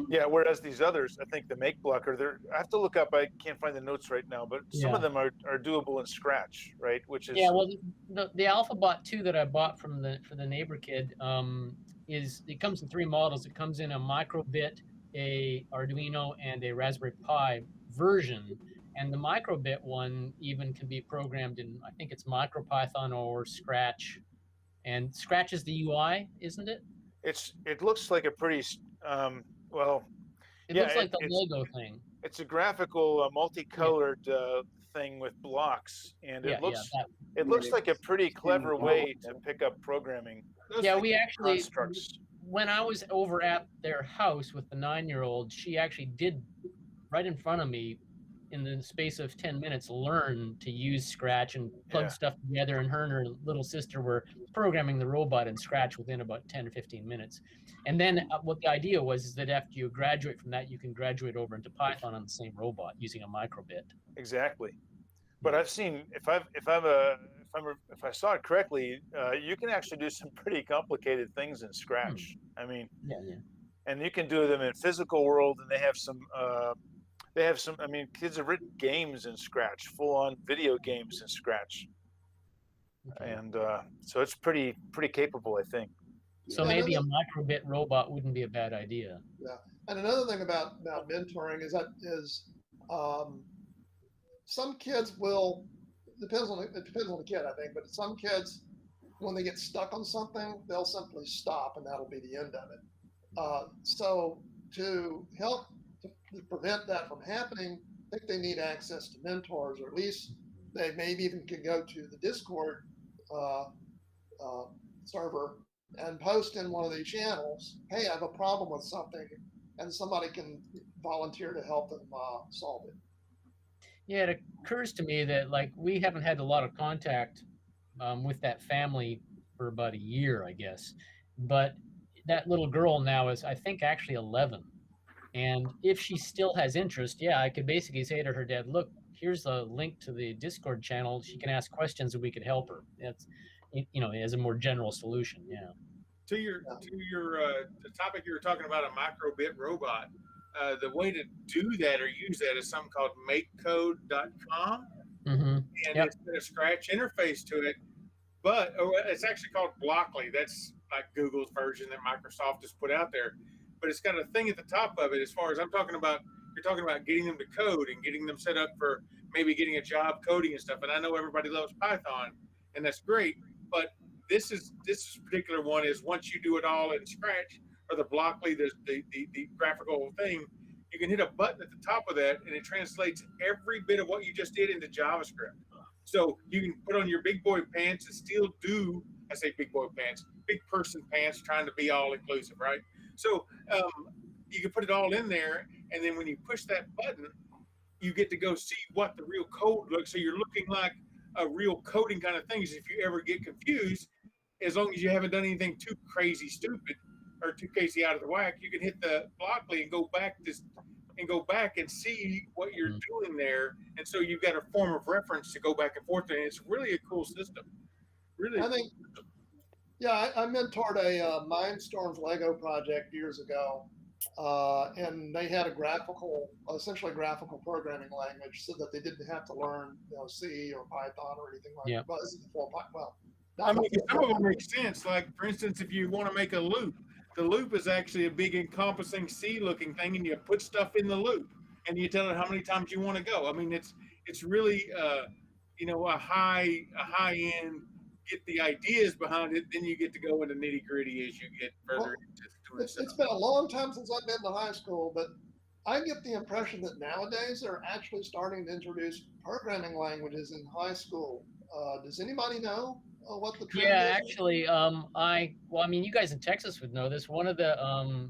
Yeah, whereas these others, I think the Make Blocker, I have to look up. I can't find the notes right now, but some of them are doable in Scratch, right? Which is well, the AlphaBot 2 that I bought for the neighbor kid it comes in 3 models. It comes in a microbit, a Arduino, and a Raspberry Pi version. And the microbit one even can be programmed in, I think it's MicroPython or Scratch. And Scratch is the UI, isn't it? It looks like a pretty it looks like the Lego thing. It's a graphical, multicolored thing with blocks, and it looks like a pretty clever way to pick up programming. Yeah, we actually, when I was over at their house with the 9-year-old, she actually did, right in front of me, in the space of 10 minutes, learn to use Scratch and plug stuff together, and her little sister were programming the robot in Scratch within about 10 or 15 minutes. And then what the idea was is that after you graduate from that, you can graduate over into Python on the same robot using a microbit. Exactly. But I've seen, if I saw it correctly, you can actually do some pretty complicated things in Scratch. I mean, and you can do them in physical world, and they have some, I mean, kids have written games in Scratch, full-on video games in Scratch. And so it's pretty capable, I think. So maybe a microbit robot wouldn't be a bad idea. Yeah, and another thing about mentoring is some kids will, it depends on the kid, I think, but some kids, when they get stuck on something, they'll simply stop, and that'll be the end of it. So to help to prevent that from happening, I think they need access to mentors, or at least they maybe even can go to the Discord server and post in one of the channels, hey, I have a problem with something, and somebody can volunteer to help them solve it. Yeah, it occurs to me that we haven't had a lot of contact with that family for about a year, I guess. But that little girl now is, I think, actually 11. And if she still has interest, I could basically say to her dad, look, here's a link to the Discord channel. She can ask questions and we could help her. That's, as a more general solution. To the topic you were talking about, a microbit robot, the way to do that or use that is something called makecode.com. And it's got a Scratch interface to it, but it's actually called Blockly. That's like Google's version that Microsoft has put out there. But it's got a thing at the top of it, as far as I'm talking about, you're talking about getting them to code and getting them set up for maybe getting a job coding and stuff. And I know everybody loves Python, and that's great. But this particular one is, once you do it all in Scratch or the Blockly, the graphical thing, you can hit a button at the top of that, and it translates every bit of what you just did into JavaScript. So you can put on your big boy pants and still do, I say big boy pants, big person pants, trying to be all inclusive, right? So you can put it all in there, and then when you push that button, you get to go see what the real code looks. So you're looking like a real coding kind of thing. If you ever get confused, as long as you haven't done anything too crazy stupid or too crazy out of the whack, you can hit the Blockly and go back and see what you're doing there. And so you've got a form of reference to go back and forth. And it's really a cool system. Really. I think, yeah, I mentored a Mindstorms Lego project years ago. And they had essentially graphical programming language, so that they didn't have to learn, C or Python or anything like that. Well, this is the full Python. I mean, some of them make sense. Like, for instance, if you want to make a loop, the loop is actually a big encompassing C-looking thing, and you put stuff in the loop, and you tell it how many times you want to go. I mean, it's really a high end. Get the ideas behind it, then you get to go into nitty gritty as you get further into doing stuff. It's been a long time since I've been to high school, but I get the impression that nowadays they're actually starting to introduce programming languages in high school. Does anybody know what the trend is? Actually, I mean, you guys in Texas would know this. One of the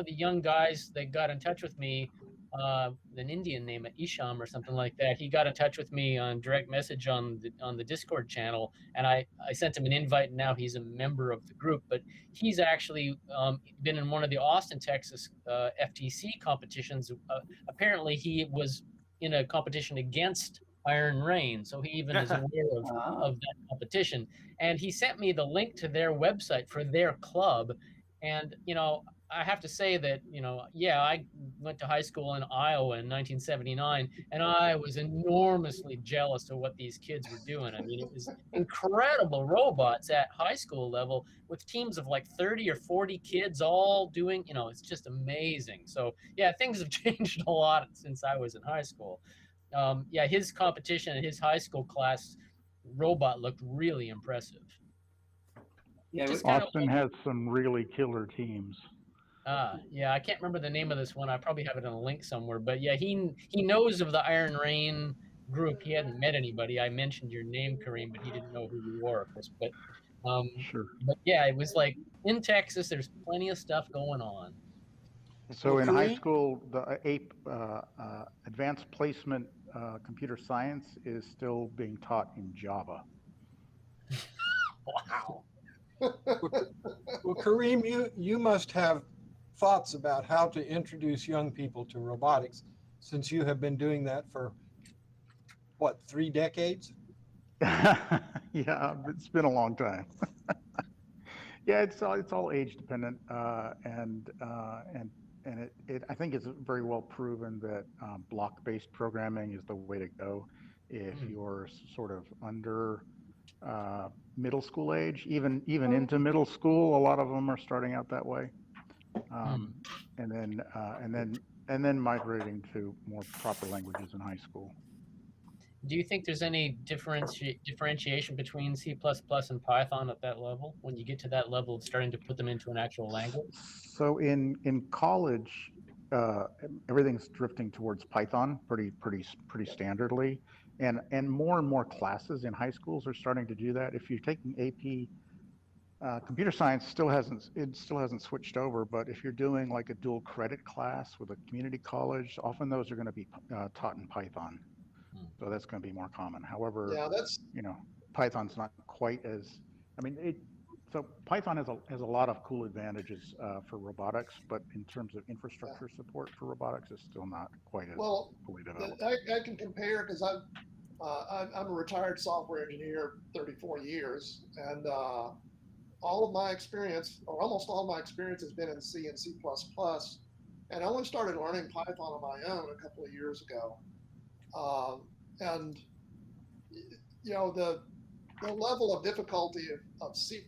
young guys that got in touch with me, an Indian name, Isham or something like that. He got in touch with me on direct message on the Discord channel, and I sent him an invite, and now he's a member of the group. But he's actually been in one of the Austin, Texas FTC competitions. Apparently, he was in a competition against Iron Rain, so he even is aware of that competition. And he sent me the link to their website for their club, and I have to say that, I went to high school in Iowa in 1979, and I was enormously jealous of what these kids were doing. I mean, it was incredible robots at high school level with teams of like 30 or 40 kids all doing, it's just amazing. So, yeah, things have changed a lot since I was in high school. His competition in his high school class robot looked really impressive. Yeah, Austin has some really killer teams. I can't remember the name of this one. I probably have it in a link somewhere. But yeah, he knows of the Iron Rain group. He hadn't met anybody. I mentioned your name, Kareem, but he didn't know who you were, of course. But sure. But yeah, it was like in Texas. There's plenty of stuff going on. So in high school, the APE Advanced Placement Computer Science is still being taught in Java. Wow. Well, Kareem, you must have thoughts about how to introduce young people to robotics, since you have been doing that for, what, 3 decades? Yeah, it's been a long time. Yeah, it's all age dependent, and I think it's very well proven that block-based programming is the way to go if you're sort of under middle school age, even into middle school. A lot of them are starting out that way, and then migrating to more proper languages in high school. Do you think there's any differentiation between C++ and Python at that level, when you get to that level of starting to put them into an actual language? So in college, everything's drifting towards Python pretty standardly, and more classes in high schools are starting to do that. If you're taking AP, computer science still hasn't switched over, but if you're doing like a dual credit class with a community college, often those are going to be taught in Python. So that's going to be more common. However, Python's not quite as, so Python has a lot of cool advantages for robotics, but in terms of infrastructure support for robotics, it's still not quite as fully developed. I can compare because I'm a retired software engineer, 34 years, and all of my experience, or almost all of my experience, has been in C and C++, and I only started learning Python on my own a couple of years ago. And the level of difficulty of C++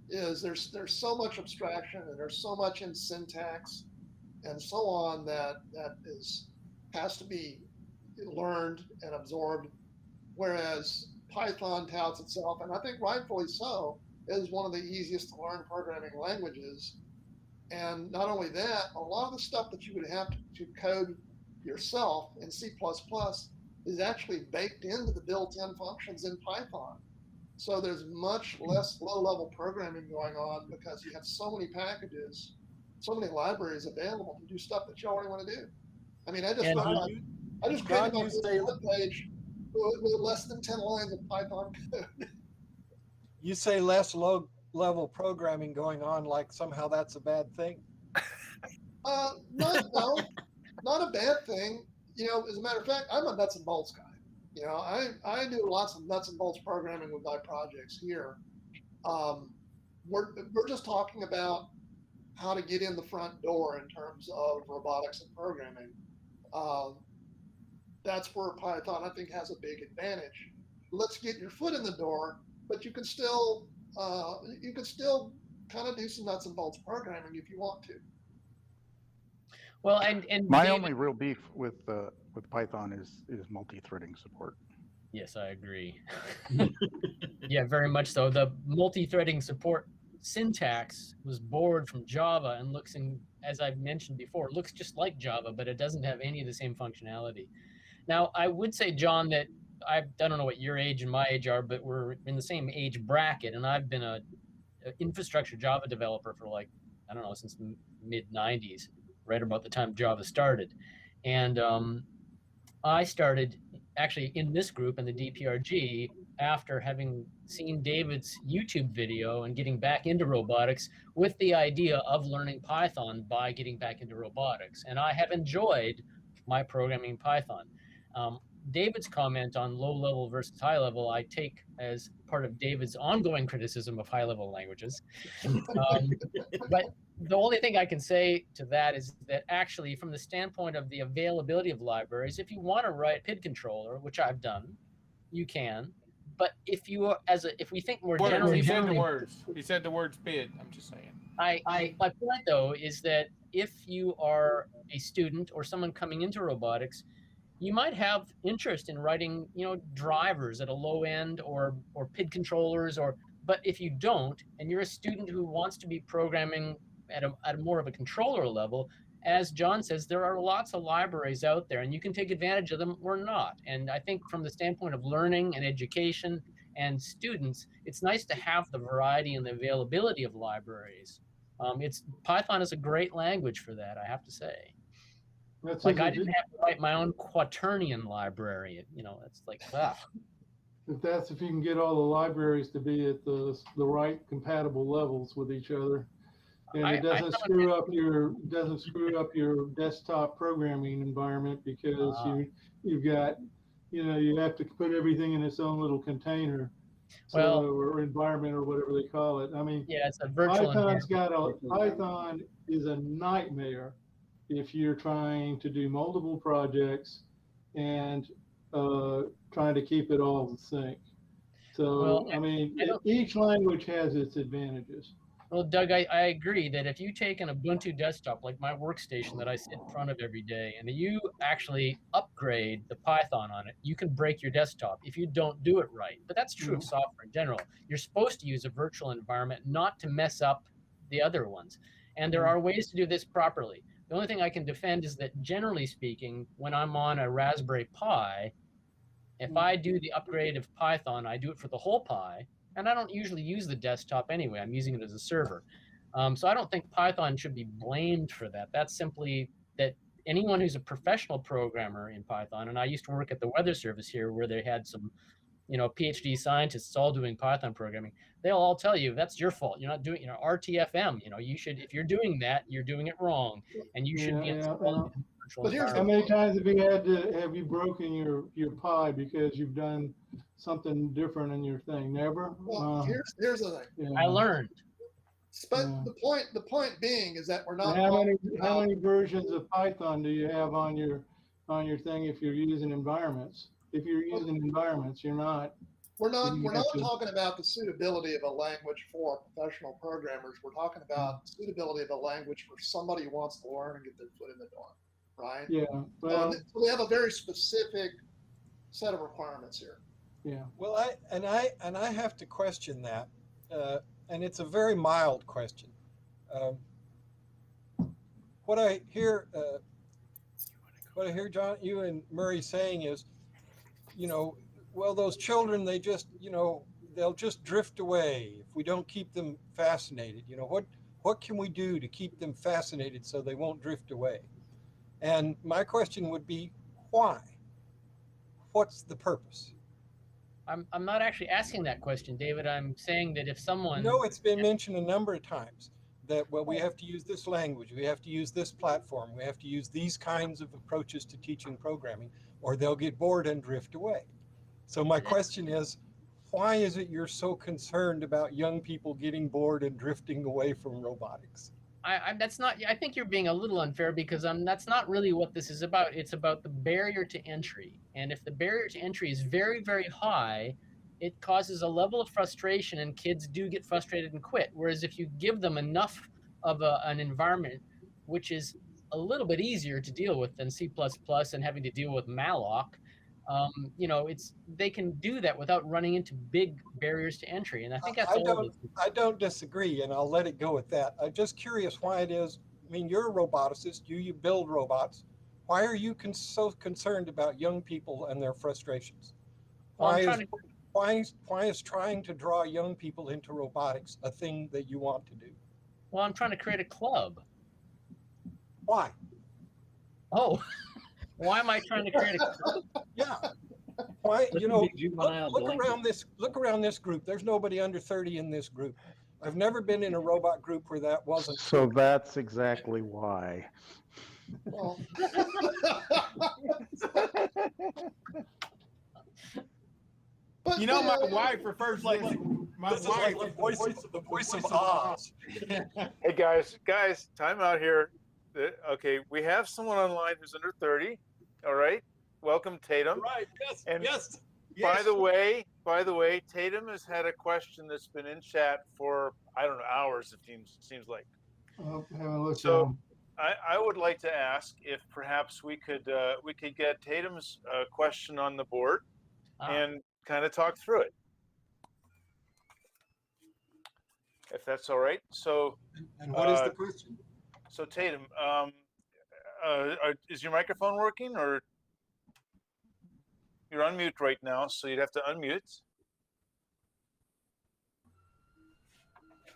is there's so much abstraction and there's so much in syntax and so on that has to be learned and absorbed, whereas Python touts itself, and I think rightfully so, is one of the easiest to learn programming languages. And not only that, a lot of the stuff that you would have to code yourself in C++ is actually baked into the built-in functions in Python. So there's much less low-level programming going on because you have so many packages, so many libraries available to do stuff that you already want to do. I mean, I just created my first web page with less than 10 lines of Python code. You say less low-level programming going on, like somehow that's a bad thing? Not a bad thing. You know, as a matter of fact, I'm a nuts and bolts guy. You know, I do lots of nuts and bolts programming with my projects here. We're just talking about how to get in the front door in terms of robotics and programming. That's where Python, I think, has a big advantage. Let's get your foot in the door, but you can still kind of do some nuts and bolts programming if you want to. Well, and my David, only real beef with Python is multi-threading support. yes, I agree. Yeah, very much so. The multi-threading support syntax was borrowed from Java and looks, as I've mentioned before, looks just like Java, but it doesn't have any of the same functionality. Now, I would say, John, that I don't know what your age and my age are, but we're in the same age bracket, and I've been an infrastructure Java developer for, like, I don't know, since the mid-90s, right about the time Java started. And I started actually in this group in the DPRG after having seen David's YouTube video and getting back into robotics with the idea of learning Python by getting back into robotics. And I have enjoyed my programming in Python. David's comment on low level versus high level, I take as part of David's ongoing criticism of high level languages. But the only thing I can say to that is that actually, from the standpoint of the availability of libraries, if you want to write PID controller, which I've done, you can. But if you are, if we think more generally, he said the words. He said the words PID. I'm just saying. My point though is that if you are a student or someone coming into robotics, you might have interest in writing, drivers at a low end or PID controllers, but if you don't, and you're a student who wants to be programming at a more of a controller level, as John says, there are lots of libraries out there and you can take advantage of them or not. And I think from the standpoint of learning and education and students, it's nice to have the variety and the availability of libraries. Python is a great language for that, I have to say. Like I didn't have to write my own quaternion library. It's like, wow. If you can get all the libraries to be at the right compatible levels with each other, and it doesn't screw up your desktop programming environment because you've got you have to put everything in its own little container, or environment or whatever they call it. I mean, yeah, it's a virtual Python is a nightmare if you're trying to do multiple projects and trying to keep it all in sync. So, I mean, each language has its advantages. Well, Doug, I agree that if you take an Ubuntu desktop, like my workstation that I sit in front of every day, and you actually upgrade the Python on it, you can break your desktop if you don't do it right. But that's true of software in general. You're supposed to use a virtual environment not to mess up the other ones. And there are ways to do this properly. The only thing I can defend is that, generally speaking, when I'm on a Raspberry Pi, if I do the upgrade of Python, I do it for the whole Pi, and I don't usually use the desktop anyway. I'm using it as a server. So I don't think Python should be blamed for that. That's simply that anyone who's a professional programmer in Python, and I used to work at the Weather Service here where they had some PhD scientists all doing Python programming, they'll all tell you that's your fault. You're not doing, RTFM, you should, if you're doing that, you're doing it wrong. And you should be installed in virtual environment. How many times have you broken your Pi because you've done something different in your thing? Never? Well, here's the thing. Yeah. I learned. But the point being is that we're not. How many versions of Python do you have on your thing if you're using environments? If you're using environments, you're not. We're not talking about the suitability of a language for professional programmers. We're talking about the suitability of a language for somebody who wants to learn and get their foot in the door, right? Yeah. Well, so we have a very specific set of requirements here. Yeah. Well, I have to question that, and it's a very mild question. What I hear, John, you and Murray saying is, you know, well, those children, they just, you know, they'll just drift away if we don't keep them fascinated. You know, what can we do to keep them fascinated so they won't drift away? And my question would be, why? What's the purpose? I'm not actually asking that question, David. I'm saying that if someone... No, it's been mentioned a number of times that, well, we have to use this language, we have to use this platform, we have to use these kinds of approaches to teaching programming, or they'll get bored and drift away. So my question is, why is it you're so concerned about young people getting bored and drifting away from robotics? That's not, I think you're being a little unfair because that's not really what this is about. It's about the barrier to entry. And if the barrier to entry is very, very high, it causes a level of frustration and kids do get frustrated and quit. Whereas if you give them enough of an environment, which is a little bit easier to deal with than C++ and having to deal with malloc, you know, they can do that without running into big barriers to entry. And I think that's all. I don't disagree, and I'll let it go at that. I'm just curious why it is. I mean, you're a roboticist, you build robots. Why are you so concerned about young people and their frustrations? Why is trying to draw young people into robotics a thing that you want to do? Well, I'm trying to create a club. Why? Oh, why am I trying to create a club? Yeah. Why, you know, look around this group. There's nobody under 30 in this group. I've never been in a robot group where that wasn't So true. that's exactly why. Well. But you know, my wife refers to this. My This is wife, like the voice of Oz. Hey guys, time out here. Okay, we have someone online who's under 30. All right, welcome Tatum. Right. Yes. And yes. By the way, Tatum has had a question that's been in chat for I don't know hours. It seems like. So I would like to ask if perhaps we could get Tatum's question on the board and kind of talk through it, if that's all right. So. And what is the question? So Tatum, is your microphone working, or you're on mute right now? So you'd have to unmute.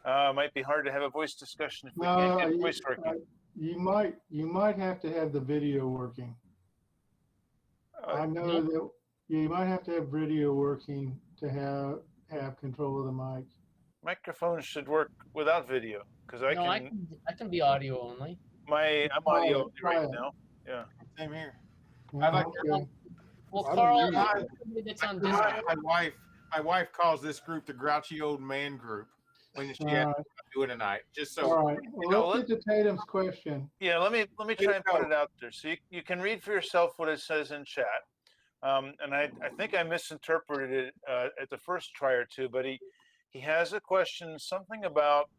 Might be hard to have a voice discussion if we can't get voice working. You might have to have the video working. I know that you might have to have video working to have control of the mic. Microphones should work without video because I can be audio only. I'm audio only right now. Yeah. Same here. Yeah, I like Well, Carl, my wife calls this group the grouchy old man group when she has to do it tonight. Just so. All right. Well, let's get to Tatum's question. Yeah. Let me try and put it out there so you can read for yourself what it says in chat. And I think I misinterpreted it at the first try or two, but he has a question, something about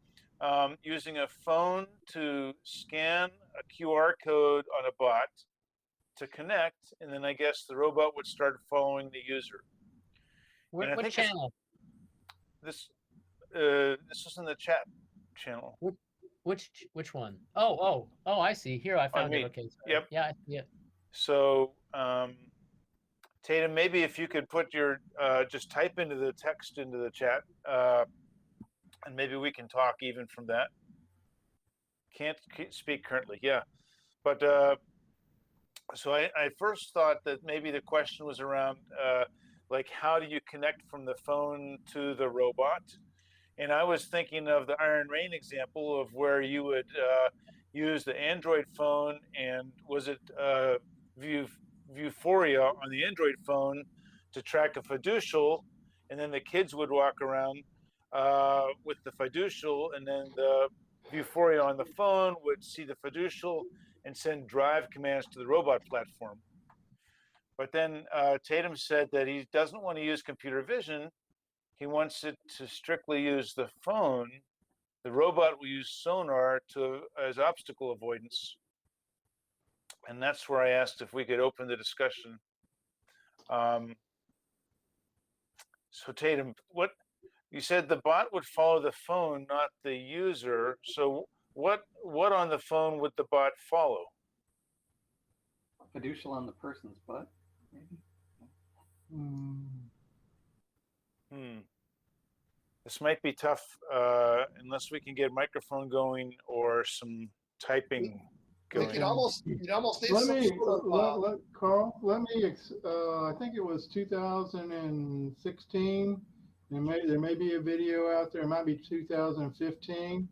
using a phone to scan a QR code on a bot to connect, and then I guess the robot would start following the user. What channel? This is in the chat channel. Which one? Oh, I see. Here I found it. Okay. Sorry. Yep. Yeah, I see it. So Tatum, maybe if you could put your just type into the text into the chat, and maybe we can talk even from that. Can't speak currently, yeah. But so I first thought that maybe the question was around like how do you connect from the phone to the robot? And I was thinking of the Iron Rain example of where you would use the Android phone and was it Vuforia on the Android phone to track a fiducial, and then the kids would walk around with the fiducial, and then the Vuforia on the phone would see the fiducial and send drive commands to the robot platform. But then Tatum said that he doesn't want to use computer vision. He wants it to strictly use the phone. The robot will use sonar as obstacle avoidance. And that's where I asked if we could open the discussion. So Tatum, what you said the bot would follow the phone, not the user. So what on the phone would the bot follow? Fiducial on the person's butt, maybe. This might be tough unless we can get a microphone going or some typing going. You'd almost need Let some me, sort of, Carl, I think it was 2016. There may be a video out there. It might be 2015.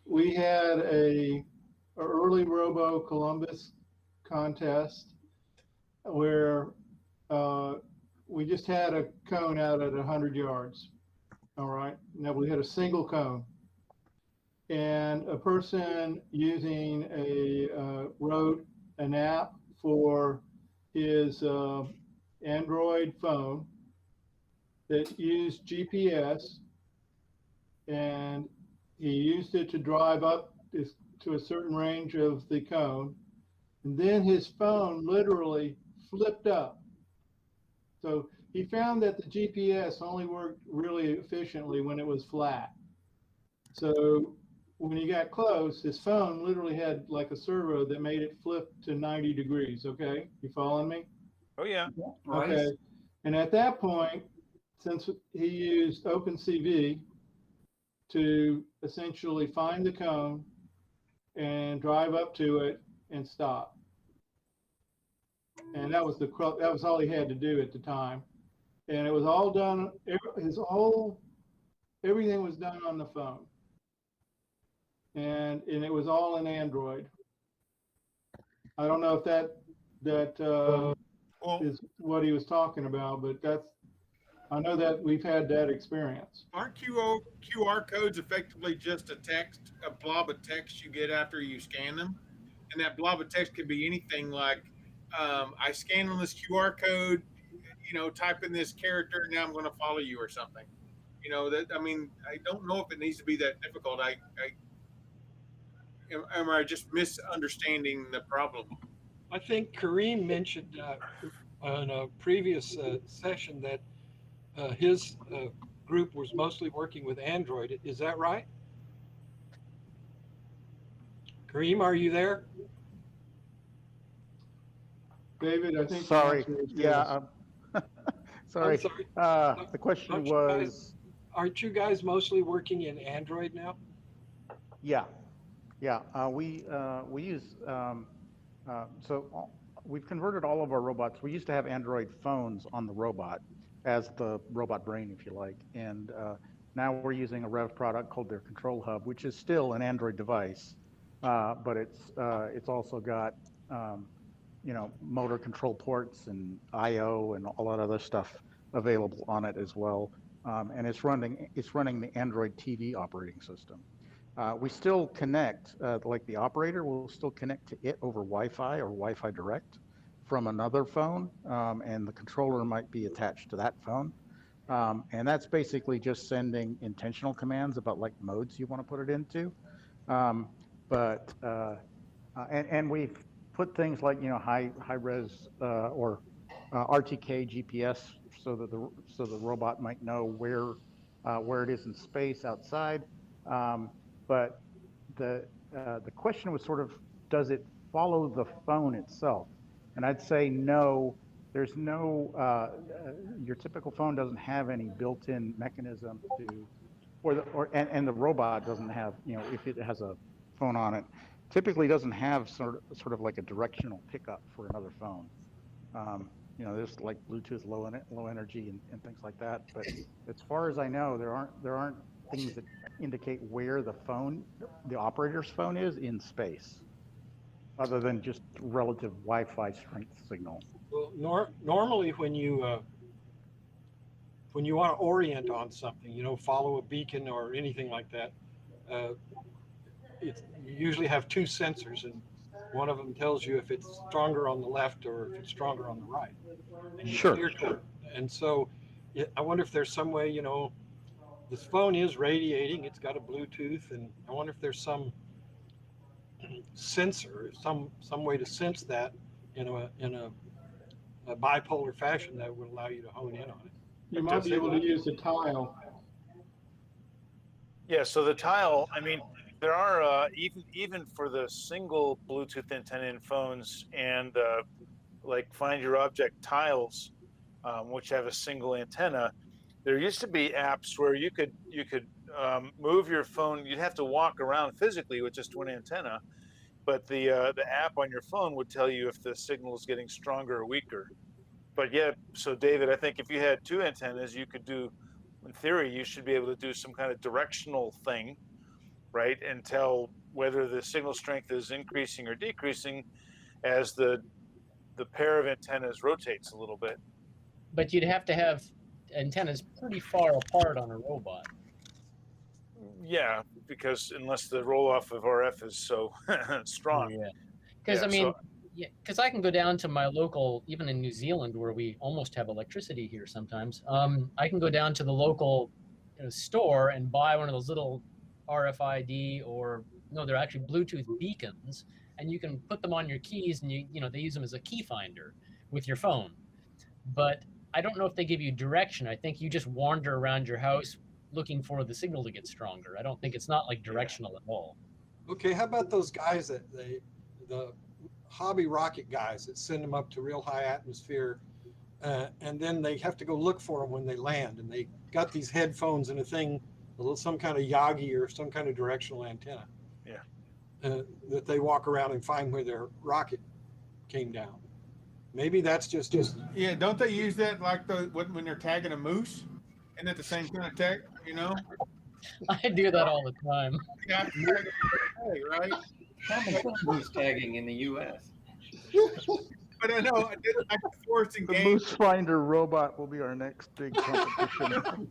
We had a early Robo Columbus contest where we just had a cone out at 100 yards. All right. Now we had a single cone, and a person wrote an app for his Android phone that used GPS, and he used it to drive up to a certain range of the cone, and then his phone literally flipped up. So he found that the GPS only worked really efficiently when it was flat. So when he got close, his phone literally had like a servo that made it flip to 90 degrees. Okay, you following me? Oh yeah. Okay. And at that point, since he used OpenCV to essentially find the cone and drive up to it and stop, and that was all he had to do at the time, and it was all done. Everything was done on the phone, and it was all in Android. I don't know if that is what he was talking about, but I know that we've had that experience. Aren't QR codes effectively just a blob of text you get after you scan them? And that blob of text could be anything like, I scan on this QR code, type in this character, now I'm going to follow you or something. I don't know if it needs to be that difficult. Am I just misunderstanding the problem? I think Kareem mentioned on a previous session that his group was mostly working with Android. Is that right? Kareem, are you there? David, I think. Sorry. Yeah. Sorry. Sorry. The question was. Aren't you guys mostly working in Android now? Yeah. We use so we've converted all of our robots. We used to have Android phones on the robot as the robot brain, if you like, and now we're using a Rev product called their Control Hub, which is still an Android device, but it's also got motor control ports and I/O and all that other stuff available on it as well, and it's running the Android TV operating system. We still connect, like the operator will still connect to it over Wi-Fi or Wi-Fi Direct from another phone, and the controller might be attached to that phone. And that's basically just sending intentional commands about like modes you want to put it into. And we've put things like, high res or RTK GPS so that the robot might know where it is in space outside. But the question was sort of, does it follow the phone itself? And I'd say no. There's no. Your typical phone doesn't have any built-in mechanism to, and the robot doesn't have. If it has a phone on it, typically doesn't have sort of like a directional pickup for another phone. There's like Bluetooth low energy and things like that. But as far as I know, there aren't things that indicate where the operator's phone is in space, other than just relative Wi-Fi strength signal. Well, normally when you want to orient on something, follow a beacon or anything like that, you usually have two sensors, and one of them tells you if it's stronger on the left or if it's stronger on the right. And sure. And so I wonder if there's some way, this phone is radiating, it's got a Bluetooth, and I wonder if there's some sensor, some way to sense that in a bipolar fashion that would allow you to hone in on it. You might be able to use the tile. Yeah, so the tile, there are even for the single Bluetooth antenna in phones and like Find Your Object tiles, which have a single antenna. There used to be apps where you could move your phone. You'd have to walk around physically with just one antenna, but the app on your phone would tell you if the signal is getting stronger or weaker. But yeah, so David, I think if you had two antennas, you could do, in theory, you should be able to do some kind of directional thing, right, and tell whether the signal strength is increasing or decreasing as the pair of antennas rotates a little bit. But you'd have to have antennas pretty far apart on a robot. Yeah, because unless the roll off of RF is so strong. Yeah. Because I mean, yeah, because I can go down to my local, even in New Zealand, where we almost have electricity here sometimes. I can go down to the local store and buy one of those little RFID, or no, they're actually Bluetooth beacons, and you can put them on your keys, and they use them as a key finder with your phone. But I don't know if they give you direction. I think you just wander around your house looking for the signal to get stronger. I don't think it's not like directional at all. Okay, how about those guys the hobby rocket guys that send them up to real high atmosphere, and then they have to go look for them when they land, and they got these headphones and a thing, some kind of Yagi or some kind of directional antenna. Yeah. That they walk around and find where their rocket came down. Maybe that's just Yeah, don't they use that like when they're tagging a moose? Isn't that the same kind of tag, I do that all the time. Yeah, right? Moose tagging in the U.S. But I know I did like forcing The games. Moose Finder robot will be our next big competition.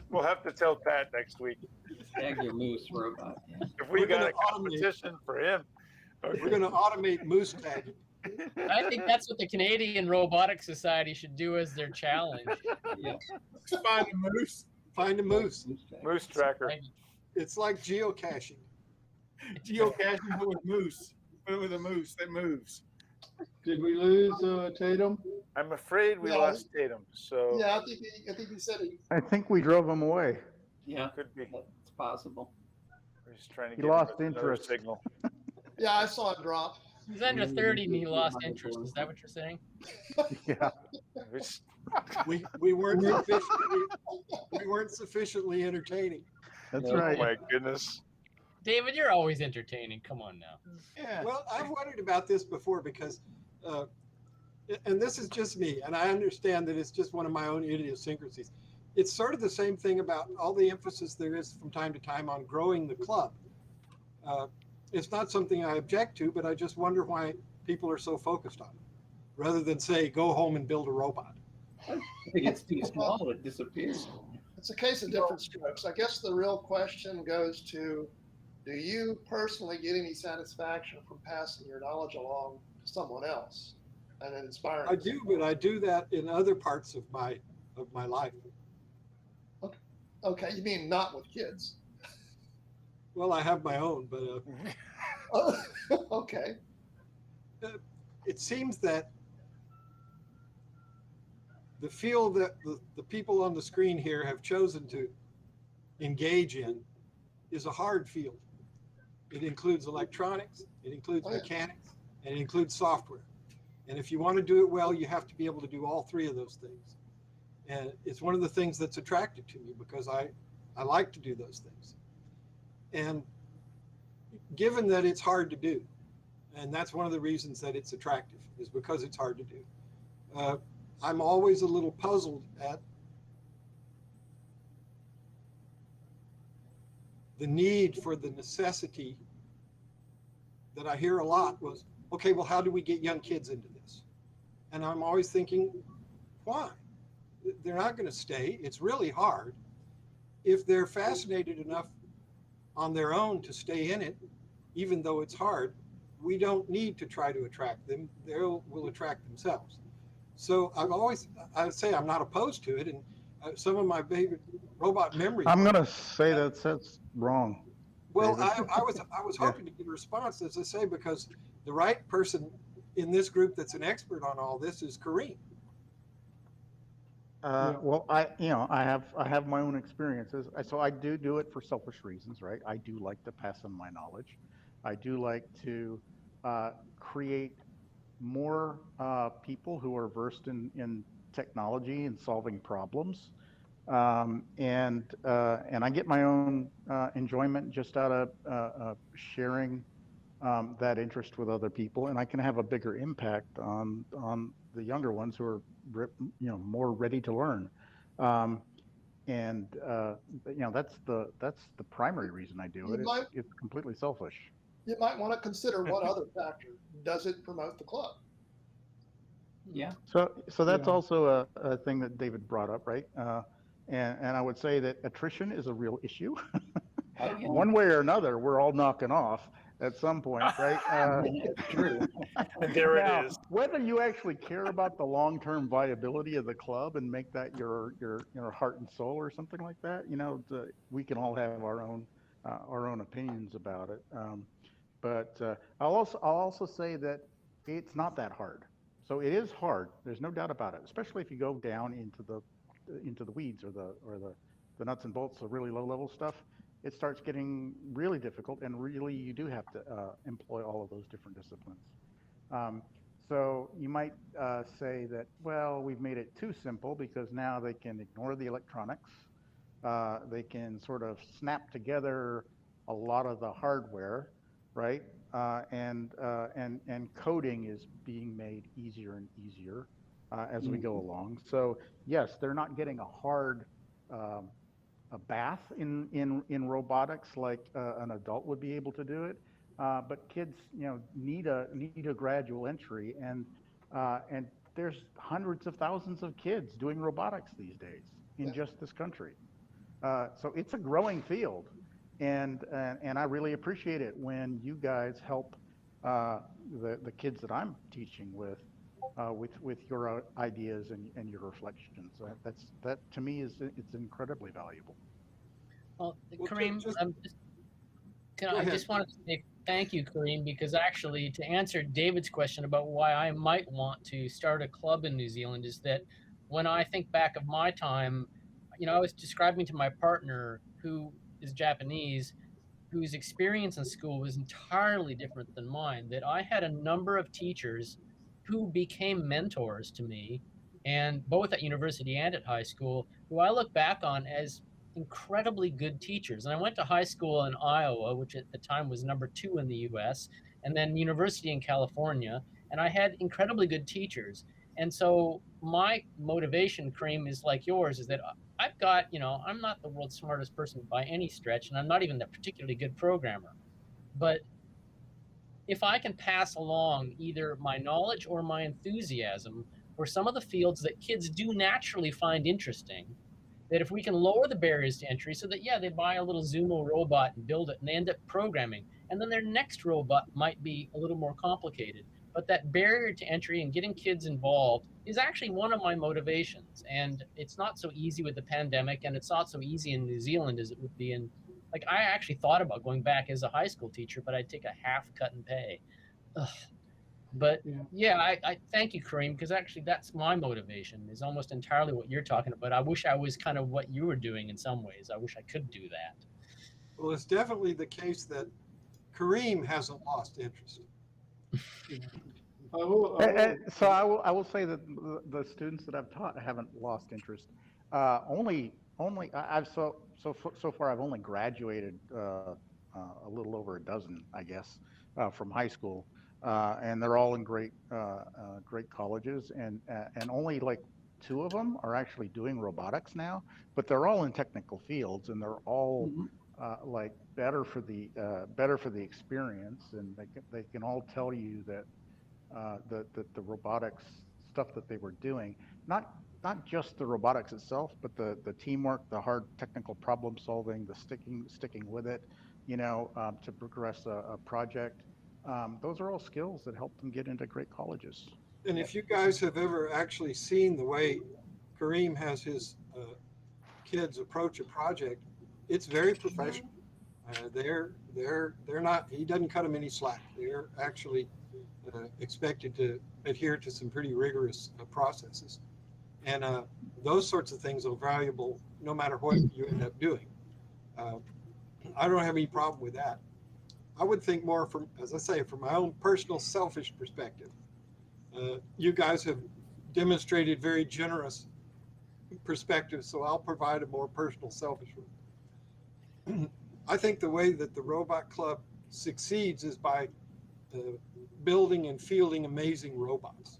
We'll have to tell Pat next week. Tag your moose robot. If we got a competition for him. Okay. We're going to automate moose tagging. I think that's what the Canadian Robotics Society should do as their challenge. Yeah. Find a moose. Find a moose. Moose tracker. It's like geocaching. Geocaching with moose. Put it with a moose that moves. Did we lose Tatum? I'm afraid we lost Tatum. So Yeah, I think he said he. I think we drove him away. Yeah, could be. it's possible. We're just trying to He get lost another interest. signal. Yeah, I saw him drop. He's under 30 and he lost interest. Is that what you're saying? Yeah. We weren't sufficiently entertaining. That's Oh right. my goodness. David, you're always entertaining. Come on now. Yeah. Well, I've wondered about this before because, and this is just me, and I understand that it's just one of my own idiosyncrasies. It's sort of the same thing about all the emphasis there is from time to time on growing the club. It's not something I object to, but I just wonder why people are so focused on it, rather than say, go home and build a robot. I think it's too small, it disappears. It's a case of different strokes. I guess the real question goes to, do you personally get any satisfaction from passing your knowledge along to someone else and then inspiring? I do, but I do that in other parts of my life. Okay, you mean not with kids? Well, I have my own, but okay. It seems that the field that the people on the screen here have chosen to engage in is a hard field. It includes electronics, it includes mechanics, and it includes software. And if you want to do it well, you have to be able to do all three of those things. And it's one of the things that's attractive to me because I like to do those things. And given that it's hard to do, and that's one of the reasons that it's attractive, is because it's hard to do. I'm always a little puzzled at the need for the necessity that I hear a lot was, okay, well, how do we get young kids into this? And I'm always thinking, why? They're not going to stay. It's really hard. If they're fascinated enough on their own to stay in it, even though it's hard, we don't need to try to attract them. They will attract themselves. So I say I'm not opposed to it. And some of my favorite robot memories. I'm going to say that's wrong. Well, I was hoping to get a response, as I say, because the right person in this group that's an expert on all this is Kareem. Well, I have my own experiences. So I do it for selfish reasons, right? I do like to pass on my knowledge. I do like to create more people who are versed in technology and solving problems. And I get my own enjoyment just out of sharing that interest with other people, and I can have a bigger impact on the younger ones who are more ready to learn. And that's the primary reason I do it. It's completely selfish. You might want to consider what other factor does it promote the club. Yeah. So that's also a thing that David brought up, right? And I would say that attrition is a real issue. One way or another, we're all knocking off at some point, right? True. There now, it is. Whether you actually care about the long-term viability of the club and make that your heart and soul or something like that, we can all have our own opinions about it. But I'll also say that it's not that hard. So it is hard. There's no doubt about it, especially if you go down into the weeds or the nuts and bolts of really low-level stuff. It starts getting really difficult, and really you do have to employ all of those different disciplines. So you might say that, well, we've made it too simple because now they can ignore the electronics. They can sort of snap together a lot of the hardware, right? And coding is being made easier and easier as we go along. So yes, they're not getting a hard a bath in robotics like an adult would be able to do it, but kids need a gradual entry, and there's hundreds of thousands of kids doing robotics these days in just this country. So it's a growing field, and I really appreciate it when you guys help the kids that I'm teaching with your ideas and your reflections. That to me it's incredibly valuable. Well, Kareem, I just wanted to say thank you, Kareem, because actually to answer David's question about why I might want to start a club in New Zealand is that when I think back of my time, I was describing to my partner, who is Japanese, whose experience in school was entirely different than mine, that I had a number of teachers who became mentors to me, and both at university and at high school, who I look back on as incredibly good teachers. And I went to high school in Iowa, which at the time was number 2 in the US, and then university in California, and I had incredibly good teachers. And so my motivation, Kareem, is like yours, is that I've got, I'm not the world's smartest person by any stretch, and I'm not even a particularly good programmer. But if I can pass along either my knowledge or my enthusiasm for some of the fields that kids do naturally find interesting, that if we can lower the barriers to entry so that, they buy a little Zumo robot and build it and they end up programming, and then their next robot might be a little more complicated. But that barrier to entry and getting kids involved is actually one of my motivations. And it's not so easy with the pandemic, and it's not so easy in New Zealand as it would be in, I actually thought about going back as a high school teacher, but I'd take a half cut in pay. Ugh. But I thank you, Kareem, because actually that's my motivation, is almost entirely what you're talking about. I wish I was kind of what you were doing in some ways. I wish I could do that. Well, it's definitely the case that Kareem hasn't lost interest. So I will say that the students that I've taught haven't lost interest. I've so far I've only graduated a little over a dozen, I guess, from high school, and they're all in great colleges, and only like 2 of them are actually doing robotics now, but they're all in technical fields, and they're all better for the experience, and they can all tell you that the robotics stuff that they were doing, not just the robotics itself, but the teamwork, the hard technical problem solving, the sticking with it, to progress a project. Those are all skills that help them get into great colleges. And if you guys have ever actually seen the way Kareem has his kids approach a project, it's very professional. They're not. He doesn't cut them any slack. They're actually expected to adhere to some pretty rigorous processes, and those sorts of things are valuable no matter what you end up doing. I don't have any problem with that. I would think more from, as I say, from my own personal selfish perspective. You guys have demonstrated very generous perspective, so I'll provide a more personal, selfish one. I think the way that the Robot Club succeeds is by building and fielding amazing robots.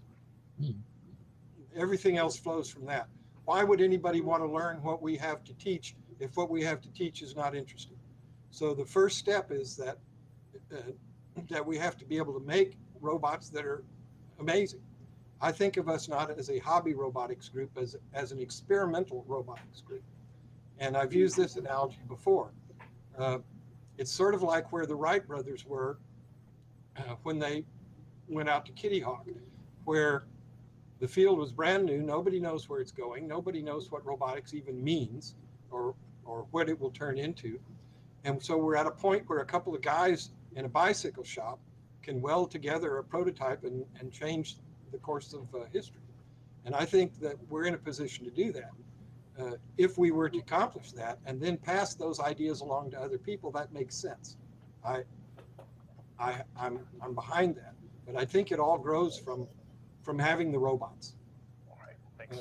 Everything else flows from that. Why would anybody want to learn what we have to teach if what we have to teach is not interesting? So the first step is that that we have to be able to make robots that are amazing. I think of us not as a hobby robotics group, as an experimental robotics group. And I've used this analogy before. It's sort of like where the Wright brothers were when they went out to Kitty Hawk, where the field was brand new. Nobody knows where it's going. Nobody knows what robotics even means or what it will turn into. And so we're at a point where a couple of guys in a bicycle shop can weld together a prototype and change the course of history. And I think that we're in a position to do that. If we were to accomplish that and then pass those ideas along to other people, that makes sense. I'm behind that. But I think it all grows from having the robots. All right, thanks.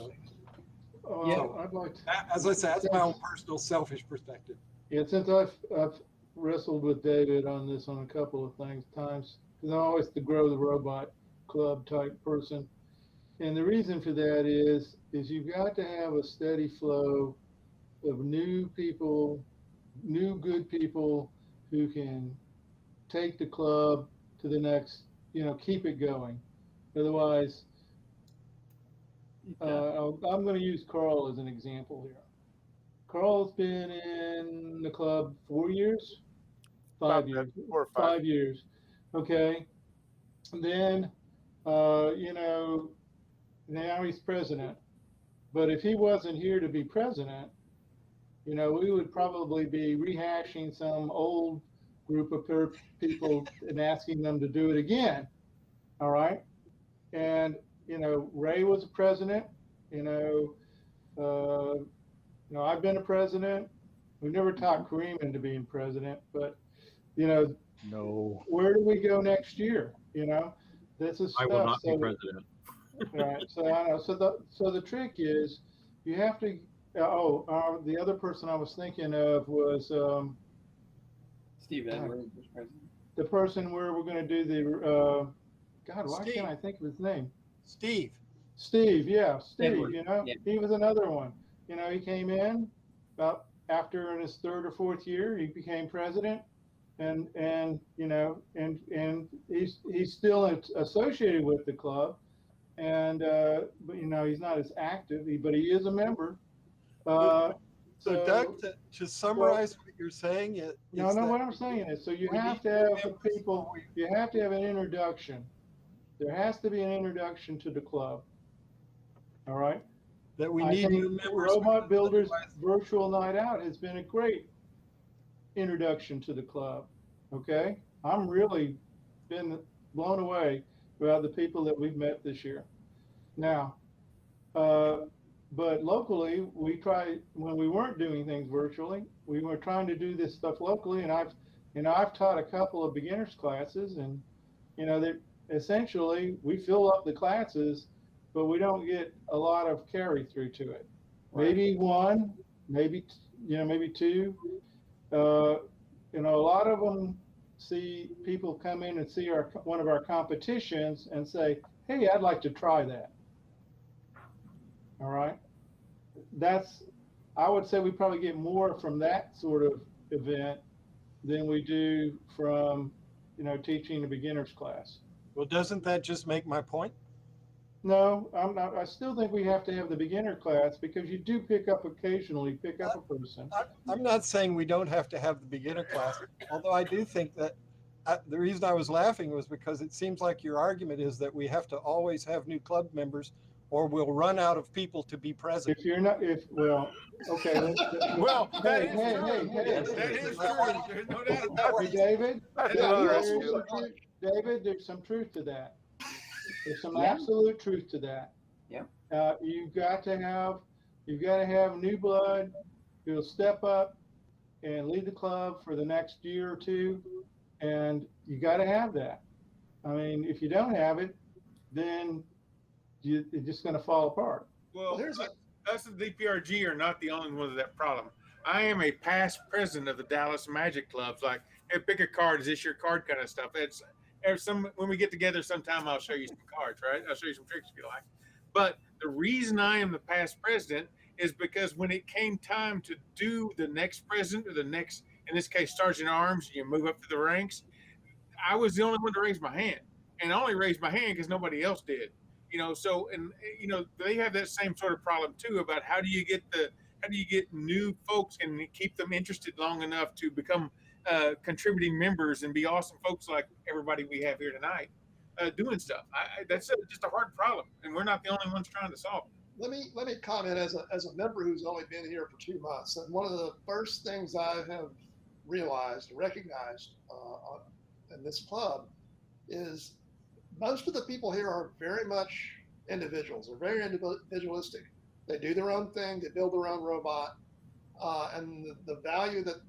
I'd like to, as I said, that's my own personal selfish perspective. Yeah, since I've wrestled with David on this on a couple of times, because I'm always the grow the robot club type person. And the reason for that is you've got to have a steady flow of new people, new good people who can take the club to the next, keep it going. Otherwise, I'm going to use Carl as an example here. Carl's been in the club 4 years, 5 years, 4 or 5. 5 years. Okay. And then, now he's president. But if he wasn't here to be president, we would probably be rehashing some old group of people and asking them to do it again. All right. And, Ray was a president, I've been a president. We've never talked Kareem into being president, but, no. Where do we go next year? This is I stuff. will not be president. Right. So I know. So the trick is you have to. The other person I was thinking of was Steve Edwards was president. the person where we're going to do the. God, why Steve. can't I think of his name? Steve. Steve, yeah, Steve. Edward. Yeah. He was another one. He came in about after in his 3rd or 4th year, he became president, and he's still associated with the club, and but he's not as active, but he is a member. So Doug, to summarize what you're saying, what I'm saying is, so you have to have the people. You have to have an introduction. There has to be an introduction to the club. All right. That we I need think new members. Robot Builders Virtual Night Out has been a great introduction to the club. Okay. I'm really been blown away about the people that we've met this year. Now, but locally, we tried when we weren't doing things virtually. We were trying to do this stuff locally, and I've taught a couple of beginners classes, and that essentially we fill up the classes, but we don't get a lot of carry through to it. Right. Maybe one, maybe two. A lot of them see people come in and see one of our competitions and say, "Hey, I'd like to try that." All right. I would say we probably get more from that sort of event than we do from, teaching a beginner's class. Well, doesn't that just make my point? No, I'm not. I still think we have to have the beginner class because you do pick up a person. I'm not saying we don't have to have the beginner class, although I do think that the reason I was laughing was because it seems like your argument is that we have to always have new club members or we'll run out of people to be president. If you're not, okay. Well, that is hey, true. There's no doubt about it. David, there's some truth to that. There's some absolute truth to that. Yeah. You've got to have new blood who'll step up and lead the club for the next year or two, and you got to have that. I mean, if you don't have it, then it's just going to fall apart. Well, us at DPRG are not the only ones with that problem. I am a past president of the Dallas Magic Clubs. Like, hey, pick a card. Is this your card kind of stuff? When we get together sometime, I'll show you some cards, right? I'll show you some tricks if you like. But the reason I am the past president is because when it came time to do the next president or the next, in this case, sergeant at arms, you move up to the ranks, I was the only one to raise my hand. And I only raised my hand because nobody else did. So they have that same sort of problem too about how do you get new folks and keep them interested long enough to become contributing members and be awesome folks like everybody we have here tonight doing stuff. That's just a hard problem, and we're not the only ones trying to solve it. Let me comment as a member who's only been here for 2 months, and one of the first things I have realized and recognized in this club is most of the people here are very much individuals. They're very individualistic. They do their own thing. They build their own robot. And the value that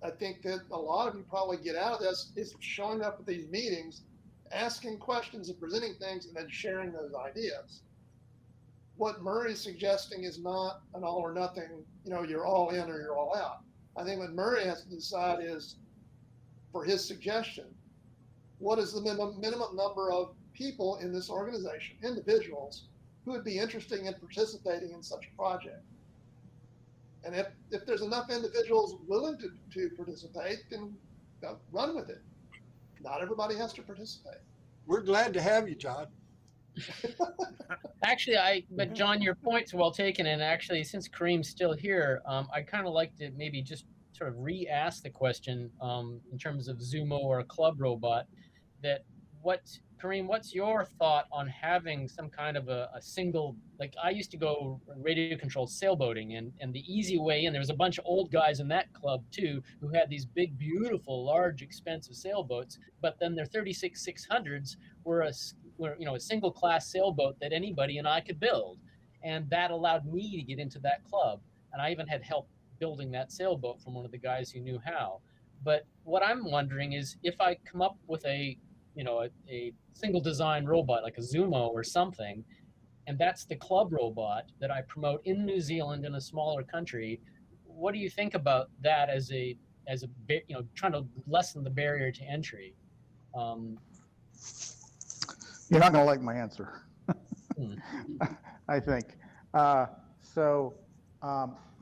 I think that a lot of you probably get out of this is showing up at these meetings, asking questions and presenting things, and then sharing those ideas. What Murray's suggesting is not an all or nothing, you're all in or you're all out. I think what Murray has to decide is, for his suggestion, what is the minimum number of people in this organization, individuals, who would be interested in participating in such a project? And if there's enough individuals willing to participate, then run with it. Not everybody has to participate. We're glad to have you, John. Actually, but John, your point's well taken. And actually, since Kareem's still here, I'd kind of like to maybe just sort of re-ask the question in terms of Zumo or a club robot. Kareem, what's your thought on having some kind of a single, like I used to go radio controlled sailboating, and the easy way in, there was a bunch of old guys in that club too, who had these big, beautiful, large, expensive sailboats, but then their 36-600s were a single class sailboat that anybody and I could build. And that allowed me to get into that club. And I even had help building that sailboat from one of the guys who knew how. But what I'm wondering is if I come up with a single design robot like a Zumo or something, and that's the club robot that I promote in New Zealand in a smaller country, what do you think about that as a trying to lessen the barrier to entry? You're not going to like my answer, I think.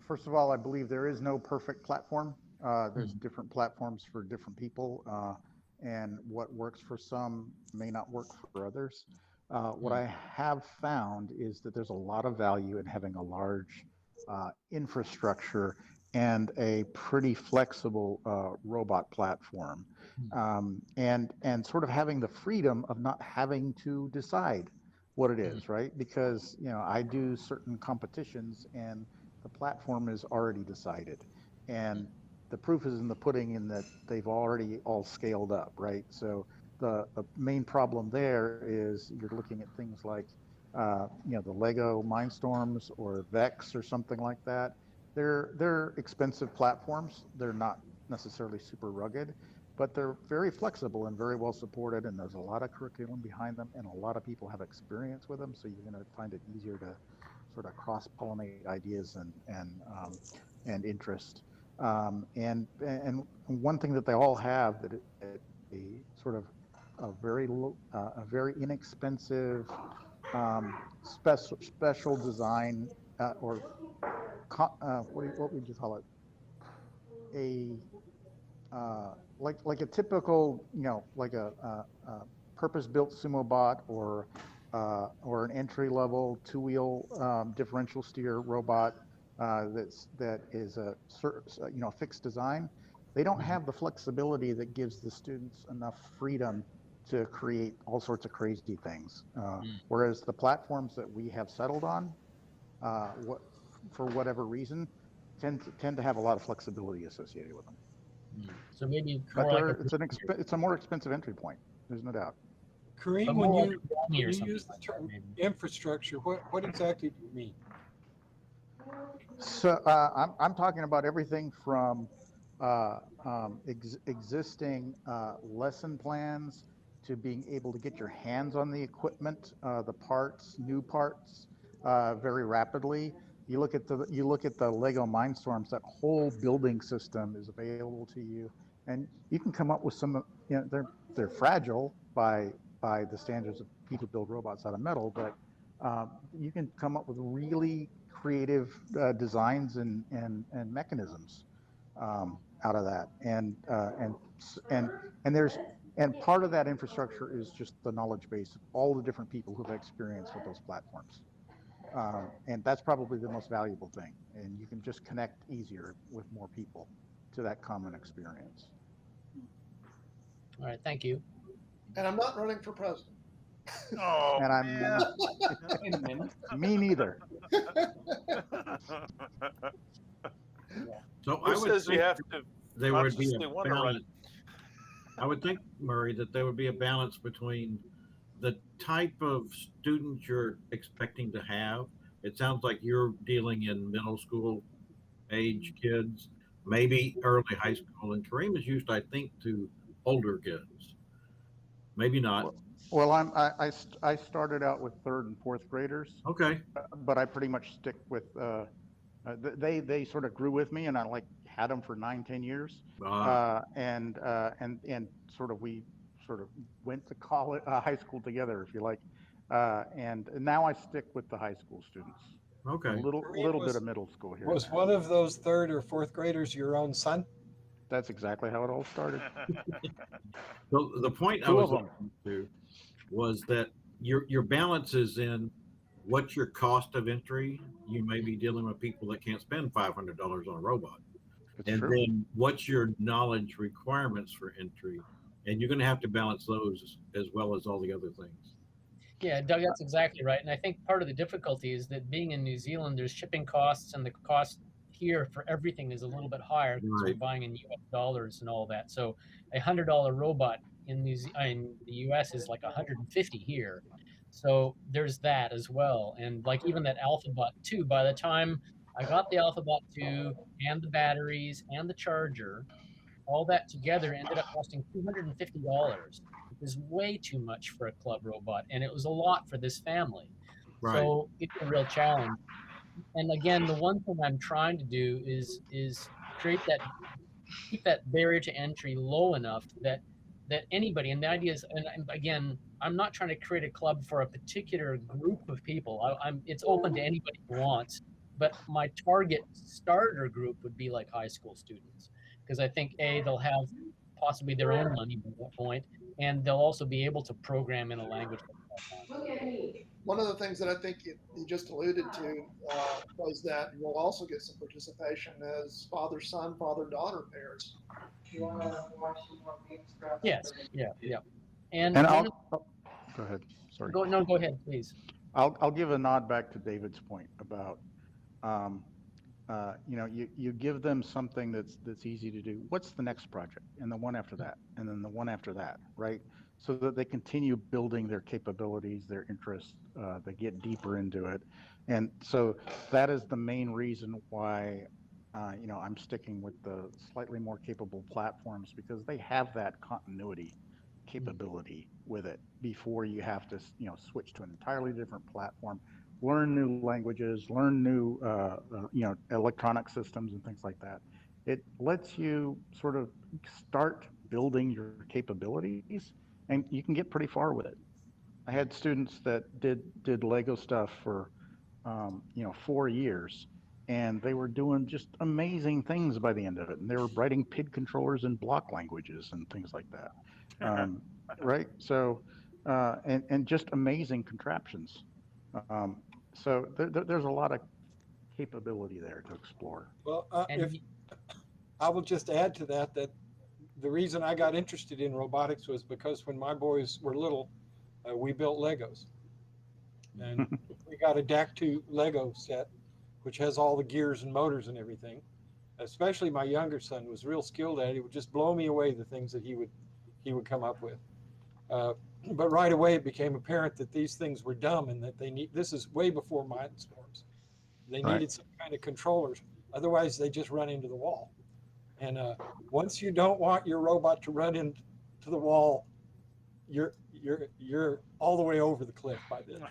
First of all, I believe there is no perfect platform. There's different platforms for different people. And what works for some may not work for others. What I have found is that there's a lot of value in having a large infrastructure and a pretty flexible robot platform, and sort of having the freedom of not having to decide what it is, right? Because I do certain competitions and the platform is already decided, and the proof is in the pudding in that they've already all scaled up, right? So the main problem there is you're looking at things like, the Lego Mindstorms or Vex or something like that. They're expensive platforms. They're not necessarily super rugged, but they're very flexible and very well supported. And there's a lot of curriculum behind them, and a lot of people have experience with them. So you're going to find it easier to sort of cross-pollinate ideas and interest. And one thing that they all have that a sort of a very inexpensive special design what would you call it? Like a typical like a purpose-built sumo bot or an entry-level two-wheel differential steer robot. That is a fixed design. They don't have the flexibility that gives the students enough freedom to create all sorts of crazy things. Whereas the platforms that we have settled on, for whatever reason, tend to have a lot of flexibility associated with them. So maybe, it's a more expensive entry point. There's no doubt. Kareem, when you use the term infrastructure, what exactly do you mean? So I'm talking about everything from existing lesson plans to being able to get your hands on the equipment, the parts, new parts, very rapidly. You look at the Lego Mindstorms. That whole building system is available to you, and you can come up with some. They're fragile by the standards of people who build robots out of metal, but you can come up with really creative designs and mechanisms out of that, and part of that infrastructure is just the knowledge base of all the different people who've experienced with those platforms, and that's probably the most valuable thing. And you can just connect easier with more people to that common experience. All right, thank you. And I'm not running for president. Oh, and man. Me neither. So Who I would says you think have to there would be consciously a want to run? balance. I would think, Murray, that there would be a balance between the type of student you're expecting to have. It sounds like you're dealing in middle school age kids, maybe early high school, and Kareem is used, I think, to older kids. Maybe not. Well, I started out with 3rd and 4th graders. Okay. But I pretty much stick with they sort of grew with me, and I had them for 9-10 years. And sort of we sort of went to college, high school together, if you like. And now I stick with the high school students. Okay. A little bit of middle school here. Was one of those 3rd or 4th graders your own son? That's exactly how it all started. So the point I was looking to was that your balance is in what's your cost of entry. You may be dealing with people that can't spend $500 on a robot. And then what's your knowledge requirements for entry? And you're going to have to balance those as well as all the other things. Yeah, Doug, that's exactly right. And I think part of the difficulty is that being in New Zealand, there's shipping costs, and the cost here for everything is a little bit higher because we're buying in US dollars and all that. So a $100 robot in the US is like 150 here. So there's that as well. And like even that AlphaBot 2, by the time I got the AlphaBot 2 and the batteries and the charger, all that together ended up costing $250, which is way too much for a club robot. And it was a lot for this family. Right. So it's a real challenge. And again, the one thing I'm trying to do is keep that barrier to entry low enough that anybody, and the idea is, and again, I'm not trying to create a club for a particular group of people. It's open to anybody who wants, but my target starter group would be like high school students, because I think they'll have possibly their own money at that point, and they'll also be able to program in a language like Python. One of the things that I think you just alluded to was that we'll also get some participation as father-son, father-daughter pairs. You want to watch some more games? Yes, yeah. And I'll go ahead. Sorry. Go ahead, please. I'll give a nod back to David's point about you give them something that's easy to do. What's the next project, and the one after that, and then the one after that, right? So that they continue building their capabilities, their interests, they get deeper into it. And so that is the main reason why I'm sticking with the slightly more capable platforms, because they have that continuity capability with it before you have to switch to an entirely different platform, learn new languages, learn new electronic systems and things like that. It lets you sort of start building your capabilities, and you can get pretty far with it. I had students that did Lego stuff for 4 years, and they were doing just amazing things by the end of it. And they were writing PID controllers in block languages and things like that. Right? So, and just amazing contraptions. So there's a lot of capability there to explore. Well, if I will just add to that the reason I got interested in robotics was because when my boys were little, we built Legos. And we got a DAC2 Lego set, which has all the gears and motors and everything. Especially my younger son was real skilled at it. It would just blow me away, the things that he would come up with. But right away it became apparent that these things were dumb, and that this is way before Mindstorms. They needed some kind of controllers. Otherwise they just run into the wall. And once you don't want your robot to run into the wall you're all the way over the cliff by then.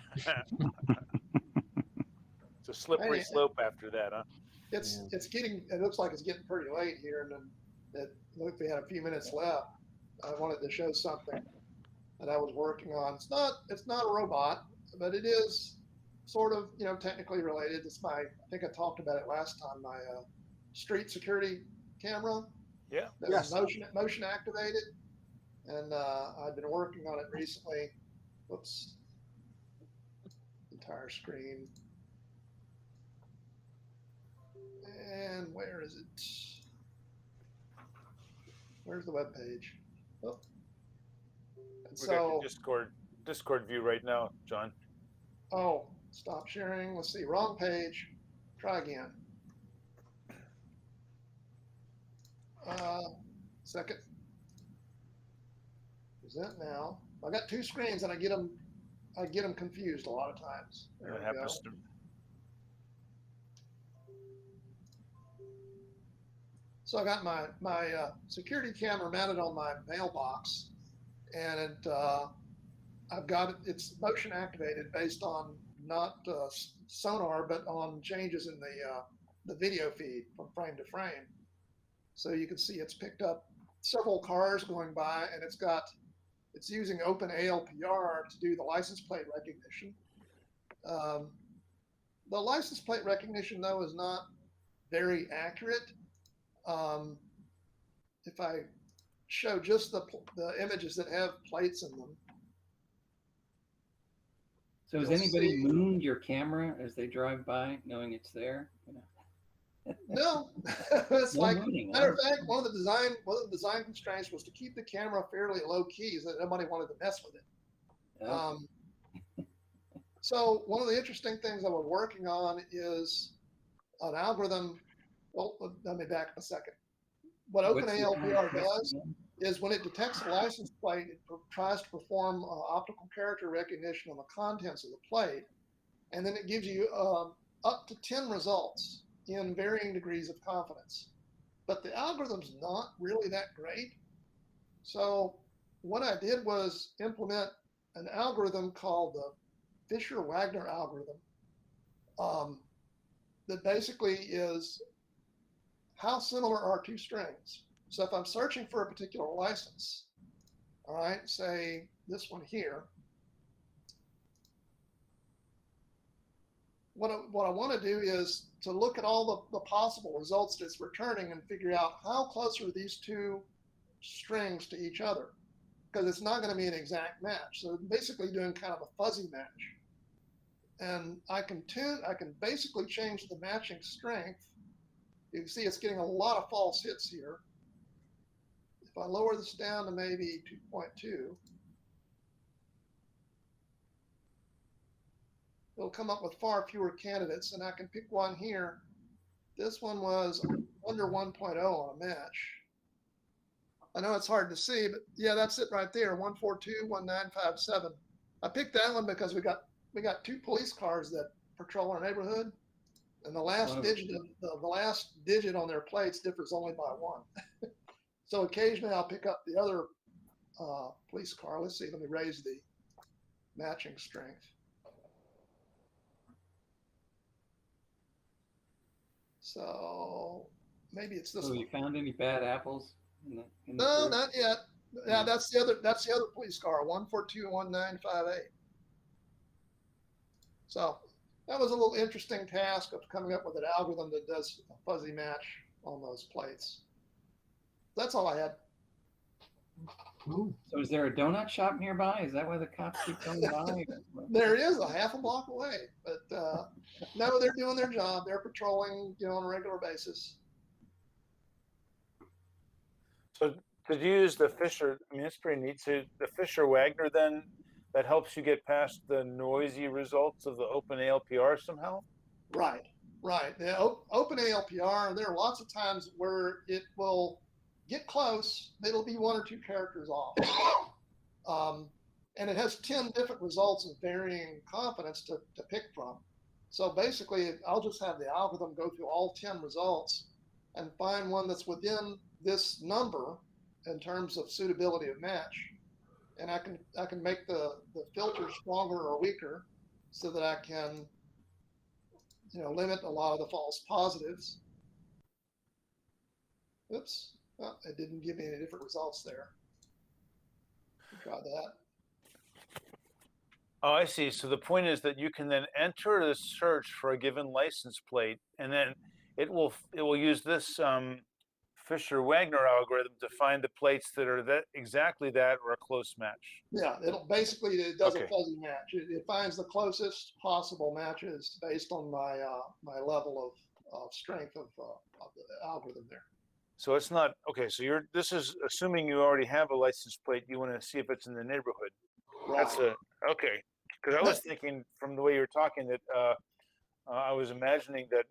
It's a slippery slope after that, huh? It's getting. It looks like it's getting pretty late here, and then look, we had a few minutes left. I wanted to show something that I was working on. It's not a robot, but it is sort of, technically related. It's I think I talked about it last time, my street security camera. Yeah. That's motion activated. And I've been working on it recently. Whoops. Entire screen. And where is it? Where's the web page? Oh. We got the Discord view right now, John. Oh, stop sharing. Let's see. Wrong page. Try again. Second. Present now. I got two screens and I get them confused a lot of times. There That we happens go. to So I got my security camera mounted on my mailbox, and I've got it's motion activated based on not sonar, but on changes in the video feed from frame to frame. So you can see it's picked up several cars going by, and it's using open ALPR to do the license plate recognition. The license plate recognition, though, is not very accurate. If I show just the images that have plates in them. So has You'll anybody see- mooned your camera as they drive by, knowing it's there? No, it's No like, mooning, matter of huh? fact, one of the design constraints was to keep the camera fairly low key so that nobody wanted to mess with it. Okay. So one of the interesting things I was working on is an algorithm. Well, let me back up a second. What What's the OpenALPR question does again? is when it detects a license plate, it tries to perform optical character recognition on the contents of the plate, and then it gives you up to 10 results in varying degrees of confidence. But the algorithm's not really that great. So what I did was implement an algorithm called the Fisher-Wagner algorithm that basically is how similar are two strings. So if I'm searching for a particular license, all right, say this one here, what I want to do is to look at all the possible results that it's returning and figure out how close are these two strings to each other, because it's not going to be an exact match. So basically doing kind of a fuzzy match. And I can basically change the matching strength. You can see it's getting a lot of false hits here. If I lower this down to maybe 2.2, it'll come up with far fewer candidates, and I can pick one here. This one was under 1.0 on a match. I know it's hard to see, but yeah, that's it right there, 1421957. I picked that one because we got two police cars that patrol our neighborhood, and the last digit on their plates differs only by one. So occasionally I'll pick up the other police car. Let's see, let me raise the matching strength. So maybe it's this So one. you found any bad apples? In the No, group? not yet. Yeah, that's the other police car, 1421958. So that was a little interesting task of coming up with an algorithm that does a fuzzy match on those plates. That's all I had. So is there a donut shop nearby? Is that why the cops keep coming by? There is a half a block away, but no, they're doing their job. They're patrolling, on a regular basis. So did you use the Fisher? I mean, it's pretty neat. So the Fisher-Wagner then, that helps you get past the noisy results of the OpenALPR somehow? Right. The OpenALPR, there are lots of times where it will get close, it'll be one or two characters off. And it has 10 different results of varying confidence to pick from. So basically, I'll just have the algorithm go through all 10 results and find one that's within this number in terms of suitability of match. and I can make the filter stronger or weaker so that I can, limit a lot of the false positives. Oops, well, it didn't give me any different results there. Try that. Oh, I see. So the point is that you can then enter the search for a given license plate, and then it will use this Fisher-Wagner algorithm to find the plates that are exactly that or a close match. Yeah, it does a fuzzy match. It finds the closest possible matches based on my level of strength of the algorithm there. So it's not okay. So this is assuming you already have a license plate. You want to see if it's in the neighborhood. Right. That's okay. Because I was thinking from the way you were talking that I was imagining that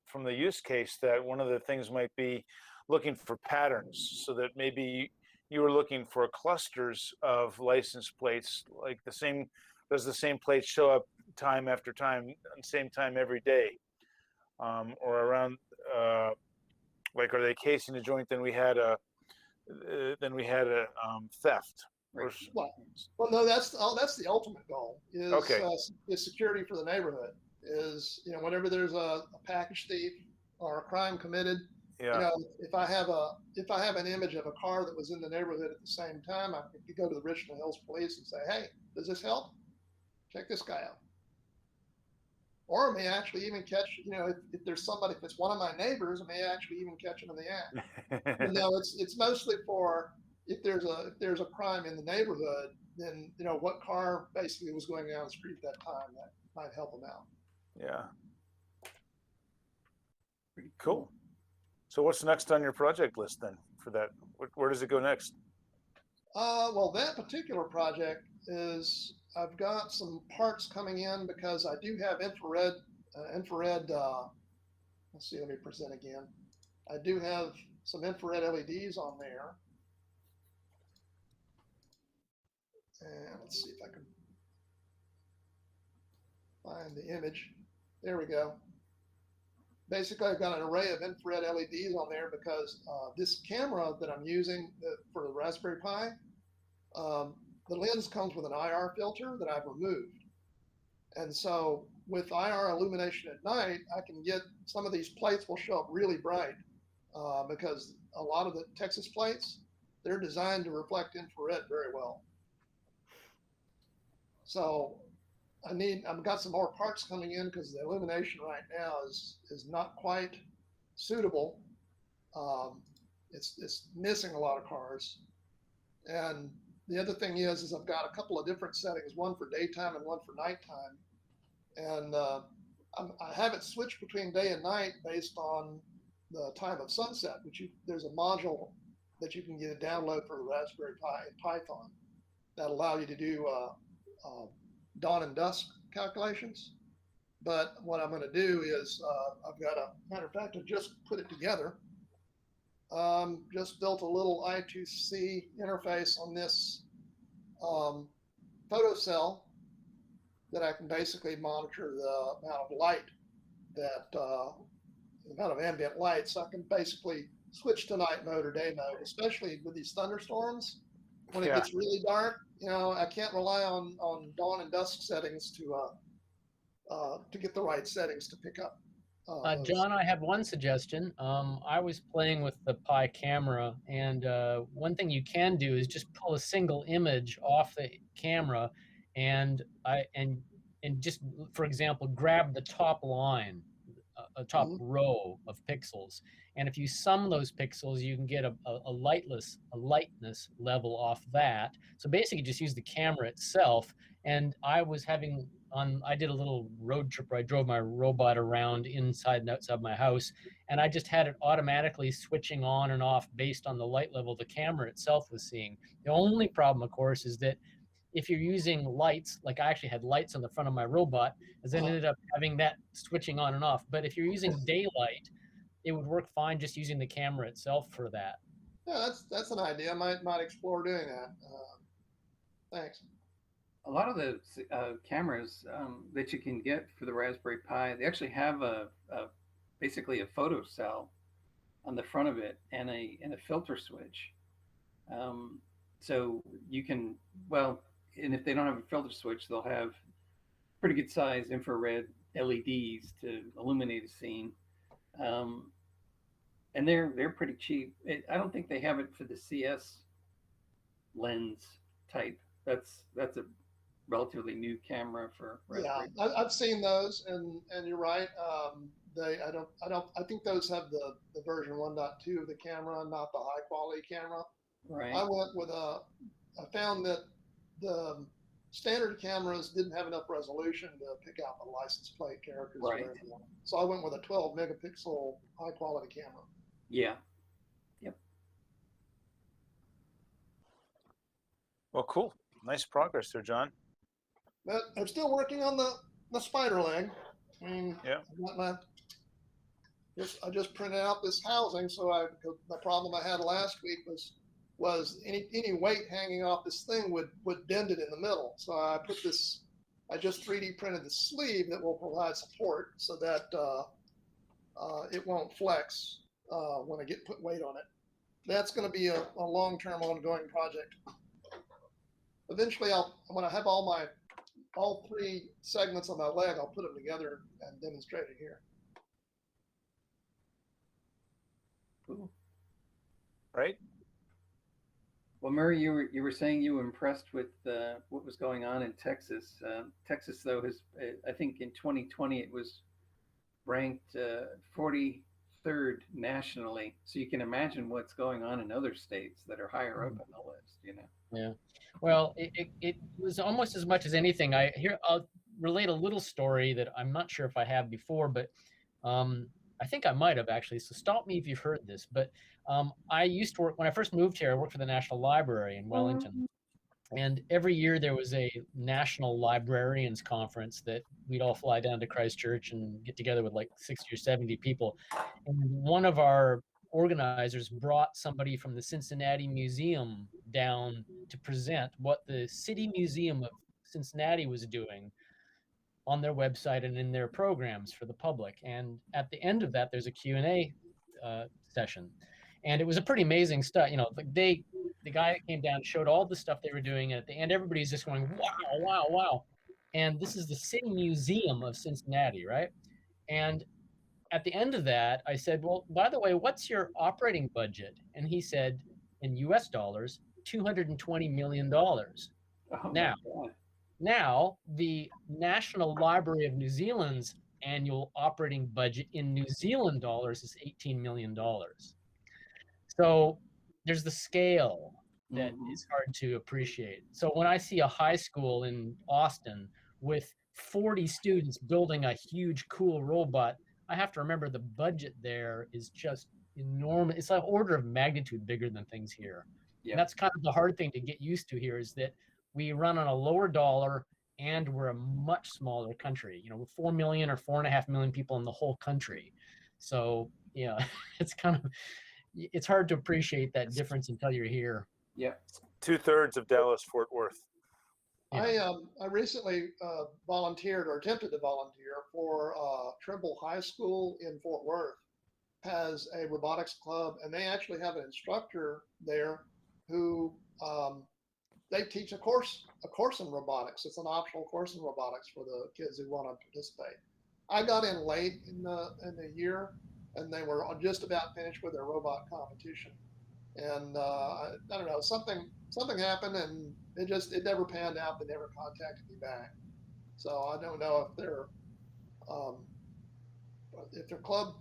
from the use case that one of the things might be looking for patterns, so that maybe you were looking for clusters of license plates, like does the same plate show up time after time, same time every day, or around. Like, are they casing a joint? Then we had a theft. Right. Well, no, that's the ultimate goal is security for the neighborhood. Is whenever there's a package thief or a crime committed, if I have an image of a car that was in the neighborhood at the same time, I could go to the Richland Hills Police and say, hey, does this help? Check this guy out. Or it may actually even catch, if there's somebody, if it's one of my neighbors, it may actually even catch them in the act. It's mostly for if there's a crime in the neighborhood, then what car basically was going down the street at that time that might help them out. Yeah. Pretty cool. So what's next on your project list then for that? Where does it go next? Well, that particular project is I've got some parts coming in because I do have infrared. Let's see. Let me present again. I do have some infrared LEDs on there, and let's see if I can find the image. There we go. Basically, I've got an array of infrared LEDs on there because this camera that I'm using for the Raspberry Pi, the lens comes with an IR filter that I've removed. And so with IR illumination at night, I can get some of these plates will show up really bright because a lot of the Texas plates, they're designed to reflect infrared very well. So I've got some more parts coming in because the illumination right now is not quite suitable. It's missing a lot of cars. And the other thing is I've got a couple of different settings, one for daytime and one for nighttime. And I have it switched between day and night based on the time of sunset, there's a module that you can get a download for the Raspberry Pi in Python that allow you to do dawn and dusk calculations. But what I'm going to do is I've got matter of fact, I just put it together. Just built a little I2C interface on this photocell that I can basically monitor the amount of light the amount of ambient light. So I can basically switch to night mode or day mode, especially with these thunderstorms. When it gets really dark, I can't rely on dawn and dusk settings to get the right settings to pick up. John, I have one suggestion. I was playing with the Pi camera, and one thing you can do is just pull a single image off the camera, and just, for example, grab the top line, a top row of pixels, and if you sum those pixels, you can get a lightness level off that. So basically, just use the camera itself. And I did a little road trip where I drove my robot around inside and outside my house, and I just had it automatically switching on and off based on the light level the camera itself was seeing. The only problem, of course, is that if you're using lights, like I actually had lights on the front of my robot, and then ended up having that switching on and off. But if you're using daylight, it would work fine just using the camera itself for that. Yeah, that's an idea. I might explore doing that. Thanks. A lot of the cameras that you can get for the Raspberry Pi, they actually have basically a photo cell on the front of it and a filter switch. so you can, well, and if they don't have a filter switch, they'll have pretty good size infrared LEDs to illuminate a scene. And they're pretty cheap. I don't think they have it for the CS lens type. That's a relatively new camera for Yeah, I've seen those, and you're right. I think those have the version 1.2 of the camera, not the high quality camera. Right. I went with I found that the standard cameras didn't have enough resolution to pick out the license plate characters. Right. So I went with a 12 megapixel high quality camera. Yeah. Yep. Well, cool. Nice progress there, John. But I'm still working on the spider leg. I mean, yeah. I just printed out this housing, so the problem I had last week was any weight hanging off this thing would bend it in the middle. So I just 3D printed the sleeve that will provide support so that it won't flex when I put weight on it. That's going to be a long-term ongoing project. Eventually, when I have all 3 segments of my leg, I'll put them together and demonstrate it here. Cool. Right. Well, Murray, you were saying you were impressed with what was going on in Texas. Texas, though, I think in 2020 it was ranked 43rd nationally. So you can imagine what's going on in other states that are higher up on the list. You know. Yeah. Well, it was almost as much as anything. I'll relate a little story that I'm not sure if I have before, but I think I might have actually. So stop me if you've heard this. But I used to work, when I first moved here, I worked for the National Library in Wellington. And every year there was a National Librarians Conference that we'd all fly down to Christchurch and get together with like 60 or 70 people. And one of our organizers brought somebody from the Cincinnati Museum down to present what the City Museum of Cincinnati was doing on their website and in their programs for the public. And at the end of that, there's a Q&A session. And it was a pretty amazing stuff. You know, the guy came down, showed all the stuff they were doing, and at the end, everybody's just going, wow, wow, wow. And this is the City Museum of Cincinnati, right? And at the end of that, I said, well, by the way, what's your operating budget? And he said, in US dollars, $220 million. Now, the National Library of New Zealand's annual operating budget in New Zealand dollars is $18 million. So there's the scale that is hard to appreciate. So when I see a high school in Austin with 40 students building a huge, cool robot, I have to remember the budget there is just enormous. It's an order of magnitude bigger than things here. Yeah. And that's kind of the hard thing to get used to here, is that we run on a lower dollar and we're a much smaller country. You know, we're 4 million or 4.5 million people in the whole country. So, yeah, it's hard to appreciate that difference until you're here. Yeah. 2/3 of Dallas-Fort Worth. Yeah. I recently volunteered or attempted to volunteer for Trimble High School in Fort Worth. Has a robotics club, and they actually have an instructor there who they teach a course in robotics. It's an optional course in robotics for the kids who want to participate. I got in late in the year, and they were just about finished with their robot competition. And I don't know, something happened, and it never panned out. They never contacted me back. So I don't know if their club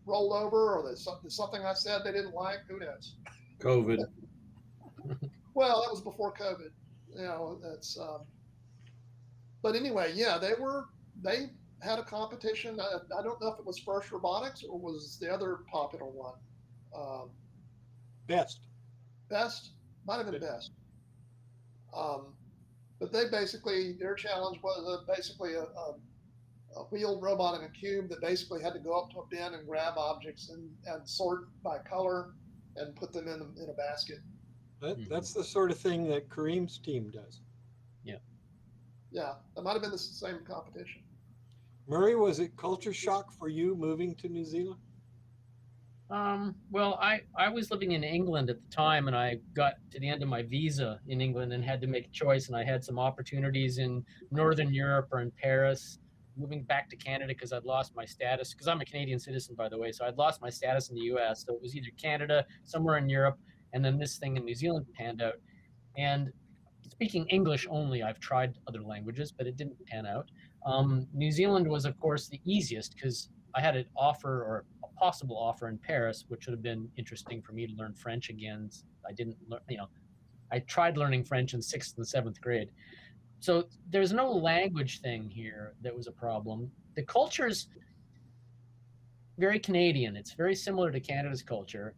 rolled over, or there's something I said they didn't like. Who knows? COVID. Well, that was before COVID. You know, that's. But anyway, yeah, they had a competition. I don't know if it was First Robotics or was the other popular one. Best might have been Best. But their challenge was basically a wheeled robot in a cube that basically had to go up to a bin and grab objects and sort by color and put them in a basket. That's the sort of thing that Kareem's team does. Yeah, that might have been the same competition. Murray, was it culture shock for you moving to New Zealand? Well, I was living in England at the time, and I got to the end of my visa in England and had to make a choice. And I had some opportunities in Northern Europe or in Paris. Moving back to Canada because I'd lost my status, because I'm a Canadian citizen, by the way. So I'd lost my status in the U.S. So it was either Canada, somewhere in Europe, and then this thing in New Zealand panned out. And speaking English only, I've tried other languages, but it didn't pan out. New Zealand was, of course, the easiest because I had an offer or a possible offer in Paris, which would have been interesting for me to learn French again. I didn't learn, I tried learning French in 6th and 7th grade. So there's no language thing here that was a problem. The culture's very Canadian. It's very similar to Canada's culture.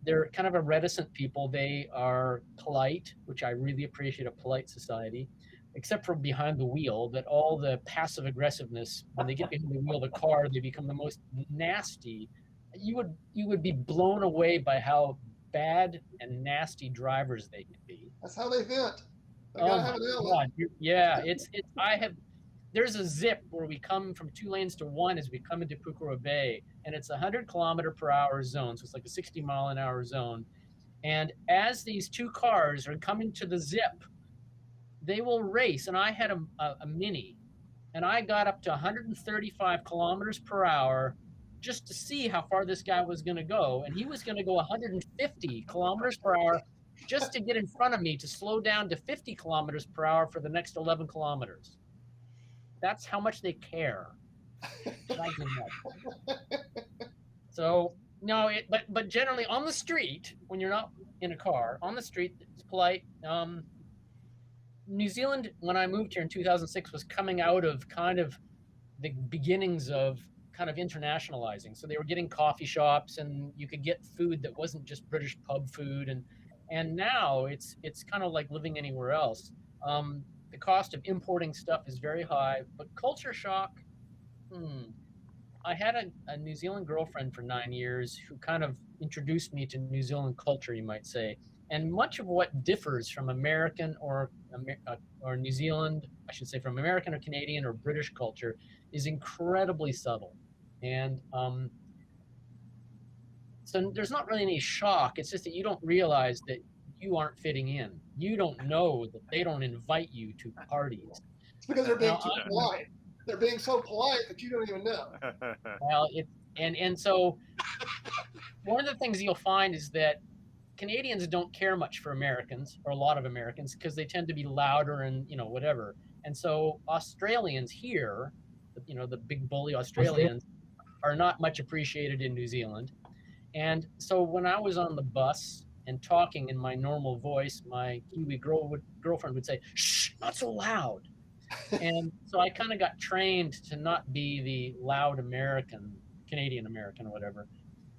They're kind of a reticent people. They are polite, which I really appreciate, a polite society, except for behind the wheel, that all the passive aggressiveness, when they get behind the wheel of the car, they become the most nasty. You would be blown away by how bad and nasty drivers they can be. That's how they vent. They Oh gotta my have an outlet. God. Yeah, there's a zip where we come from 2 lanes to 1 as we come into Pukura Bay, and it's a 100-kilometer-per-hour zone, so it's like a 60-mile-an-hour zone. And as these 2 cars are coming to the zip, they will race. And I had a Mini, and I got up to 135 kilometers per hour just to see how far this guy was going to go. And he was going to go 150 kilometers per hour just to get in front of me to slow down to 50 kilometers per hour for the next 11 kilometers. That's how much they care. So no, but generally on the street, when you're not in a car, on the street, it's polite. New Zealand, when I moved here in 2006, was coming out of kind of the beginnings of kind of internationalizing. So they were getting coffee shops, and you could get food that wasn't just British pub food, and now it's kind of like living anywhere else. The cost of importing stuff is very high, but culture shock, I had a New Zealand girlfriend for 9 years who kind of introduced me to New Zealand culture, you might say. And much of what differs from American or New Zealand, I should say from American or Canadian or British culture, is incredibly subtle. And so there's not really any shock. It's just that you don't realize that you aren't fitting in. You don't know that they don't invite you to parties. It's because they're being too polite. They're being so polite that you don't even know. Well, and so one of the things you'll find is that Canadians don't care much for Americans, or a lot of Americans, because they tend to be louder and whatever. And so Australians here, the big bully Australians, are not much appreciated in New Zealand. And so when I was on the bus and talking in my normal voice, my Kiwi girlfriend would say, "Shh, not so loud." And so I kind of got trained to not be the loud American, Canadian American, or whatever.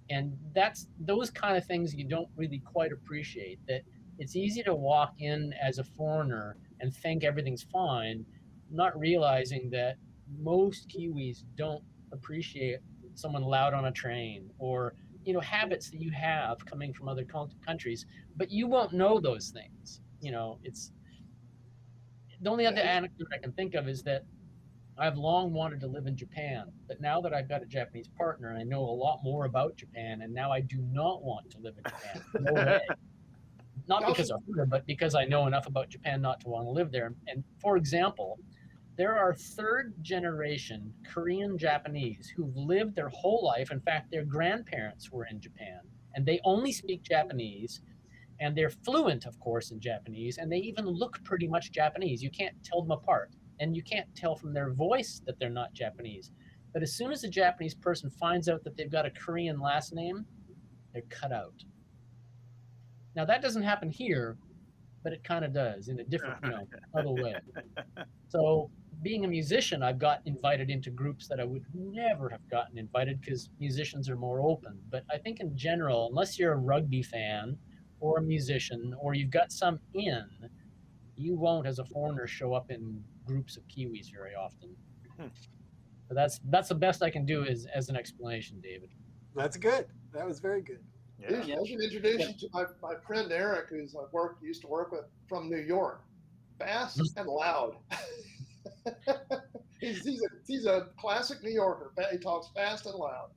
And that's those kind of things you don't really quite appreciate, that it's easy to walk in as a foreigner and think everything's fine, not realizing that most Kiwis don't appreciate someone loud on a train, or habits that you have coming from other countries, but you won't know those things. It's the only other anecdote I can think of is that I've long wanted to live in Japan, but now that I've got a Japanese partner, I know a lot more about Japan, and now I do not want to live in Japan. No way. Not because of her, but because I know enough about Japan not to want to live there. And for example, there are 3rd-generation Korean Japanese who've lived their whole life. In fact, their grandparents were in Japan, and they only speak Japanese, and they're fluent, of course, in Japanese, and they even look pretty much Japanese. You can't tell them apart, and you can't tell from their voice that they're not Japanese. But as soon as a Japanese person finds out that they've got a Korean last name, they're cut out. Now, that doesn't happen here, but it kind of does in a different, other way. So being a musician, I've got invited into groups that I would never have gotten invited because musicians are more open. But I think in general, unless you're a rugby fan or a musician, or you've got some in, you won't, as a foreigner, show up in groups of Kiwis very often. But that's the best I can do as an explanation, David. That's good. That was very good. Yeah. I can introduce you to my friend Eric, who's used to work with from New York. Fast and loud. he's a classic New Yorker. He talks fast and loud.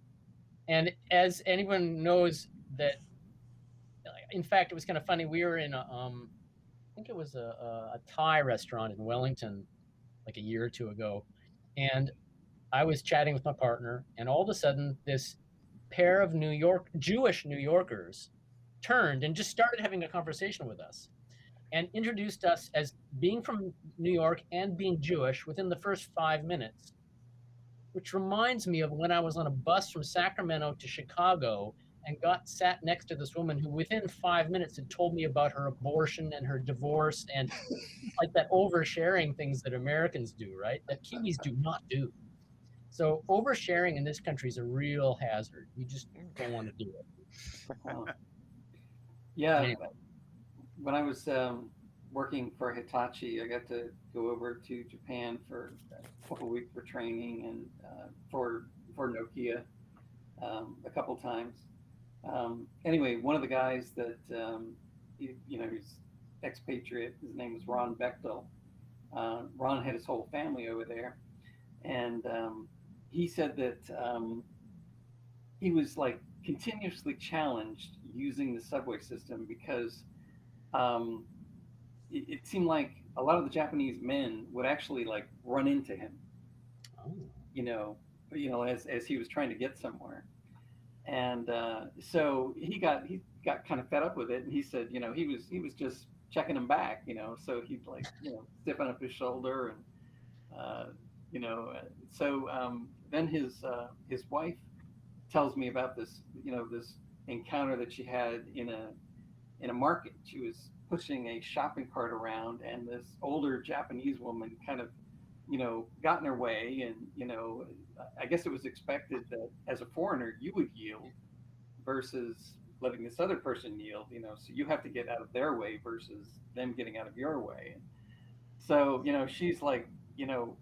And as anyone knows that, in fact, it was kind of funny. We were in I think it was a Thai restaurant in Wellington like a year or two ago. And I was chatting with my partner, and all of a sudden this pair of Jewish New Yorkers turned and just started having a conversation with us and introduced us as being from New York and being Jewish within the first 5 minutes, which reminds me of when I was on a bus from Sacramento to Chicago and sat next to this woman who within 5 minutes had told me about her abortion and her divorce and like that oversharing things that Americans do, right? That Kiwis do not do. So oversharing in this country is a real hazard. You just don't want to do it. Yeah. Anyway. When I was working for Hitachi, I got to go over to Japan for a couple of weeks for training and for Nokia a couple times. Anyway, one of the guys that he's expatriate. His name was Ron Bechtel. Ron had his whole family over there, and he said that he was like continuously challenged using the subway system because it seemed like a lot of the Japanese men would actually like run into him, as he was trying to get somewhere. And so he got kind of fed up with it, and he said, he was just checking him back, so he'd like, stiffen up his shoulder, and then his wife tells me about this, this encounter that she had in a market. She was pushing a shopping cart around, and this older Japanese woman kind of, got in her way, and I guess it was expected that as a foreigner you would yield versus letting this other person yield, so you have to get out of their way versus them getting out of your way. And so, she's like, kind of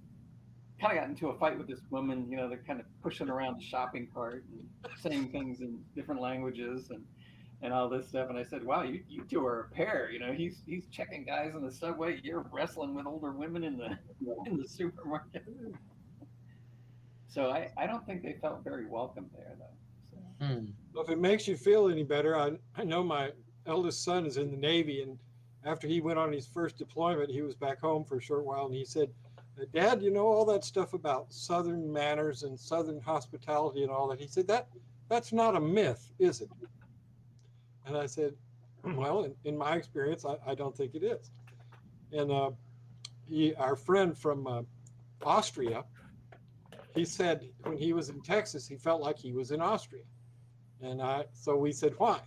got into a fight with this woman, they're kind of pushing around the shopping cart and saying things in different languages and all this stuff. And I said, wow, you two are a pair, he's checking guys in the subway, you're wrestling with older women in the supermarket. So I don't think they felt very welcome there, though. So. Well, if it makes you feel any better, I know my eldest son is in the Navy, and after he went on his first deployment, he was back home for a short while, and he said, Dad, all that stuff about Southern manners and Southern hospitality and all that. He said, that's not a myth, is it? And I said, well, in my experience, I don't think it is. And our friend from Austria, he said when he was in Texas, he felt like he was in Austria. And so we said, why?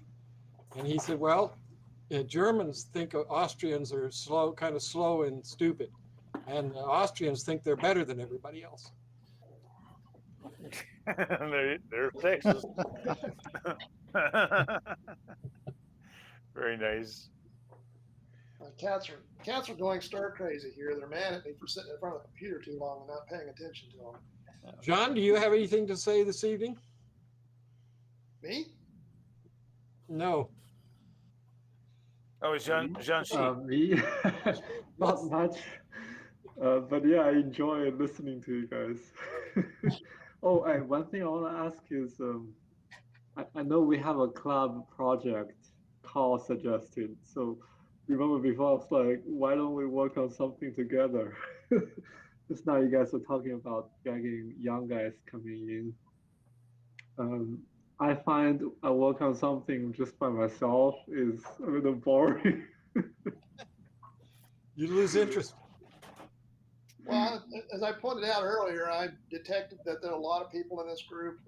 And he said, well, Germans think Austrians are kind of slow and stupid. And Austrians think they're better than everybody else. They're Texas. Very nice. Cats are going stir crazy here. They're mad at me for sitting in front of the computer too long and not paying attention to them. John, do you have anything to say this evening? Me? No. Oh, it's Jean. Me? Not much. But yeah, I enjoy listening to you guys. Oh, and one thing I want to ask is, I know we have a club project called Suggested. So remember before I was like, why don't we work on something together? Just now you guys are talking about getting young guys coming in. I find I work on something just by myself is a little boring. You lose interest. Well, as I pointed out earlier, I detected that there are a lot of people in this group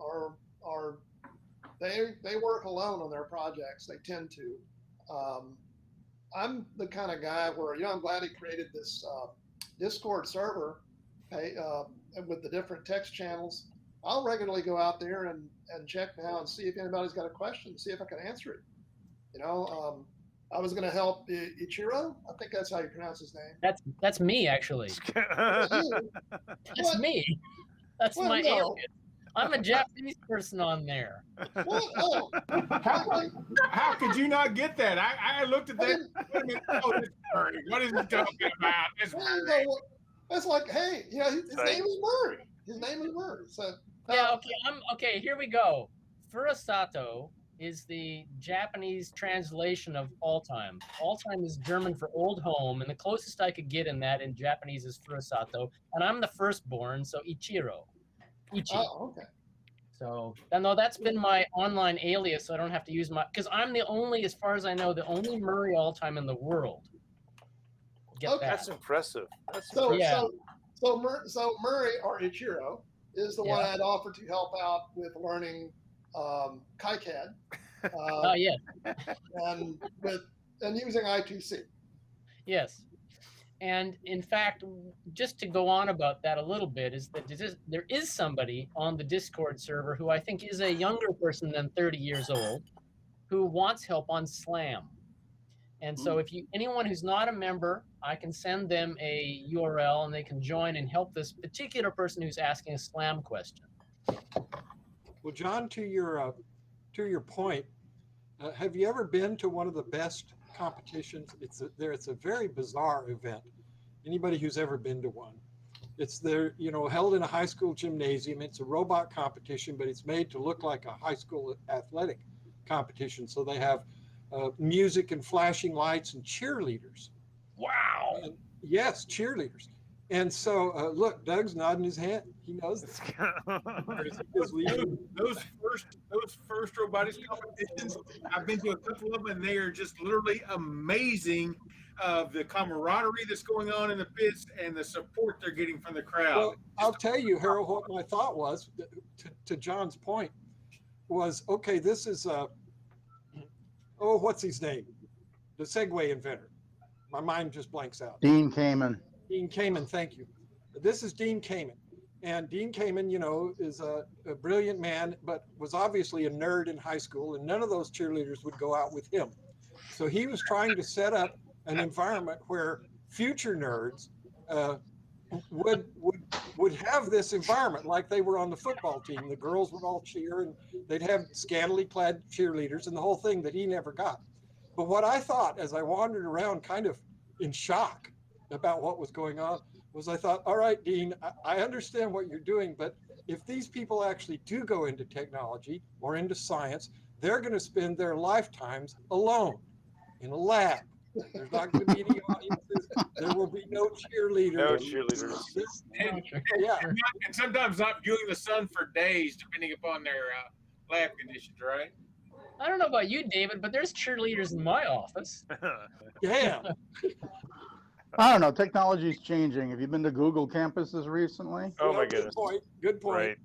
they work alone on their projects. They tend to. I'm the kind of guy where, I'm glad he created this Discord server with the different text channels. I'll regularly go out there and check now and see if anybody's got a question, see if I can answer it. I was going to help Ichiro. I think that's how you pronounce his name. That's me, actually. That's me. That's my alias. I'm a Japanese person on there. Oh. How could you not get that? I looked at that. What is he talking about? It's like, hey, his name is Murray. His name is Murray. So yeah, okay. Okay. Here we go. Furusato is the Japanese translation of all time. All time is German for old home, and the closest I could get in that in Japanese is Furusato. And I'm the firstborn, so Ichiro. Ichi. Oh, okay. So, no, that's been my online alias, so I don't have to use my, because I'm the only, as far as I know, the only Murray all time in the world. Get Okay. that? That's impressive. That's So, impressive. so Murray or Ichiro is the one I'd offered to help out with learning KiCad. Oh, yeah. And using I2C. Yes. And in fact, just to go on about that a little bit, is that there is somebody on the Discord server who I think is a younger person than 30 years old who wants help on SLAM. And so if anyone who's not a member, I can send them a URL and they can join and help this particular person who's asking a SLAM question. Well, John, to your point, have you ever been to one of the best competitions? It's a very bizarre event. Anybody who's ever been to one, it's there, held in a high school gymnasium. It's a robot competition, but it's made to look like a high school athletic competition. So they have music and flashing lights and cheerleaders. Wow. And yes, cheerleaders. And so, look, Doug's nodding his head. He knows this. those first robotics competitions, I've been to a couple of them, and they are just literally amazing. The camaraderie that's going on in the pits and the support they're getting from the crowd. Well, I'll tell you, Harold, what my thought was, to John's point, was, okay, this is, what's his name? The Segway inventor. My mind just blanks out. Dean Kamen. Dean Kamen, thank you. This is Dean Kamen. And Dean Kamen, is a brilliant man, but was obviously a nerd in high school, and none of those cheerleaders would go out with him. So he was trying to set up an environment where future nerds would have this environment like they were on the football team. The girls would all cheer, and they'd have scantily clad cheerleaders and the whole thing that he never got. But what I thought as I wandered around kind of in shock about what was going on was I thought, all right, Dean, I understand what you're doing, but if these people actually do go into technology or into science, they're going to spend their lifetimes alone in a lab. There's not going to be any audiences. There will be no cheerleaders. No cheerleaders. And sometimes not viewing the sun for days, depending upon their lab conditions, right? I don't know about you, David, but there's cheerleaders in my office. Yeah. I don't know. Technology's changing. Have you been to Google campuses recently? Oh my goodness. Good point. Right.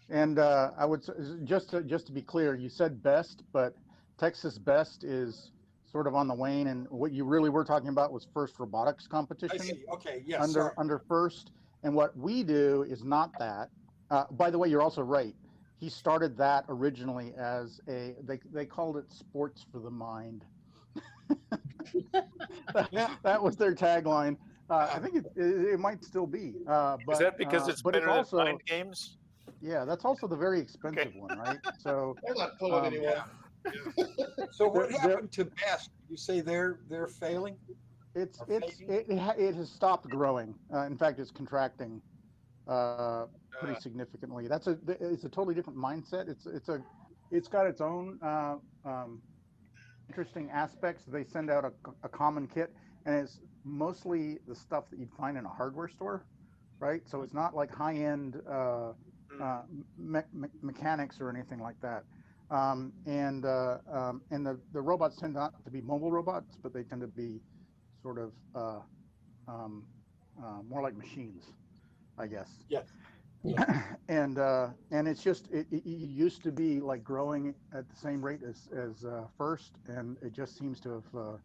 And I would just to be clear, you said best, but Texas Best is sort of on the wane, and what you really were talking about was FIRST robotics competition. I see. Okay. Yes. Under FIRST, and what we do is not that. By the way, you're also right. He started that originally as they called it sports for the mind. that was their tagline. I think it might still be. But, is that because it's better than mind games? Yeah, that's also the very expensive one, right? So they're not pulling anyone. So what happened to Best? You say they're failing? It has stopped growing. In fact, it's contracting pretty significantly. It's a totally different mindset. It's got its own interesting aspects. They send out a common kit, and it's mostly the stuff that you'd find in a hardware store, right? So it's not like high-end mechanics or anything like that. And the robots tend not to be mobile robots, but they tend to be sort of more like machines, I guess. Yes. And it's just it used to be like growing at the same rate as FIRST, and it just seems to have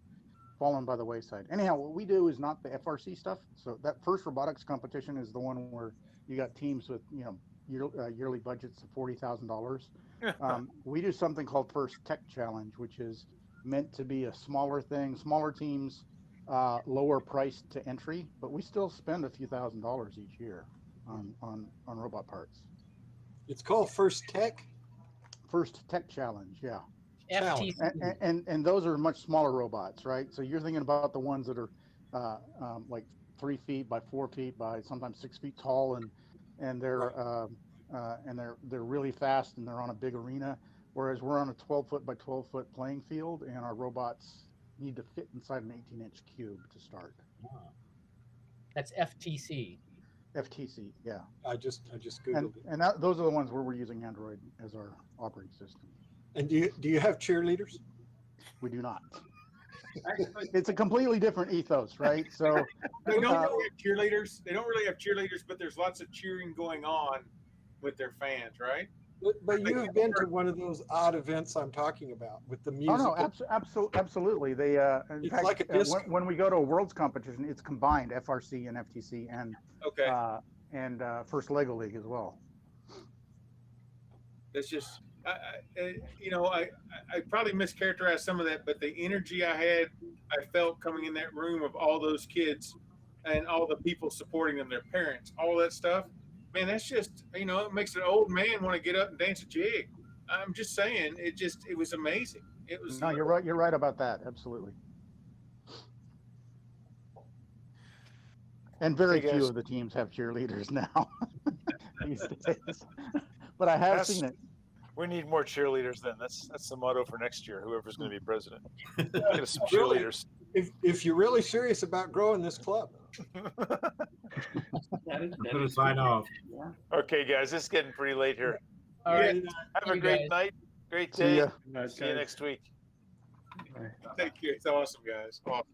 fallen by the wayside. Anyhow, what we do is not the FRC stuff. So that FIRST robotics competition is the one where you got teams with yearly budgets of $40,000. We do something called FIRST Tech Challenge, which is meant to be a smaller thing, smaller teams, lower price to entry, but we still spend a few $1,000s each year on robot parts. It's called FIRST Tech Challenge, yeah. FTC. And those are much smaller robots, right? So you're thinking about the ones that are like 3 feet by 4 feet by sometimes 6 feet tall, and they're and they're really fast and they're on a big arena, whereas we're on a 12-foot by 12-foot playing field, and our robots need to fit inside an 18-inch cube to start. That's FTC. FTC, yeah. I just Googled it. And those are the ones where we're using Android as our operating system. And do you have cheerleaders? We do not. It's a completely different ethos, right? So they don't really have cheerleaders. They don't really have cheerleaders, but there's lots of cheering going on with their fans, right? But you have been to one of those odd events I'm talking about with the music. Oh no, absolutely. They in fact, like a disco. when we go to a world's competition, it's combined FRC and FTC and First Lego League as well. That's just, I probably mischaracterized some of that, but the energy I felt coming in that room of all those kids and all the people supporting them, their parents, all that stuff. Man, that's just, it makes an old man want to get up and dance a jig. I'm just saying, it was amazing. It was. No, you're right. You're right about that. Absolutely. And very few of the teams have cheerleaders now these days. But I have seen it. We need more cheerleaders then. That's the motto for next year, whoever's going to be president. Get us some cheerleaders. If you're really serious about growing this club. I'm going to sign off. Okay, guys, it's getting pretty late here. All right. Have a great night. Great day. See you next week. Thank you. It's awesome, guys. Awesome.